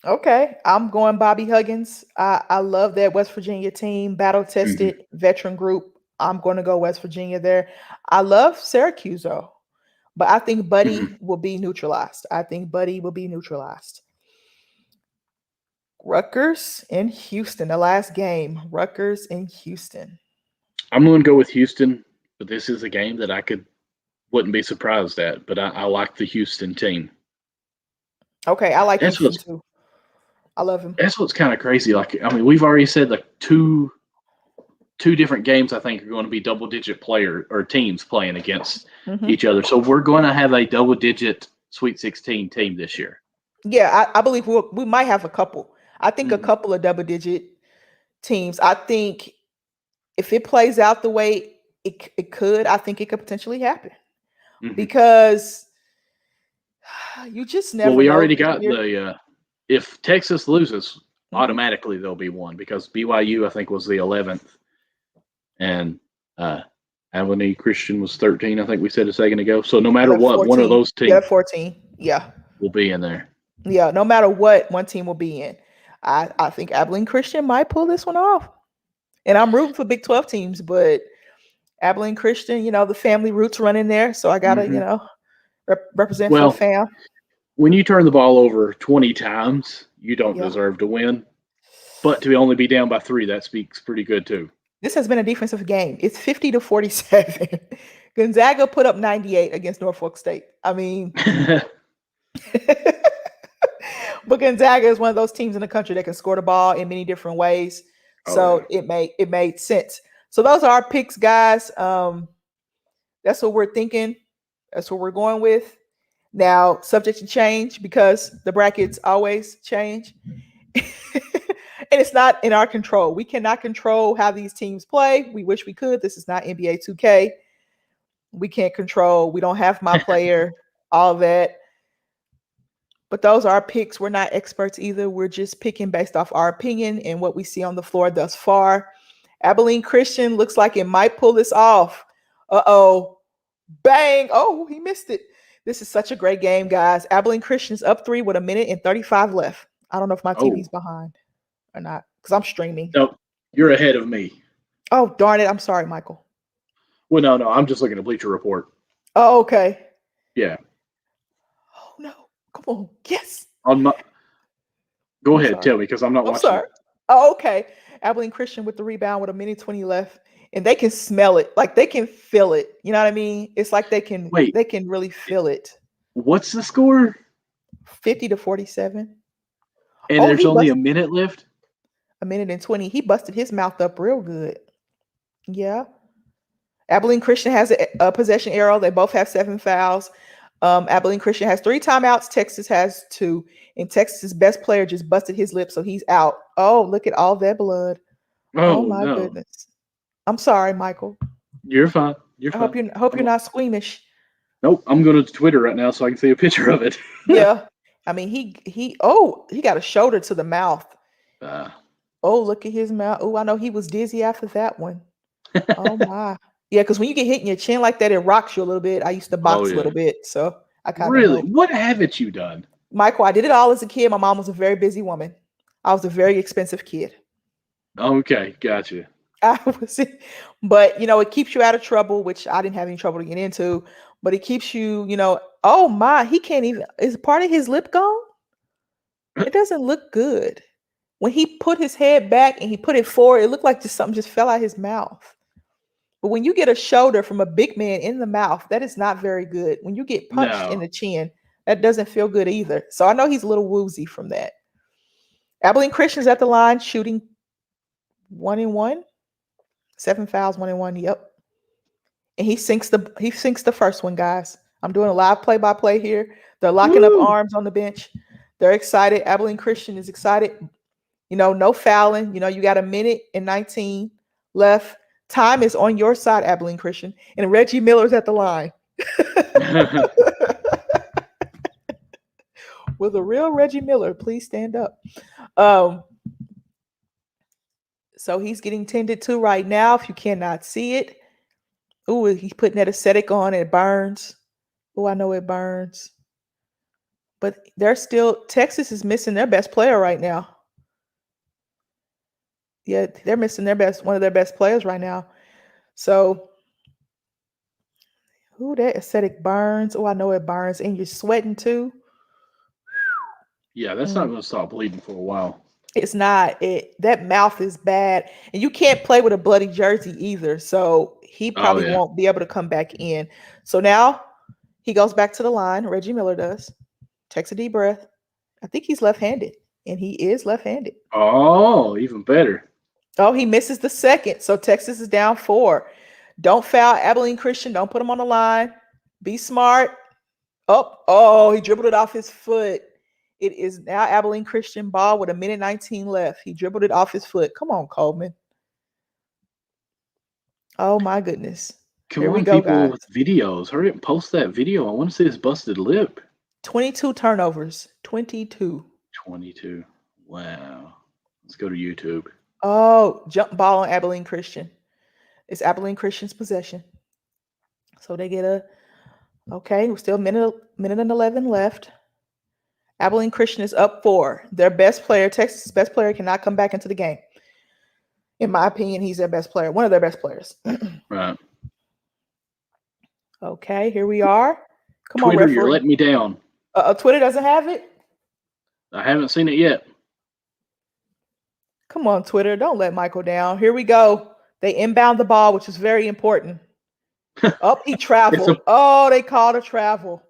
Okay. I'm going Bobby Huggins. I love that West Virginia team. Battle-tested veteran group. I'm going to go West Virginia there. I love Syracuse, though. But I think Buddy will be neutralized. Rutgers and Houston. The last game. Rutgers and Houston. I'm going to go with Houston. But this is a game that I wouldn't be surprised at. But I like the Houston team. Okay, I like Houston too. I love him. That's what's kind of crazy. We've already said two different games I think are going to be double-digit player or teams playing against each other. So we're going to have a double-digit Sweet 16 team this year. Yeah, I believe we might have a couple. I think a couple of double-digit teams. I think if it plays out the way it could, I think it could potentially happen because you just never. Well, we already got if Texas loses, automatically there'll be one because BYU I think was the 11th, and Abilene Christian was 13. I think we said a second ago. So no matter what, 14. One of those teams, 14, will be in there. Yeah, no matter what, one team will be in. I think Abilene Christian might pull this one off, and I'm rooting for Big 12 teams, but Abilene Christian, the family roots run in there, so I gotta, represent for the fam. When you turn the ball over 20 times, you don't deserve to win. But to only be down by 3, that speaks pretty good too. This has been a defensive game. It's 50-47. Gonzaga put up 98 against Norfolk State. I mean, But Gonzaga is one of those teams in the country that can score the ball in many different ways. So it made sense. So those are our picks, guys. That's what we're thinking. That's what we're going with. Now, subject to change because the brackets always change. And it's not in our control. We cannot control how these teams play. We wish we could. This is not NBA 2K. We can't control. We don't have my player, all of that. But those are our picks. We're not experts either. We're just picking based off our opinion and what we see on the floor thus far. Abilene Christian looks like it might pull this off. Uh-oh. Bang. Oh, he missed it. This is such a great game, guys. Abilene Christian's up 3 with 1:35 left. I don't know if my TV's behind or not because I'm streaming. No, you're ahead of me. Oh, darn it. I'm sorry, Michael. Well, no. I'm just looking at Bleacher Report. Oh, okay. Yeah. Oh, no. Come on. Yes. Go ahead. Tell me because I'm not watching. Sorry. Oh, okay. Abilene Christian with the rebound with 1:20 left. And they can smell it. Like they can feel it. You know what I mean? It's like they can really feel it. What's the score? 50-47. And there's only a minute left? 1:20. He busted his mouth up real good. Yeah. Abilene Christian has a possession arrow. They both have 7 fouls. Abilene Christian has 3 timeouts. Texas has 2. And Texas's best player just busted his lip, so he's out. Oh, look at all that blood. Oh my goodness. I'm sorry, Michael. You're fine. I hope you're not squeamish. Nope. I'm going to Twitter right now so I can see a picture of it. Yeah. I mean, he got a shoulder to the mouth. Oh, look at his mouth. Oh, I know he was dizzy after that one. Oh my. Yeah, because when you get hit in your chin like that, it rocks you a little bit. I used to box a little bit, so I kind of really. What haven't you done, Michael? I did it all as a kid. My mom was a very busy woman. I was a very expensive kid. Okay, gotcha. But it keeps you out of trouble, which I didn't have any trouble to get into. But it keeps you, oh my, he can't even. Is part of his lip gone? It doesn't look good. When he put his head back and he put it forward, it looked like something just fell out his mouth. But when you get a shoulder from a big man in the mouth, that is not very good. When you get punched in the chin, that doesn't feel good either. So I know he's a little woozy from that. Abilene Christian's at the line shooting 1-1. 7 fouls, 1-1. Yep. And he sinks the first one, guys. I'm doing a live play-by-play here. They're locking up arms on the bench. They're excited. Abilene Christian is excited. No fouling. You got 1:19 left. Time is on your side, Abilene Christian. And Reggie Miller's at the line. Will the real Reggie Miller please stand up? So he's getting tended to right now. If you cannot see it. Ooh, he's putting that aesthetic on. It burns. Oh, I know it burns. But Texas is missing their best player right now. Yeah, they're missing one of their best players right now. So, that aesthetic burns. Oh, I know it burns. And you're sweating too. Yeah, that's not going to stop bleeding for a while. It's not. That mouth is bad. And you can't play with a bloody jersey either. So he probably won't be able to come back in. So now he goes back to the line. Reggie Miller does. Takes a deep breath. I think he's left-handed. And he is left-handed. Oh, even better. Oh, he misses the second. So Texas is down 4. Don't foul Abilene Christian. Don't put him on the line. Be smart. Oh, he dribbled it off his foot. It is now Abilene Christian ball with 1:19 left. He dribbled it off his foot. Come on, Coleman. Oh, my goodness. Come on, people guys. With videos. Hurry up and post that video. I want to see his busted lip. 22 turnovers. 22. Wow. Let's go to YouTube. Oh, jump ball on Abilene Christian. It's Abilene Christian's possession. So they get we're still minute and 11 left. Abilene Christian is up 4. Their best player, Texas' best player, cannot come back into the game. In my opinion, he's their best player, one of their best players. Right. Okay, here we are. Come Twitter, on, referee. You're letting me down. Twitter doesn't have it? I haven't seen it yet. Come on, Twitter. Don't let Michael down. Here we go. They inbound the ball, which is very important. He traveled. They called a travel.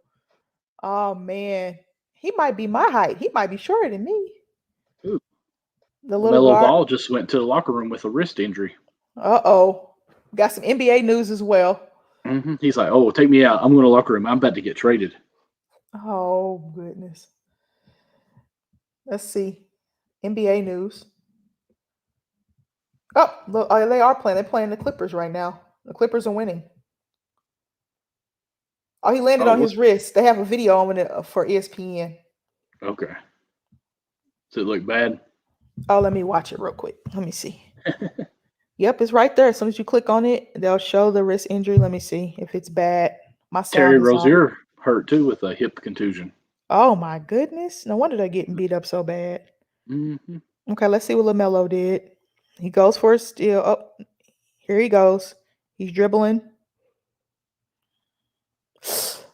Oh, man. He might be my height. He might be shorter than me. Ooh. The little LaMelo guard. Ball just went to the locker room with a wrist injury. Uh-oh. Got some NBA news as well. He's like, "Oh, take me out. I'm going to locker room. I'm about to get traded." Oh, goodness. Let's see. NBA news. Oh, look, they are playing. They're playing the Clippers right now. The Clippers are winning. Oh, he landed on his wrist. They have a video on it for ESPN. Okay. Does it look bad? Oh, let me watch it real quick. Let me see. Yep, it's right there. As soon as you click on it, they'll show the wrist injury. Let me see if it's bad. My sound Terry is off. Rozier hurt too with a hip contusion. Oh my goodness! No wonder they're getting beat up so bad. Okay, let's see what LaMelo did. He goes for a steal. Oh, here he goes. He's dribbling.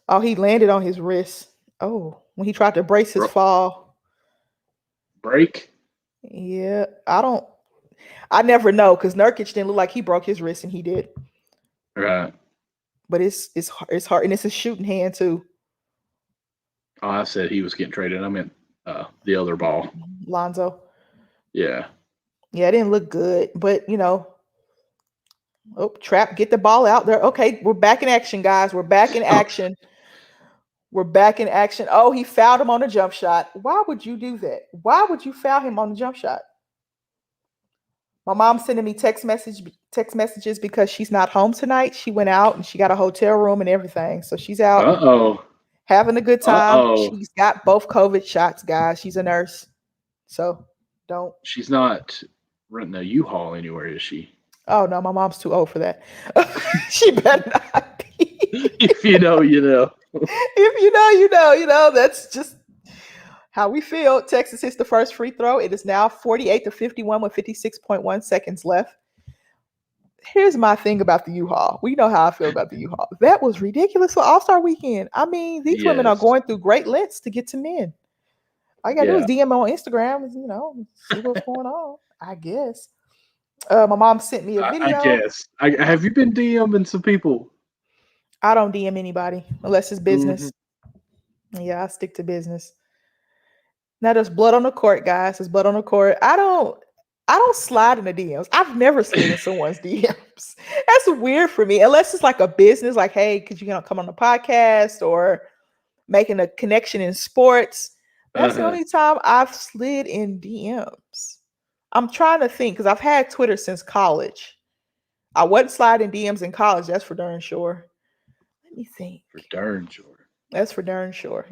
Oh, he landed on his wrist. Oh, when he tried to brace his fall. Break? Yeah, I never know because Nurkic didn't look like he broke his wrist and he did. Right. But it's hard and it's a shooting hand too. Oh, I said he was getting traded. I meant the other Ball. Lonzo. Yeah. Yeah, it didn't look good, but Trap, get the ball out there. Okay, we're back in action, guys. We're back in action. We're back in action. Oh, he fouled him on a jump shot. Why would you do that? Why would you foul him on the jump shot? My mom's sending me text messages because she's not home tonight. She went out and she got a hotel room and everything. So she's out having a good time. She's got both COVID shots, guys. She's a nurse. So don't. She's not renting a U-Haul anywhere, is she? Oh, no, my mom's too old for that. She better not be. If you know, you know. If you know, that's just how we feel. Texas hits the first free throw. It is now 48-51 with 56.1 seconds left. Here's my thing about the U-Haul. We know how I feel about the U-Haul. That was ridiculous for All-Star Weekend. I mean, these women are going through great lengths to get to men. All you gotta do is DM on Instagram, see what's going on. I guess. My mom sent me a video. I guess. Have you been DMing some people? I don't DM anybody unless it's business. Yeah, I stick to business. Now there's blood on the court, guys. There's blood on the court. I don't slide in the DMs. I've never slid in someone's DMs. That's weird for me. Unless it's like a business, like, hey, could you come on the podcast or making a connection in sports? That's the only time I've slid in DMs. I'm trying to think because I've had Twitter since college. I wasn't sliding DMs in college. That's for darn sure. Let me think. For darn sure. That's for darn sure.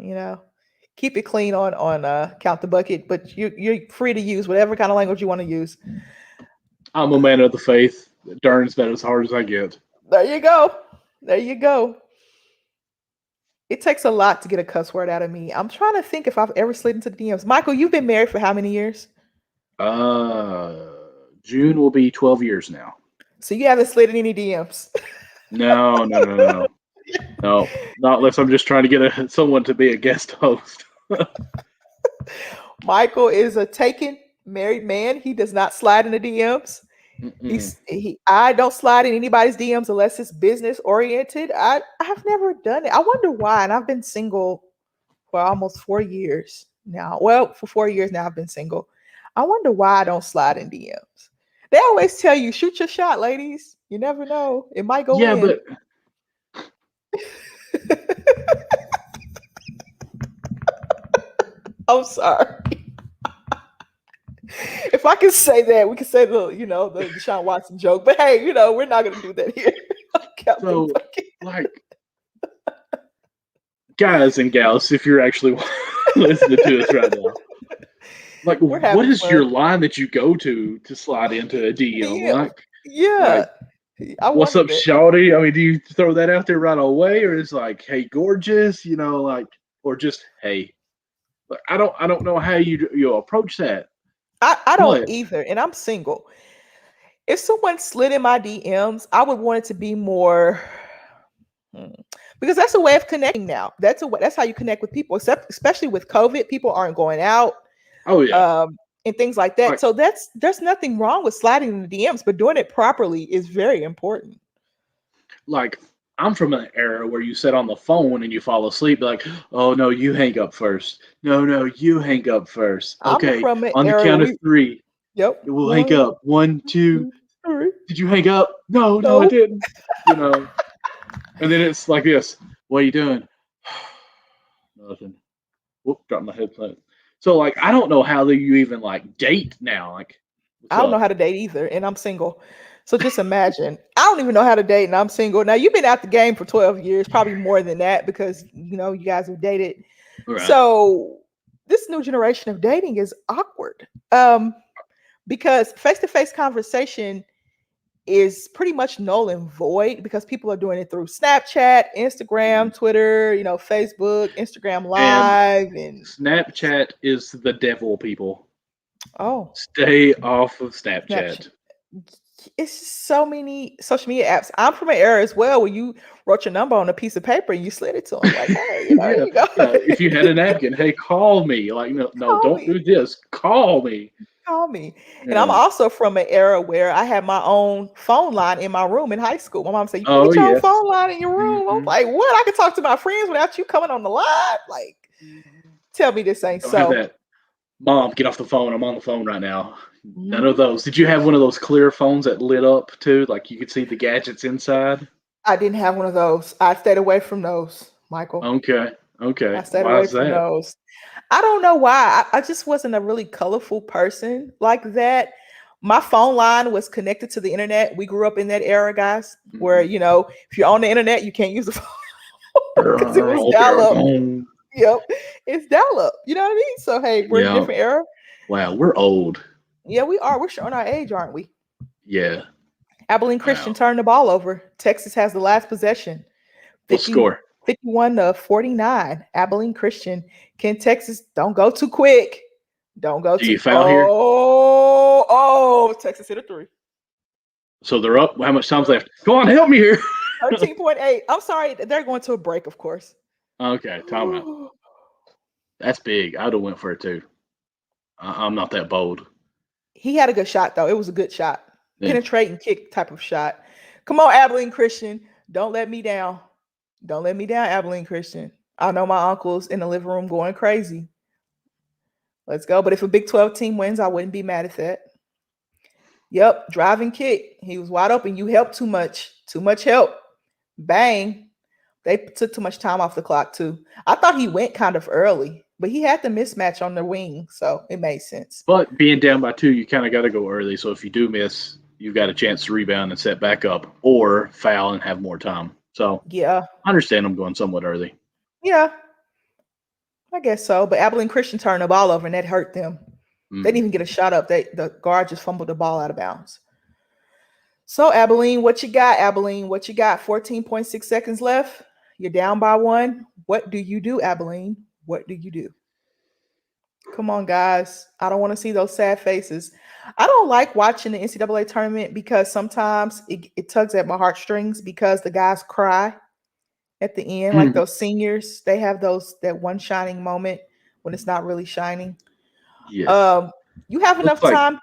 Keep it clean on Count the Bucket, but you're free to use whatever kind of language you want to use. I'm a man of the faith. Darn's about as hard as I get. There you go. There you go. It takes a lot to get a cuss word out of me. I'm trying to think if I've ever slid into the DMs. Michael, you've been married for how many years? June will be 12 years now. So you haven't slid in any DMs? No. No, not unless I'm just trying to get someone to be a guest host. Michael is a taken married man. He does not slide in the DMs. I don't slide in anybody's DMs unless it's business oriented. I've never done it. I wonder why. And I've been single for almost 4 years now. Well, for 4 years now, I've been single. I wonder why I don't slide in DMs. They always tell you, shoot your shot, ladies. You never know. It might go in. Yeah, but I'm sorry. If I can say that, we can say the Deshaun Watson joke. But hey, we're not gonna do that here. So, guys and gals, if you're actually listening to us right now, what is your line that you go to slide into a DM? What's up, shawty? I mean, do you throw that out there right away, or is like, hey, gorgeous, or just hey? I don't know how you approach that. I don't either, and I'm single. If someone slid in my DMs, I would want it to be more, because that's a way of connecting now. That's how you connect with people, especially with COVID. People aren't going out. Oh yeah. And things like that. So there's nothing wrong with sliding in the DMs, but doing it properly is very important. Like, I'm from an era where you sit on the phone and you fall asleep, like, oh no, you hang up first. No, you hang up first. I'm Okay, from an on the era count of we three, yep. it will hang One, up. One, two. two, three. Did you hang up? No, I No. didn't. You know, and then it's like this. What are you doing? Nothing. Whoop, dropped my headset. So like, I don't know how you even like date now. Like, what's I don't know up? how to date either, and I'm single. So just imagine. I don't even know how to date, and I'm single. Now you've been out the game for 12 years, probably more than that, because you guys have dated. Right. So this new generation of dating is awkward. Um, because face-to-face conversation is pretty much null and void because people are doing it through Snapchat, Mhm. Instagram, Twitter, Facebook, Instagram And Live, and Snapchat is the devil, people. oh, Stay off of Snapchat. Snapchat. It's just so many social media apps. I'm from an era as well where you wrote your number on a piece of paper and you slid it to them like, hey, here Yeah, you go. yeah. If you had a napkin, hey, call me. Like, no, Call don't me. do this. Call me. Call me. And I'm Yeah. also from an era where I had my own phone line in my room in high school. My mom said, you can Oh get your own yes. phone line in your room. I was Hmm. like, what? I can talk to my friends without you coming on the line? Like, tell me this ain't Don't have so. that. Mom, get off the phone. I'm on the phone right now. None of Mhm. those. Did you have one of those clear phones that lit up too? Like you could see the gadgets inside? I didn't have one of those. I stayed away from those, Michael. Okay. I Okay. stayed Why away is from that? those. I don't know why. I just wasn't a really colorful person like that. My phone line was connected to the internet. We grew up in that era, guys, where Hmm. if you're on the internet, you can't use the phone because it was dial up. Okay. Yep, it's dial up. You know what I mean? So hey, we're in a Yeah. different era. Wow, we're old. Yeah, we are. We're showing our age, aren't we? Yeah. Abilene Christian Wow. turned the ball over. Texas has the last possession. What's the 50, score? 51 to 49. Abilene Christian. Can Texas don't go too quick. Don't go Do too you foul here? oh, Texas hit a three. So they're up. How much time's They're up left? Come on, help me here. 13.8. I'm sorry, they're going to a break, of course. Okay, timeout. That's big. I'd have went for it too. I'm not that bold. He had a good shot, though. It was a good shot. Yeah. Penetrating kick type of shot. Come on, Abilene Christian. Don't let me down. Don't let me down, Abilene Christian. I know my uncle's in the living room going crazy. Let's go. But if a Big 12 team wins, I wouldn't be mad at that. Yep, driving kick. He was wide open. You helped too much. Too much help. Bang. They took too much time off the clock, too. I thought he went kind of early, but he had the mismatch on the wing, so it made sense. But being down by two, you kind of got to go early. So if you do miss, you've got a chance to rebound and set back up or foul and have more time. So Yeah. I understand them going somewhat early. Yeah, I guess so. But Abilene Christian turned the ball over and that hurt them. They didn't Mm. even get a shot up. The guard just fumbled the ball out of bounds. So Abilene, what you got? Abilene, what you got? 14.6 seconds left. You're down by one. What do you do, Abilene? What do you do? Come on, guys. I don't want to see those sad faces. I don't like watching the NCAA tournament because sometimes it tugs at my heartstrings because the guys cry at the end, like those seniors. They have that one shining moment when it's not really shining. Yes. Um, you have Looks enough like, time.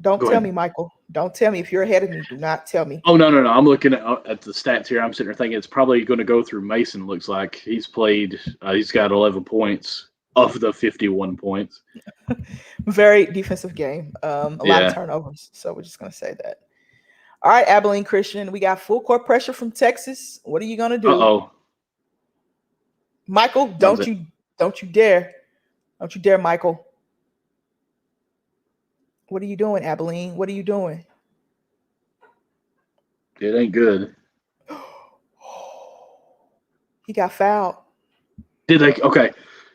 Don't go tell ahead. me, Michael. Don't tell me if you're ahead of me. Do not tell me. Oh, no. I'm looking at the stats here. I'm sitting there thinking it's probably going to go through Mason. Looks like he's played, he's got 11 points of the 51 points. Very defensive game. A lot of Yeah. turnovers. So we're just gonna say that. All right, Abilene Christian. We got full court pressure from Texas. What are you gonna Uh do? oh. Michael, How's it? don't you dare. Don't you dare, Michael. What are you doing, Abilene? What are you doing? It ain't good. He got fouled. Did they? Okay.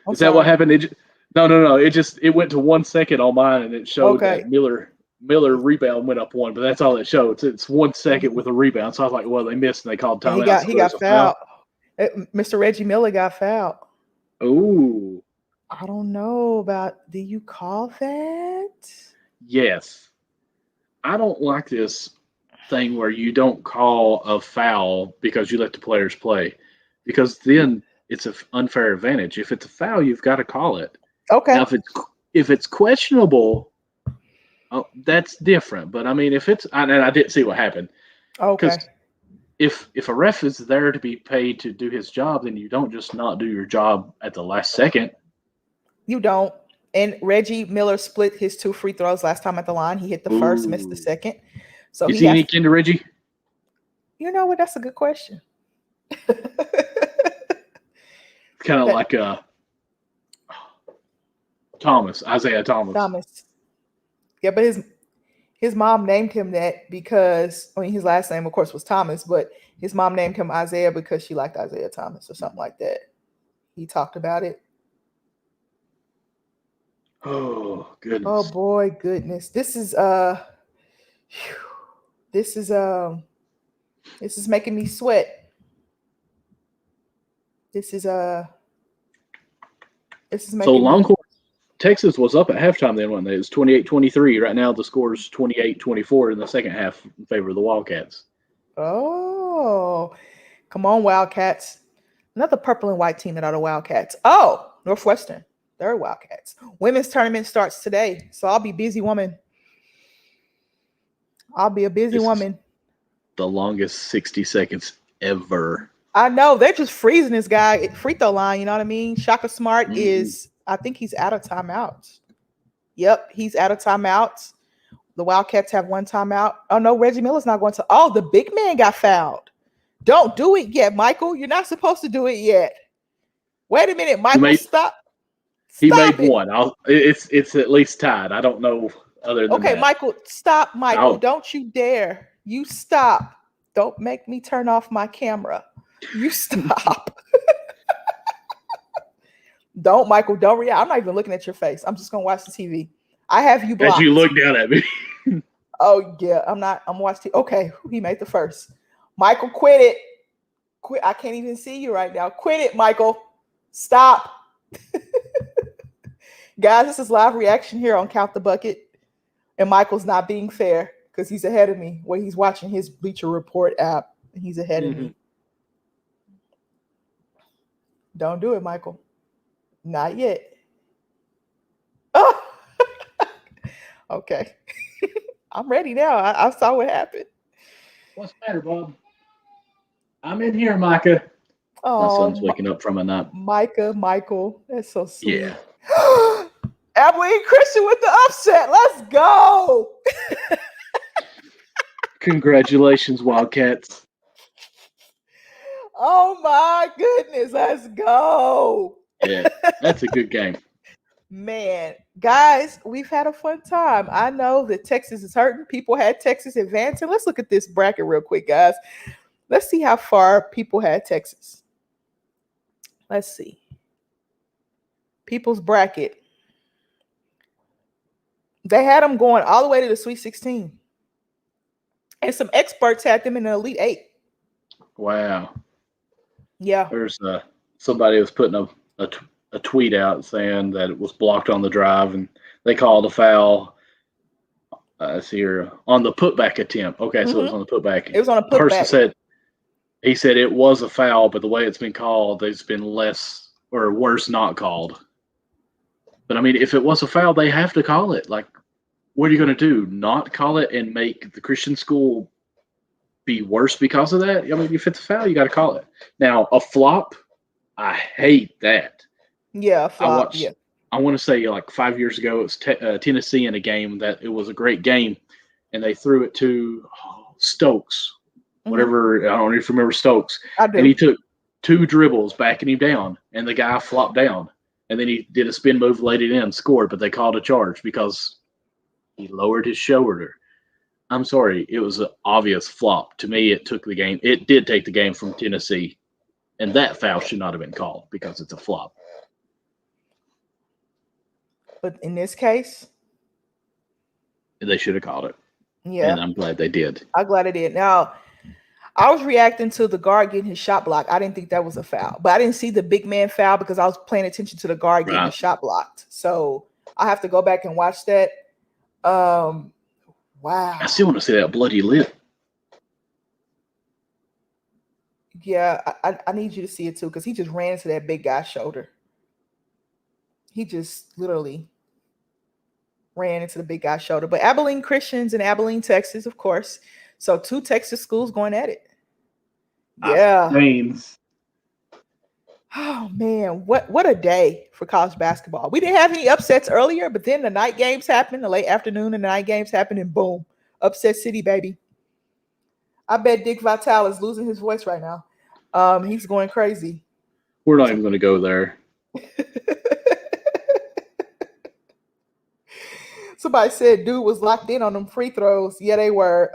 I'm Is that what sorry. happened? No. It went to 1 second on mine, and it showed Okay. that Miller rebound went up one, but that's all it showed. It's 1 second with a rebound. So I was like, well, they missed and they called Yeah, timeout. he So there's got a fouled. foul. Mr. Reggie Miller got fouled. Ooh, I don't know about. Do you call that? yes. I don't like this thing where you don't call a foul because you let the players play, because then it's an unfair advantage. If it's a foul, you've got to call it. Now, Okay. if it's questionable, oh, that's different. But I mean, if it's and I didn't see what happened because Okay. if a ref is there to be paid to do his job, then you don't just not do your job at the last second. You don't. And Reggie Miller split his 2 free throws last time at the line. He hit the first, missed the Ooh. second. So Is he he has. any kin to Reggie? You know what? That's a good question. Kind of like Isaiah Thomas. Thomas. Yeah, but his mom named him that because, I mean, his last name, of course, was Thomas, but his mom named him Isaiah because she liked Isaiah Thomas or something like that. He talked about it. Oh goodness. Oh boy, goodness. This is making me sweat. This is making So me. Longhorn, Texas was up at halftime then, wasn't they? It was 28-23. Right now the score is 28-24 in the second half in favor of the Wildcats. Oh, come on, Wildcats. Another purple and white team that are the Wildcats. Oh, Northwestern. They're Wildcats. Women's tournament starts today, so I'll be busy woman. I'll be a busy woman. The longest 60 seconds ever. I know. They're just freezing this guy free throw line. You know what I mean? Shaka Smart is, I think he's out of timeouts. Yep, he's out of timeouts. The Wildcats have 1 timeout. Oh, no, Reggie Miller's not going to. Oh, the big man got fouled. Don't do it yet, Michael. You're not supposed to do it yet. Wait a minute, Michael. Stop. He made one. It's at least tied. I don't know other than okay, that. Michael, stop, Michael. Oh. Don't you dare. You stop. Don't make me turn off my camera. You stop. Don't, Michael. Don't react. I'm not even looking at your face. I'm just going to watch the TV. I have you blocked. As you look down at me. Oh, yeah. I'm watching. Okay, he made the first. Michael, quit it. Quit. I can't even see you right now. Quit it, Michael. Stop. Guys, this is live reaction here on Count the Bucket. And Michael's not being fair because he's ahead of me when he's watching his Bleacher Report app. And he's ahead of me. Don't do it, Michael. Not yet. Oh. Okay. I'm ready now. I saw what happened. What's the matter, Bob? I'm in here, Micah. Oh, my son's waking up from a nap. Michael. That's so sweet. Yeah. Abilene Christian with the upset. Let's go. Congratulations, Wildcats. Oh, my goodness. Let's go. Yeah, that's a good game. Man, guys, we've had a fun time. I know that Texas is hurting. People had Texas advancing. Let's look at this bracket real quick, guys. Let's see how far people had Texas. Let's see. People's bracket. They had them going all the way to the Sweet 16. And some experts had them in the Elite 8. Wow. Yeah. There's somebody was putting a tweet out saying that it was blocked on the drive, and they called a foul. See here on the putback attempt. Okay, so it was on the putback. It was on a putback. Person he said it was a foul, but the way it's been called, it's been less or worse not called. But I mean, if it was a foul, they have to call it. Like, what are you going to do? Not call it and make the Christian school be worse because of that? I mean, if it's a foul, you got to call it. Now, a flop, I hate that. Yeah, flop. I want to say like 5 years ago, it was Tennessee in a game that it was a great game, and they threw it to Stokes, whatever. I don't even remember Stokes. I do. And he took 2 dribbles backing him down, and the guy flopped down. And then he did a spin move, laid it in, scored, but they called a charge because he lowered his shoulder. I'm sorry, it was an obvious flop. To me, it took the game. It did take the game from Tennessee, and that foul should not have been called because it's a flop. But in this case, they should have called it. Yeah. And I'm glad they did. I'm glad they did. Now, I was reacting to the guard getting his shot blocked. I didn't think that was a foul, but I didn't see the big man foul because I was paying attention to the guard getting his shot blocked. So I have to go back and watch that. Wow. I still want to see that bloody lip. Yeah, I need you to see it too because he just ran into that big guy's shoulder. He just literally ran into the big guy's shoulder. But Abilene Christians in Abilene, Texas, of course. So 2 Texas schools going at it. Yeah. Saints. Oh man, what a day for college basketball. We didn't have any upsets earlier, but then the night games happened, the late afternoon and the night games happened, and boom, upset city, baby. I bet Dick Vitale is losing his voice right now. He's going crazy. We're not even going to go there. Somebody said dude was locked in on them free throws. Yeah, they were.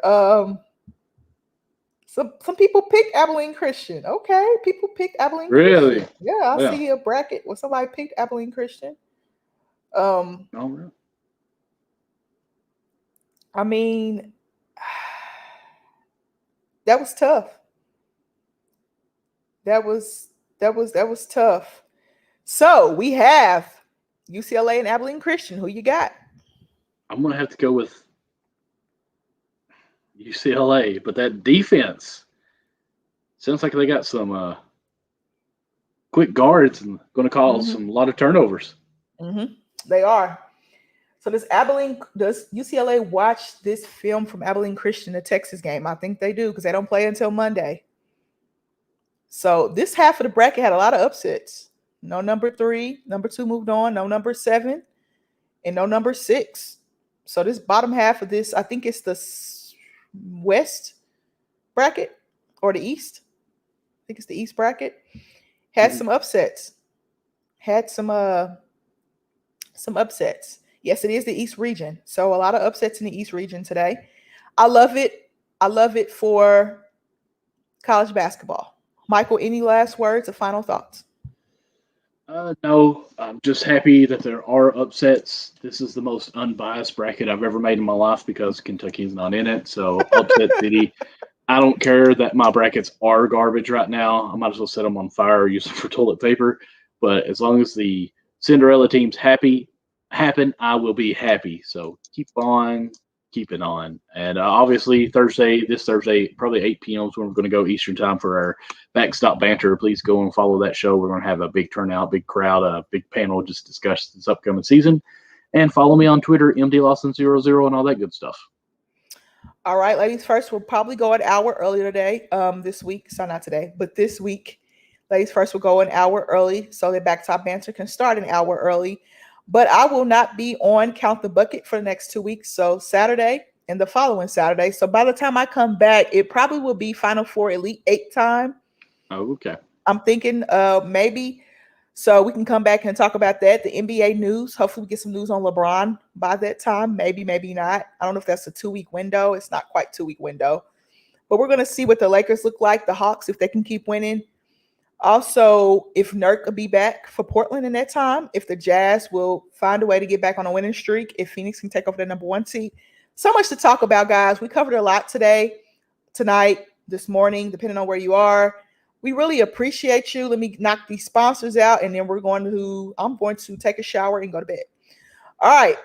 Some people picked Abilene Christian. Okay, people picked Abilene Really? Christian. Yeah, I Yeah. see a bracket where somebody picked Abilene Christian. Oh, really? I mean, that was tough. That was tough. So we have UCLA and Abilene Christian. Who you got? I'm going to have to go with UCLA, but that defense sounds like they got some quick guards and going to cause a lot of turnovers. They are. So does UCLA watch this film from Abilene Christian, the Texas game? I think they do because they don't play until Monday. So this half of the bracket had a lot of upsets. No number 3, number 2 moved on, no number 7, and no number 6. So this bottom half of this, I think it's the West bracket or the East. I think it's the East bracket. Had some upsets. Had some upsets. Yes, it is the East region. So a lot of upsets in the East region today. I love it. I love it for college basketball. Michael, any last words or final thoughts? No, I'm just happy that there are upsets. This is the most unbiased bracket I've ever made in my life because Kentucky's not in it. So upset city. I don't care that my brackets are garbage right now. I might as well set them on fire or use them for toilet paper. But as long as the Cinderella team's happen, I will be happy. So keep on keeping on. And obviously this Thursday, probably 8 p.m. is when we're going to go Eastern time for our backstop banter. Please go and follow that show. We're going to have a big turnout, big crowd, a big panel, just discuss this upcoming season. And follow me on Twitter, MDLawson00 and all that good stuff. All right, ladies first, we'll probably go an hour early today, this week. So not today, but this week. Ladies first will go an hour early so that backstop banter can start an hour early. But I will not be on Count the Bucket for the next 2 weeks. So Saturday and the following Saturday. So by the time I come back, it probably will be Final Four Elite 8 time. Oh, okay. I'm thinking maybe so we can come back and talk about that. The NBA news. Hopefully we get some news on LeBron by that time. Maybe, maybe not. I don't know if that's a 2-week window. It's not quite 2-week window. But we're going to see what the Lakers look like, the Hawks, if they can keep winning. Also, if Nurk will be back for Portland in that time, if the Jazz will find a way to get back on a winning streak, if Phoenix can take over the number 1 seed. So much to talk about, guys. We covered a lot tonight, this morning, depending on where you are. We really appreciate you. Let me knock these sponsors out, and then I'm going to take a shower and go to bed. All right.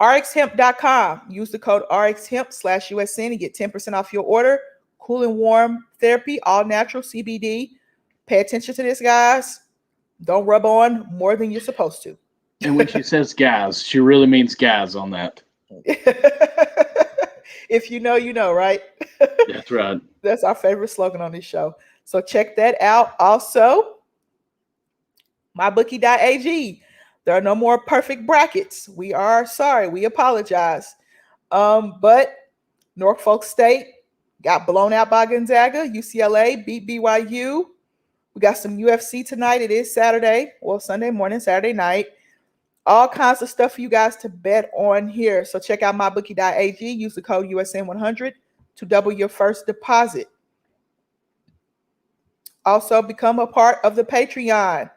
RxHemp.com. Use the code RxHemp/USN and get 10% off your order. Cool and warm therapy, all natural CBD. Pay attention to this, guys. Don't rub on more than you're supposed to. And when she says gas, she really means gas on that. If you know, you know, right? That's right. That's our favorite slogan on this show. So check that out. Also, mybookie.ag. There are no more perfect brackets. We are sorry. We apologize. But Norfolk State got blown out by Gonzaga. UCLA beat BYU. We got some UFC tonight. It is Saturday. Well, Sunday morning, Saturday night. All kinds of stuff for you guys to bet on here. So check out mybookie.ag. Use the code USN100 to double your first deposit. Also, become a part of the Patreon.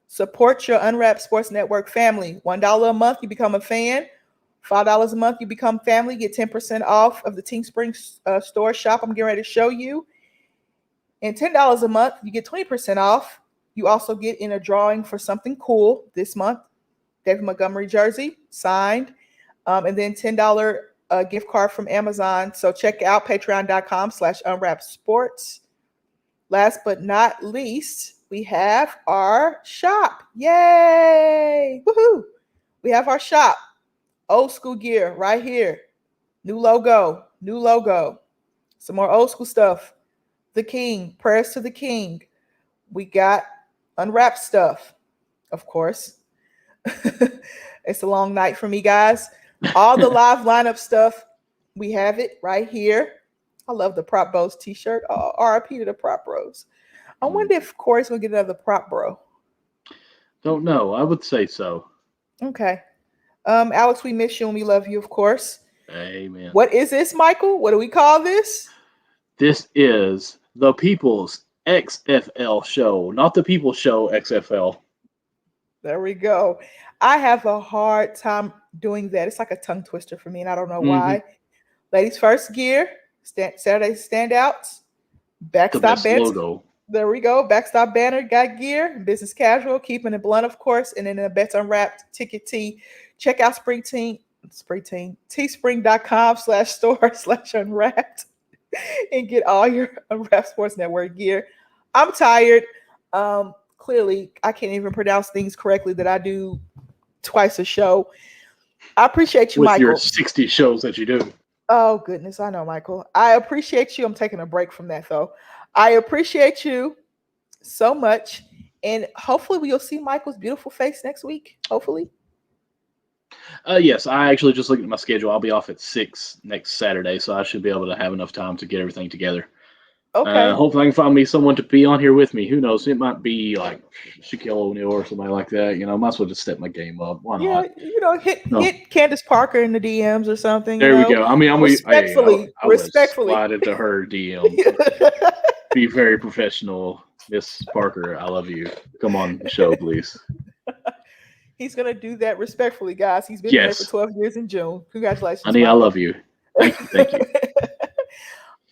Support your Unwrapped Sports Network family. $1 a month, you become a fan. $5 a month, you become family. Get 10% off of the Teespring store shop I'm getting ready to show you. And $10 a month, you get 20% off. You also get in a drawing for something cool this month. David Montgomery jersey, signed. And then $10 gift card from Amazon. So check out patreon.com/unwrappedsports. Last but not least, we have our shop. Yay! Woohoo! We have our shop. Old school gear right here. New logo. Some more old school stuff. the king, prayers to the king. We got unwrapped stuff, of course. It's a long night for me, guys. All the live lineup stuff, we have it right here. I love the Prop Bros t-shirt. RIP to the Prop Bros. I wonder if Corey's gonna get another Prop Bro. Don't know. I would say so. Okay. Alex, we miss you and we love you, of course. Amen. What is this, Michael? What do we call this? This is the People's XFL show, not the People's Show XFL. There we go. I have a hard time doing that. It's like a tongue twister for me, and I don't know why. Ladies First Gear, Saturday Standouts, The Backstop best Banner. logo. There we go. Backstop Banner got gear, business casual, keeping it blunt, of course, and then the Bets Unwrapped Ticket Tee. Check out teespring.com/store/unwrapped and get all your Unwrapped Sports Network gear. I'm tired. Clearly, I can't even pronounce things correctly that I do twice a show. I appreciate you, With Michael. your 60 shows that you do. Oh, goodness. I know, Michael. I appreciate you. I'm taking a break from that, though. I appreciate you so much. And hopefully we'll see Michael's beautiful face next week. Hopefully. Yes, I actually just looked at my schedule. I'll be off at 6 next Saturday, so I should be able to have enough time to get everything together. Okay. Hopefully I can find me someone to be on here with me. Who knows? It might be like Shaquille O'Neal or somebody like that. You know, might as well just step my game up. Why Yeah, not? hit Candace Parker in the DMs or something. There we go. I mean, respectfully. I would slide into her DM. Be very professional. Miss Parker, I love you. Come on the show, please. He's going to do that respectfully, guys. He's been there for 12 years in June. Congratulations. Honey, Michael. I love you. Thank you.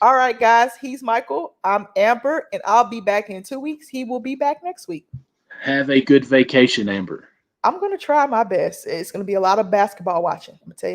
All right, guys. He's Michael. I'm Amber, and I'll be back in 2 weeks. He will be back next week. Have a good vacation, Amber. I'm going to try my best. It's going to be a lot of basketball watching. I'm going to tell you that.